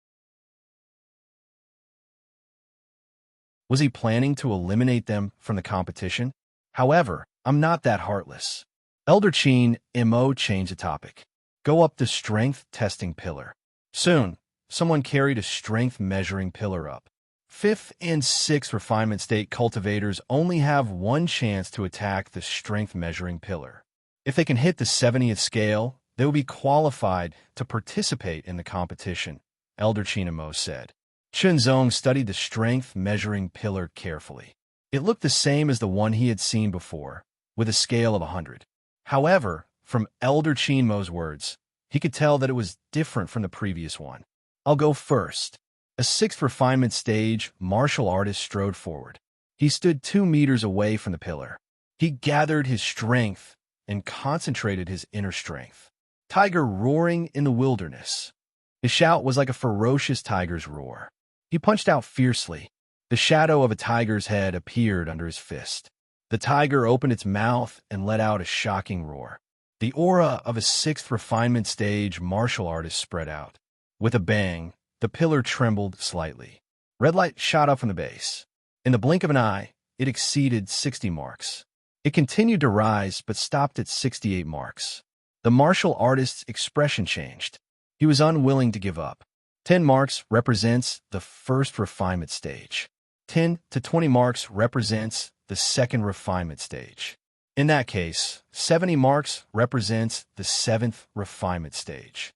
A: Was he planning to eliminate them from the competition? However, I'm not that heartless. Elder Qin, Imo changed the topic. Go up the strength testing pillar. Soon, someone carried a strength measuring pillar up. 5th and 6th refinement state cultivators only have one chance to attack the strength measuring pillar. If they can hit the 70th scale, they will be qualified to participate in the competition, Elder Qin Imo said. Chunzong studied the strength measuring pillar carefully. It looked the same as the one he had seen before, with a scale of 100. However, from Elder Qin Mo's words, he could tell that it was different from the previous one. I'll go first. A 6th refinement stage martial artist strode forward. He stood 2 meters away from the pillar. He gathered his strength and concentrated his inner strength. Tiger roaring in the wilderness. His shout was like a ferocious tiger's roar. He punched out fiercely. The shadow of a tiger's head appeared under his fist. The tiger opened its mouth and let out a shocking roar. The aura of a 6th refinement stage martial artist spread out. With a bang, the pillar trembled slightly. Red light shot up from the base. In the blink of an eye, it exceeded 60 marks. It continued to rise, but stopped at 68 marks. The martial artist's expression changed. He was unwilling to give up. 10 marks represents the 1st refinement stage. 10 to 20 marks represents the 2nd refinement stage. In that case, 70 marks represents the 7th refinement stage.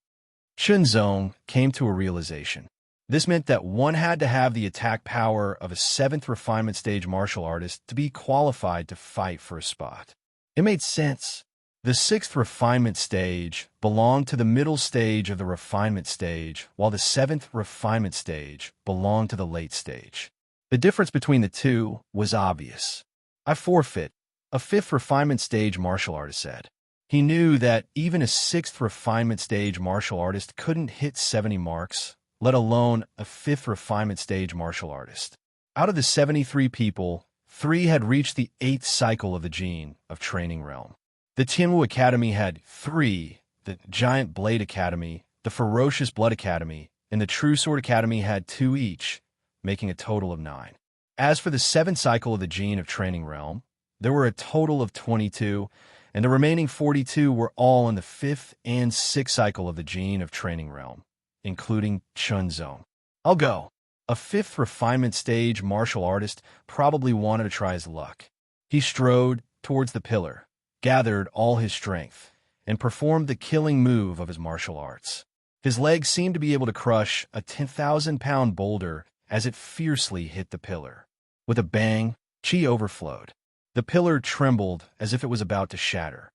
A: Chunzong came to a realization. This meant that one had to have the attack power of a 7th refinement stage martial artist to be qualified to fight for a spot. It made sense. The 6th refinement stage belonged to the middle stage of the refinement stage, while the 7th refinement stage belonged to the late stage. The difference between the two was obvious. I forfeit, a 5th refinement stage martial artist said. He knew that even a 6th refinement stage martial artist couldn't hit 70 marks, let alone a 5th refinement stage martial artist. Out of the 73 people, 3 had reached the 8th cycle of the gene of training realm. The Tianwu Academy had 3, the Giant Blade Academy, the Ferocious Blood Academy, and the True Sword Academy had 2 each, making a total of 9. As for the 7th cycle of the gene of training realm, there were a total of 22, and the remaining 42 were all in the 5th and 6th cycle of the gene of training realm, including Chunzong. I'll go. A 5th refinement stage martial artist probably wanted to try his luck. He strode towards the pillar, gathered all his strength, and performed the killing move of his martial arts. His legs seemed to be able to crush a 10,000-pound boulder as it fiercely hit the pillar. With a bang, chi overflowed. The pillar trembled as if it was about to shatter.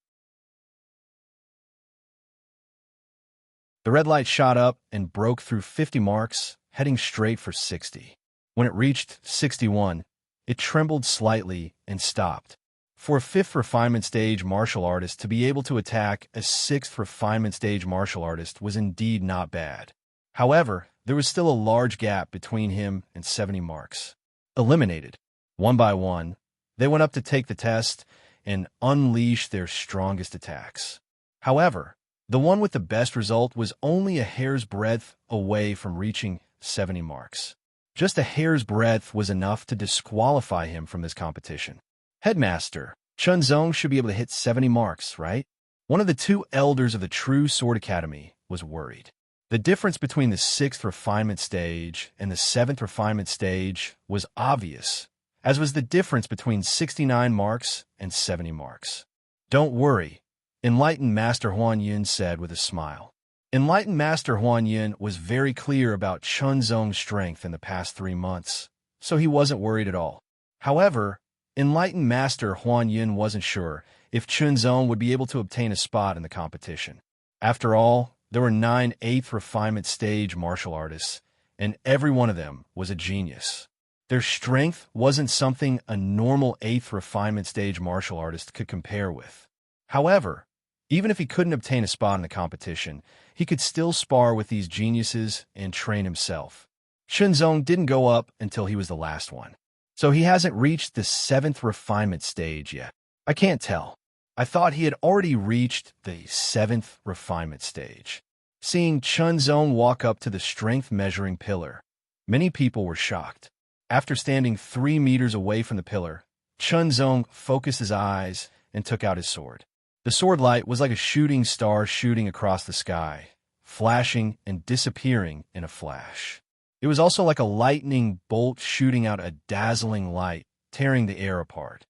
A: The red light shot up and broke through 50 marks, heading straight for 60. When it reached 61, it trembled slightly and stopped. For a 5th refinement stage martial artist to be able to attack a 6th refinement stage martial artist was indeed not bad. However, there was still a large gap between him and 70 marks. Eliminated, one by one, they went up to take the test and unleash their strongest attacks. However, the one with the best result was only a hair's breadth away from reaching 70 marks. Just a hair's breadth was enough to disqualify him from this competition. Headmaster, Chunzong should be able to hit 70 marks, right? One of the 2 elders of the True Sword Academy was worried. The difference between the 6th refinement stage and the 7th refinement stage was obvious, as was the difference between 69 marks and 70 marks. Don't worry, Enlightened Master Huan Yun said with a smile. Enlightened Master Huan Yun was very clear about Chun Zong's strength in the past 3 months, so he wasn't worried at all. However, Enlightened Master Huan Yun wasn't sure if Chun Zong would be able to obtain a spot in the competition. After all, there were 9 8th refinement stage martial artists, and every one of them was a genius. Their strength wasn't something a normal 8th refinement stage martial artist could compare with. However, even if he couldn't obtain a spot in the competition, he could still spar with these geniuses and train himself. Chun Zong didn't go up until he was the last one, so he hasn't reached the 7th refinement stage yet. I can't tell. I thought he had already reached the 7th refinement stage. Seeing Chun Zong walk up to the strength measuring pillar, many people were shocked. After standing 3 meters away from the pillar, Chun Zong focused his eyes and took out his sword. The sword light was like a shooting star shooting across the sky, flashing and disappearing in a flash. It was also like a lightning bolt shooting out a dazzling light, tearing the air apart.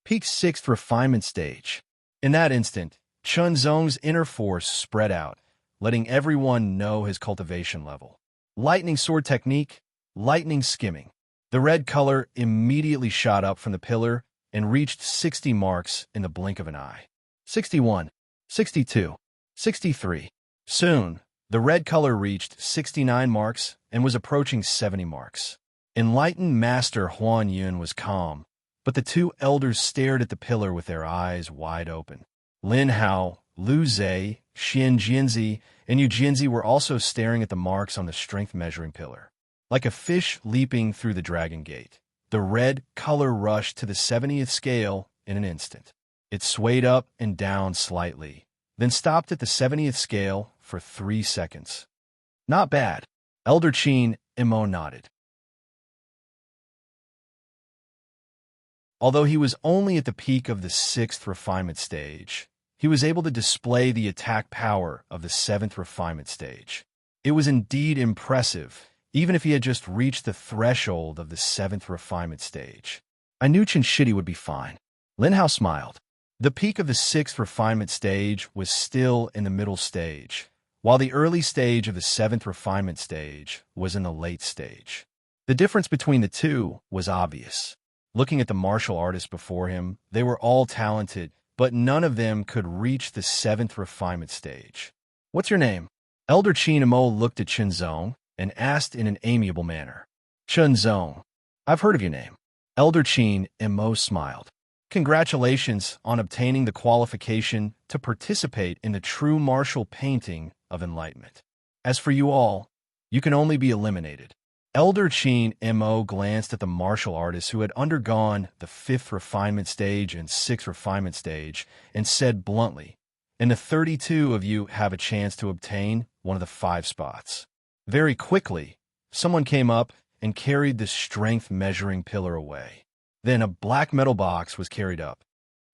A: Peak 6th refinement stage. In that instant, Chun Zong's inner force spread out, letting everyone know his cultivation level. Lightning sword technique, lightning skimming. The red color immediately shot up from the pillar and reached 60 marks in the blink of an eye. 61, 62, 63. Soon, the red color reached 69 marks and was approaching 70 marks. Enlightened Master Huan Yun was calm, but the 2 elders stared at the pillar with their eyes wide open. Lin Hao, Lu Zhe, Xian Jianzi, and Yu Jianzi were also staring at the marks on the strength measuring pillar. Like a fish leaping through the dragon gate, the red color rushed to the 70th scale in an instant. It swayed up and down slightly, then stopped at the 70th scale for 3 seconds. Not bad. Elder Qin Imo nodded. Although he was only at the peak of the 6th refinement stage, he was able to display the attack power of the 7th refinement stage. It was indeed impressive, even if he had just reached the threshold of the 7th refinement stage. I knew Chen Shidi would be fine. Lin Hao smiled. The peak of the 6th refinement stage was still in the middle stage, while the early stage of the 7th refinement stage was in the late stage. The difference between the two was obvious. Looking at the martial artists before him, they were all talented, but none of them could reach the 7th refinement stage. What's your name? Elder Qin Imo looked at Chun Zong and asked in an amiable manner. Chun Zong. I've heard of your name. Elder Qin Imo smiled. Congratulations on obtaining the qualification to participate in the true martial painting of enlightenment. As for you all, you can only be eliminated. Elder Qin Imo glanced at the martial artists who had undergone the 5th refinement stage and 6th refinement stage and said bluntly, and the 32 of you have a chance to obtain one of the 5 spots. Very quickly, someone came up and carried the strength measuring pillar away. Then a black metal box was carried up.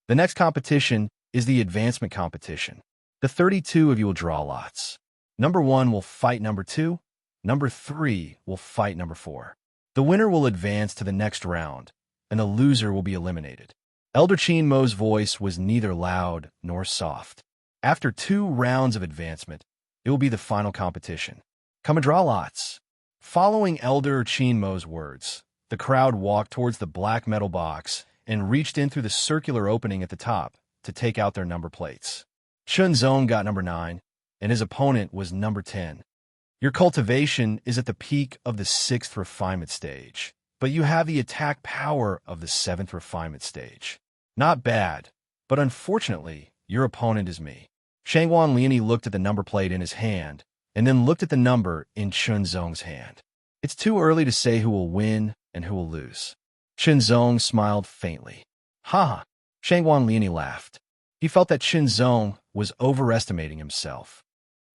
A: The next competition is the advancement competition. The 32 of you will draw lots. Number 1 will fight number 2. Number 3 will fight number 4. The winner will advance to the next round, and the loser will be eliminated. Elder Qin Mo's voice was neither loud nor soft. After 2 rounds of advancement, it will be the final competition. Come and draw lots. Following Elder Qin Mo's words, the crowd walked towards the black metal box and reached in through the circular opening at the top to take out their number plates. Chun Zong got number 9, and his opponent was number 10. Your cultivation is at the peak of the 6th refinement stage, but you have the attack power of the 7th refinement stage. Not bad, but unfortunately, your opponent is me. Shangwan Liani looked at the number plate in his hand, and then looked at the number in Chun Zong's hand. It's too early to say who will win and who will lose. Chun Zong smiled faintly. Ha! Shangwan Liani laughed. He felt that Chun Zong was overestimating himself.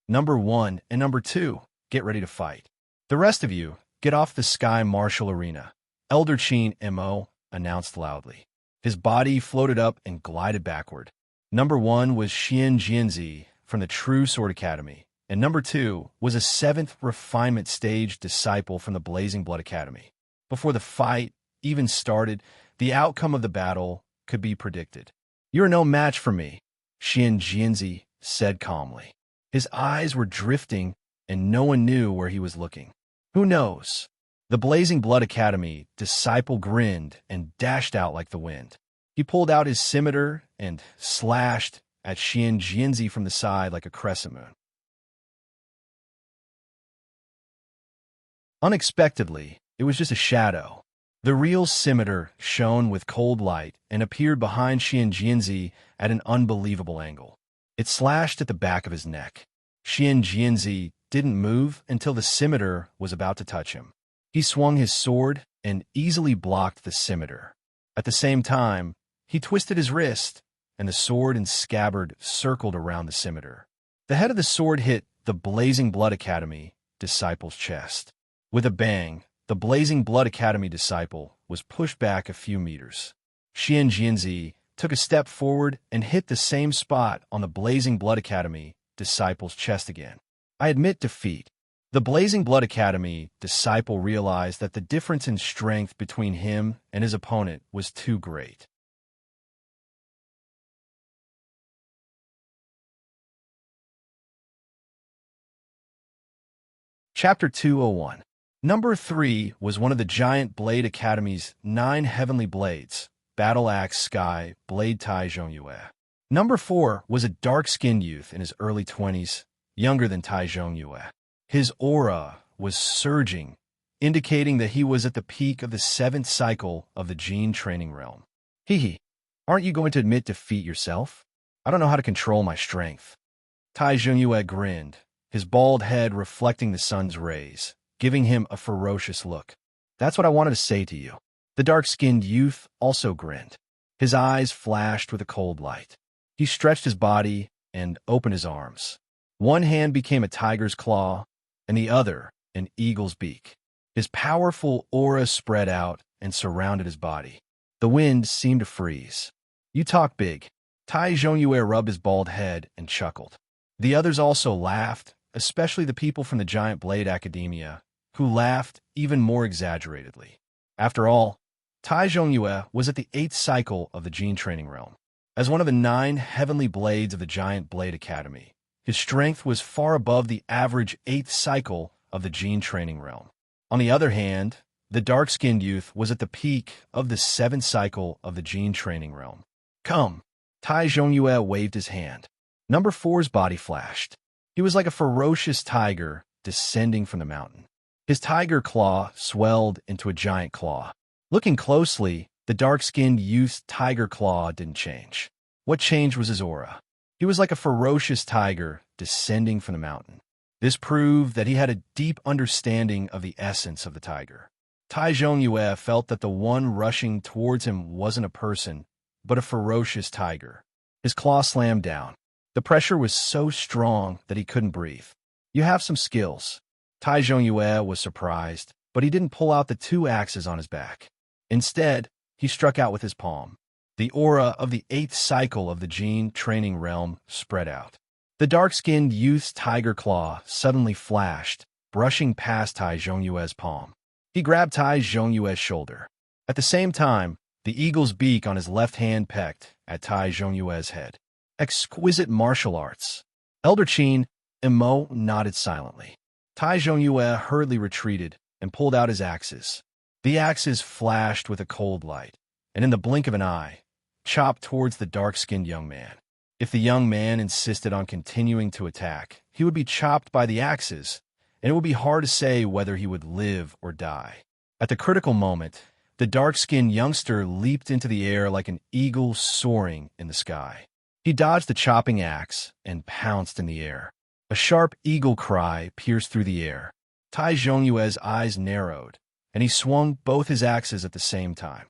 A: Number 1 and number 2, get ready to fight. The rest of you, get off the sky martial arena. Elder Qin Mo announced loudly. His body floated up and glided backward. Number 1 was Xian Jianzi from the True Sword Academy, and number 2 was a 7th refinement stage disciple from the Blazing Blood Academy. Before the fight even started, the outcome of the battle could be predicted. You are no match for me. Xian Jianzi said calmly. His eyes were drifting, and no one knew where he was looking. Who knows? The Blazing Blood Academy disciple grinned and dashed out like the wind. He pulled out his scimitar and slashed at Xian Jianzi from the side like a crescent moon. Unexpectedly, it was just a shadow. The real scimitar shone with cold light and appeared behind Xian Jianzi at an unbelievable angle. It slashed at the back of his neck. Xian Jianzi didn't move until the scimitar was about to touch him. He swung his sword and easily blocked the scimitar. At the same time, he twisted his wrist, and the sword and scabbard circled around the scimitar. The head of the sword hit the Blazing Blood Academy disciple's chest. With a bang, the Blazing Blood Academy disciple was pushed back a few meters. Xian Jianzi took a step forward and hit the same spot on the Blazing Blood Academy disciple's chest again. I admit defeat. The Blazing Blood Academy disciple realized that the difference in strength between him and his opponent was too great. Chapter 201. Number 3 was one of the Giant Blade Academy's 9 heavenly blades, Battle Axe Sky Blade Tai Zhongyue. Number 4 was a dark-skinned youth in his early 20s, younger than Tai Zhongyue. His aura was surging, indicating that he was at the peak of the 7th cycle of the Gene training realm. Hee, aren't you going to admit defeat yourself? I don't know how to control my strength. Tai Zhongyue grinned, his bald head reflecting the sun's rays, giving him a ferocious look. That's what I wanted to say to you. The dark-skinned youth also grinned. His eyes flashed with a cold light. He stretched his body and opened his arms. One hand became a tiger's claw, and the other an eagle's beak. His powerful aura spread out and surrounded his body. The wind seemed to freeze. You talk big. Tai Zhongyue rubbed his bald head and chuckled. The others also laughed, especially the people from the Giant Blade Academia, who laughed even more exaggeratedly. After all, Tai Zhongyue was at the 8th cycle of the Gene training realm. As one of the 9 heavenly blades of the Giant Blade Academy, his strength was far above the average 8th cycle of the Gene training realm. On the other hand, the dark-skinned youth was at the peak of the 7th cycle of the Gene training realm. Come! Tai Zhongyue waved his hand. Number 4's body flashed. He was like a ferocious tiger descending from the mountain. His tiger claw swelled into a giant claw. Looking closely, the dark-skinned youth's tiger claw didn't change. What changed was his aura. He was like a ferocious tiger descending from the mountain. This proved that he had a deep understanding of the essence of the tiger. Tai Zhongyue felt that the one rushing towards him wasn't a person, but a ferocious tiger. His claw slammed down. The pressure was so strong that he couldn't breathe. You have some skills. Tai Zhongyue was surprised, but he didn't pull out the 2 axes on his back. Instead, he struck out with his palm. The aura of the 8th cycle of the Gene training realm spread out. The dark-skinned youth's tiger claw suddenly flashed, brushing past Tai Zhongyue's palm. He grabbed Tai Zhongyue's shoulder. At the same time, the eagle's beak on his left hand pecked at Tai Zhongyue's head. Exquisite martial arts. Elder Qin Imo nodded silently. Tai Zhongyue hurriedly retreated and pulled out his axes. The axes flashed with a cold light, and in the blink of an eye, chopped towards the dark-skinned young man. If the young man insisted on continuing to attack, he would be chopped by the axes, and it would be hard to say whether he would live or die. At the critical moment, the dark-skinned youngster leaped into the air like an eagle soaring in the sky. He dodged the chopping axe and pounced in the air. A sharp eagle cry pierced through the air. Tai Zhongyue's eyes narrowed, and he swung both his axes at the same time.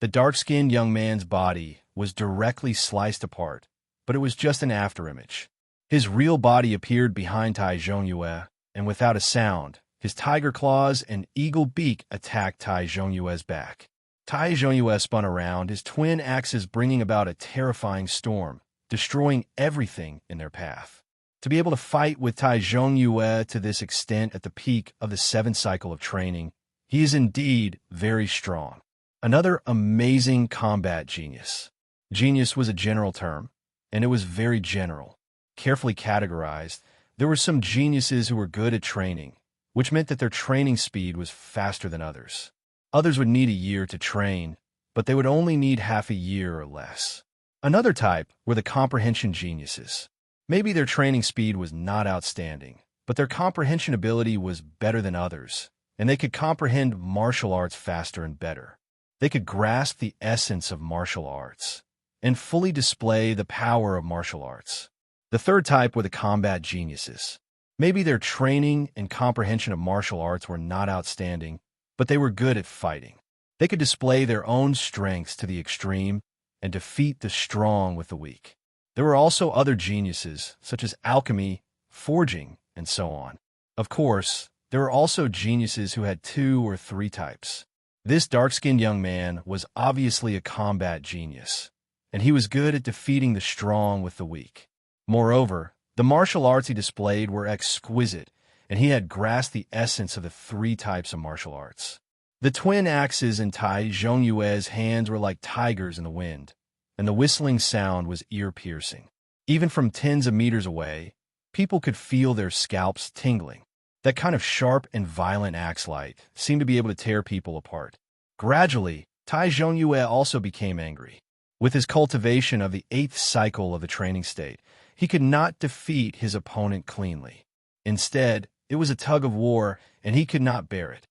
A: The dark-skinned young man's body was directly sliced apart, but it was just an afterimage. His real body appeared behind Tai Zhongyue, and without a sound, his tiger claws and eagle beak attacked Tai Zhongyue's back. Tai Zhongyue spun around, his twin axes bringing about a terrifying storm, destroying everything in their path. To be able to fight with Tai Zhongyue to this extent at the peak of the 7th cycle of training, he is indeed very strong. Another amazing combat genius. Genius was a general term, and it was very general. Carefully categorized, there were some geniuses who were good at training, which meant that their training speed was faster than others. Others would need a year to train, but they would only need half a year or less. Another type were the comprehension geniuses. Maybe their training speed was not outstanding, but their comprehension ability was better than others, and they could comprehend martial arts faster and better. They could grasp the essence of martial arts and fully display the power of martial arts. The third type were the combat geniuses. Maybe their training and comprehension of martial arts were not outstanding, but they were good at fighting. They could display their own strengths to the extreme and defeat the strong with the weak. There were also other geniuses, such as alchemy, forging, and so on. Of course, there were also geniuses who had 2 or 3 types. This dark-skinned young man was obviously a combat genius, and he was good at defeating the strong with the weak. Moreover, the martial arts he displayed were exquisite, and he had grasped the essence of the 3 types of martial arts. The twin axes in Tai Zhongyue's hands were like tigers in the wind, and the whistling sound was ear-piercing. Even from tens of meters away, people could feel their scalps tingling. That kind of sharp and violent axe light seemed to be able to tear people apart. Gradually, Tai Zhongyue also became angry. With his cultivation of the 8th cycle of the training state, he could not defeat his opponent cleanly. Instead, it was a tug of war, and he could not bear it.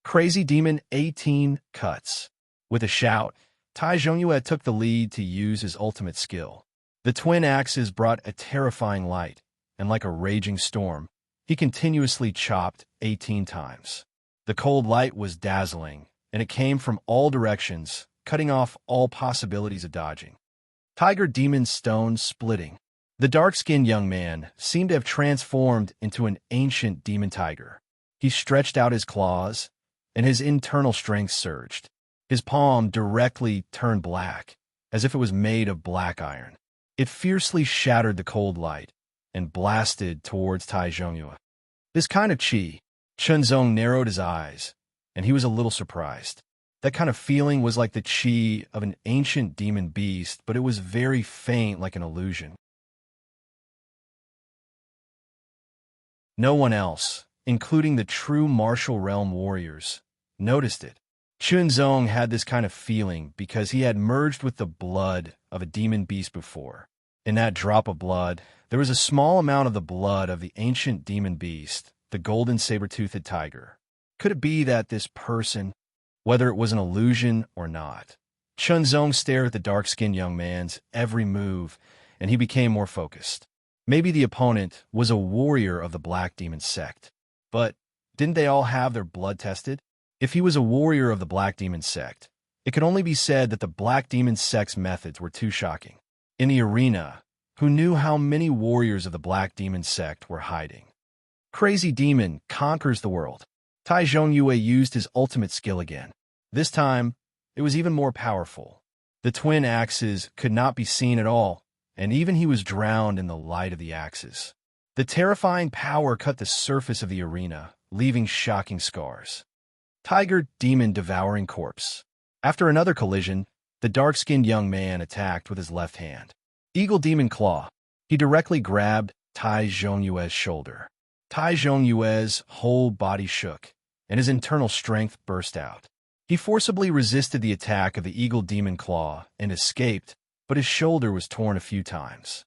A: Crazy Demon 18 cuts. With a shout, Tai Zhongyue took the lead to use his ultimate skill. The twin axes brought a terrifying light, and like a raging storm, he continuously chopped 18 times. The cold light was dazzling, and it came from all directions, cutting off all possibilities of dodging. Tiger Demon Stone splitting. The dark-skinned young man seemed to have transformed into an ancient demon tiger. He stretched out his claws, and his internal strength surged. His palm directly turned black, as if it was made of black iron. It fiercely shattered the cold light and blasted towards Tai Zhongyue. This kind of chi. Chunzong narrowed his eyes, and he was a little surprised. That kind of feeling was like the chi of an ancient demon beast, but it was very faint, like an illusion. No one else, including the true martial realm warriors, noticed it. Chunzong had this kind of feeling because he had merged with the blood of a demon beast before. In that drop of blood, there was a small amount of the blood of the ancient demon beast, the golden saber-toothed tiger. Could it be that this person, whether it was an illusion or not? Chunzong stared at the dark-skinned young man's every move, and he became more focused. Maybe the opponent was a warrior of the Black Demon sect. But didn't they all have their blood tested? If he was a warrior of the Black Demon sect, it could only be said that the Black Demon sect's methods were too shocking. In the arena, who knew how many warriors of the Black Demon sect were hiding? Crazy Demon conquers the world. Tai Zhongyue used his ultimate skill again. This time, it was even more powerful. The twin axes could not be seen at all, and even he was drowned in the light of the axes. The terrifying power cut the surface of the arena, leaving shocking scars. Tiger Demon devouring corpse. After another collision, the dark-skinned young man attacked with his left hand. Eagle Demon Claw. He directly grabbed Tai Zhongyue's shoulder. Tai Zhongyue's whole body shook, and his internal strength burst out. He forcibly resisted the attack of the Eagle Demon Claw and escaped, but his shoulder was torn a few times.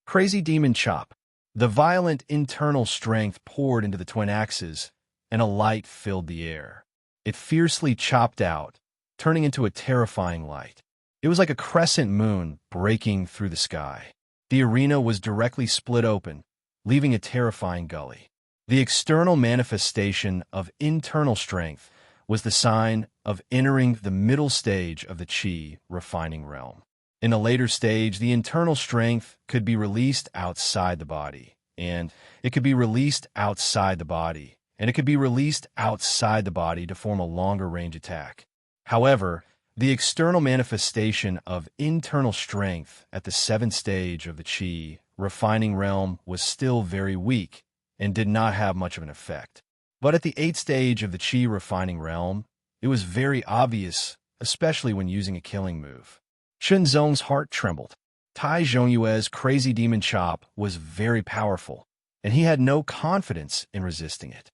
A: Crazy Demon Chop. The violent internal strength poured into the twin axes, and a light filled the air. It fiercely chopped out, turning into a terrifying light. It was like a crescent moon breaking through the sky. The arena was directly split open, leaving a terrifying gully. The external manifestation of internal strength was the sign of entering the middle stage of the Qi refining realm. In a later stage, the internal strength could be released outside the body, and it could be released outside the body, and it could be released outside the body to form a longer range attack. However, the external manifestation of internal strength at the 7th stage of the Qi refining realm was still very weak and did not have much of an effect. But at the 8th stage of the Qi refining realm, it was very obvious especially when using a killing move. Chunzong's heart trembled. Tai Zhongyue's crazy demon chop was very powerful, and he had no confidence in resisting it.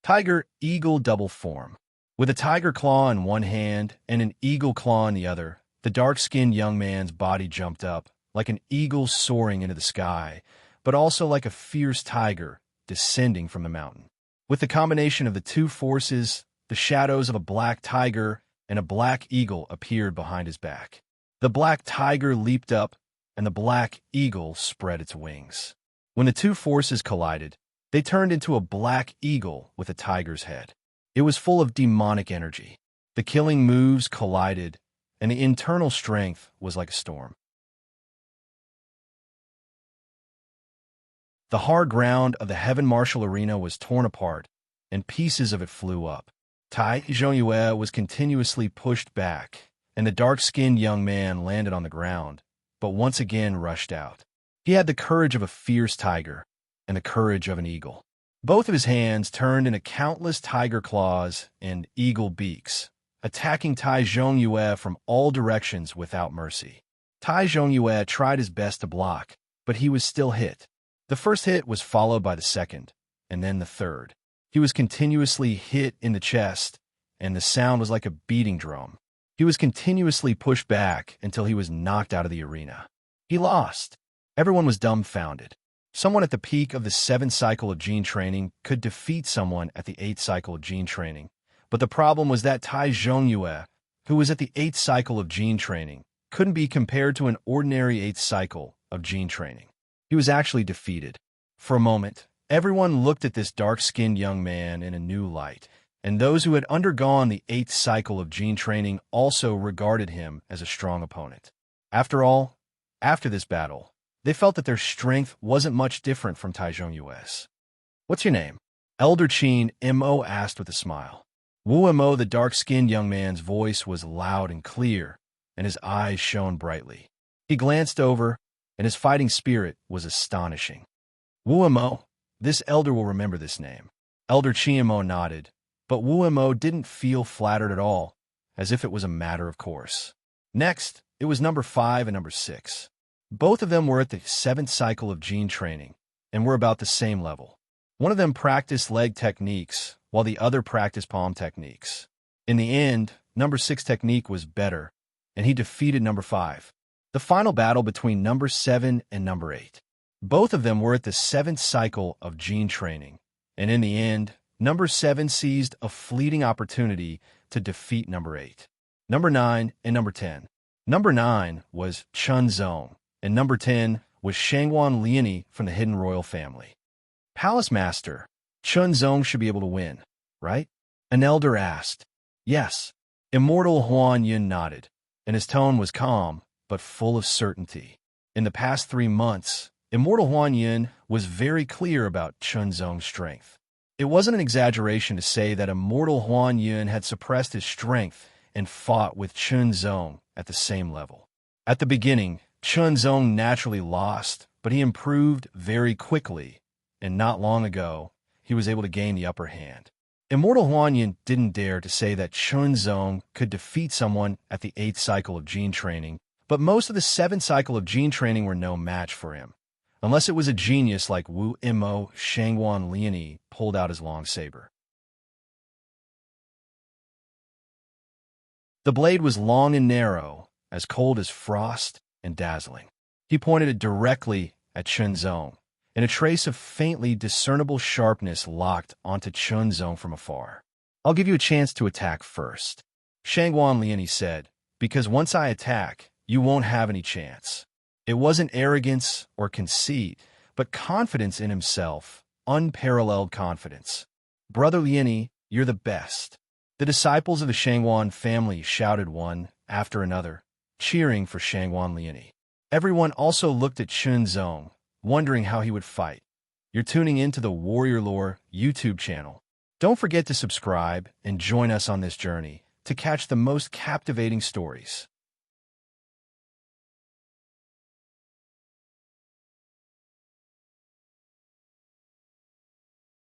A: Tiger Eagle double form. With a tiger claw in one hand and an eagle claw in the other, the dark-skinned young man's body jumped up, like an eagle soaring into the sky, but also like a fierce tiger descending from the mountain. With the combination of the two forces, the shadows of a black tiger and a black eagle appeared behind his back. The black tiger leaped up, and the black eagle spread its wings. When the two forces collided, they turned into a black eagle with a tiger's head. It was full of demonic energy. The killing moves collided, and the internal strength was like a storm. The hard ground of the Heaven Martial Arena was torn apart, and pieces of it flew up. Tai Zhongyue was continuously pushed back, and the dark-skinned young man landed on the ground, but once again rushed out. He had the courage of a fierce tiger and the courage of an eagle. Both of his hands turned into countless tiger claws and eagle beaks, attacking Tai Zhongyue from all directions without mercy. Tai Zhongyue tried his best to block, but he was still hit. The first hit was followed by the second, and then the third. He was continuously hit in the chest, and the sound was like a beating drum. He was continuously pushed back until he was knocked out of the arena. He lost. Everyone was dumbfounded. Someone at the peak of the 7th cycle of gene training could defeat someone at the 8th cycle of gene training. But the problem was that Tai Zhongyue, who was at the 8th cycle of gene training, couldn't be compared to an ordinary 8th cycle of gene training. He was actually defeated. For a moment, everyone looked at this dark-skinned young man in a new light, and those who had undergone the 8th cycle of gene training also regarded him as a strong opponent. After all, after this battle, they felt that their strength wasn't much different from Tai Zhongyue's. "What's your name?" Elder Qin Mo asked with a smile. Wu Mo, the dark-skinned young man's voice was loud and clear, and his eyes shone brightly. He glanced over, and his fighting spirit was astonishing. "Wu Mo, this elder will remember this name." Elder Qin Mo nodded, but Wu Mo didn't feel flattered at all, as if it was a matter of course. Next, it was number 5 and number 6. Both of them were at the 7th cycle of gene training, and were about the same level. One of them practiced leg techniques, while the other practiced palm techniques. In the end, number 6 technique was better, and he defeated number 5. The final battle between number 7 and number 8. Both of them were at the 7th cycle of gene training, and in the end, number 7 seized a fleeting opportunity to defeat number 8. Number 9 and number 10. Number 9 was Chunzong, and number 10 was Shangguan Liani from the Hidden Royal family. "Palace Master, Chunzong should be able to win, right?" an elder asked. "Yes." Immortal Huan Yun nodded, and his tone was calm, but full of certainty. In the past 3 months, Immortal Huan Yun was very clear about Chunzong's strength. It wasn't an exaggeration to say that Immortal Huan Yun had suppressed his strength and fought with Chunzong at the same level. At the beginning, Chunzong naturally lost, but he improved very quickly, and not long ago, he was able to gain the upper hand. Immortal Huanyan didn't dare to say that Chunzong could defeat someone at the 8th cycle of gene training, but most of the 7th cycle of gene training were no match for him, unless it was a genius like Wu Mo Shangguan Liani pulled out his long saber. The blade was long and narrow, as cold as frost and dazzling. He pointed it directly at Chunzong, and a trace of faintly discernible sharpness locked onto Chunzong from afar. "I'll give you a chance to attack first," Shangguan Liani said, "because once I attack, you won't have any chance." It wasn't arrogance or conceit, but confidence in himself, unparalleled confidence. "Brother Liani, you're the best." The disciples of the Shangguan family shouted one after another, cheering for Shangguan Liani. Everyone also looked at Chunzong, wondering how he would fight. You're tuning into the Warrior Lore YouTube channel. Don't forget to subscribe and join us on this journey to catch the most captivating stories.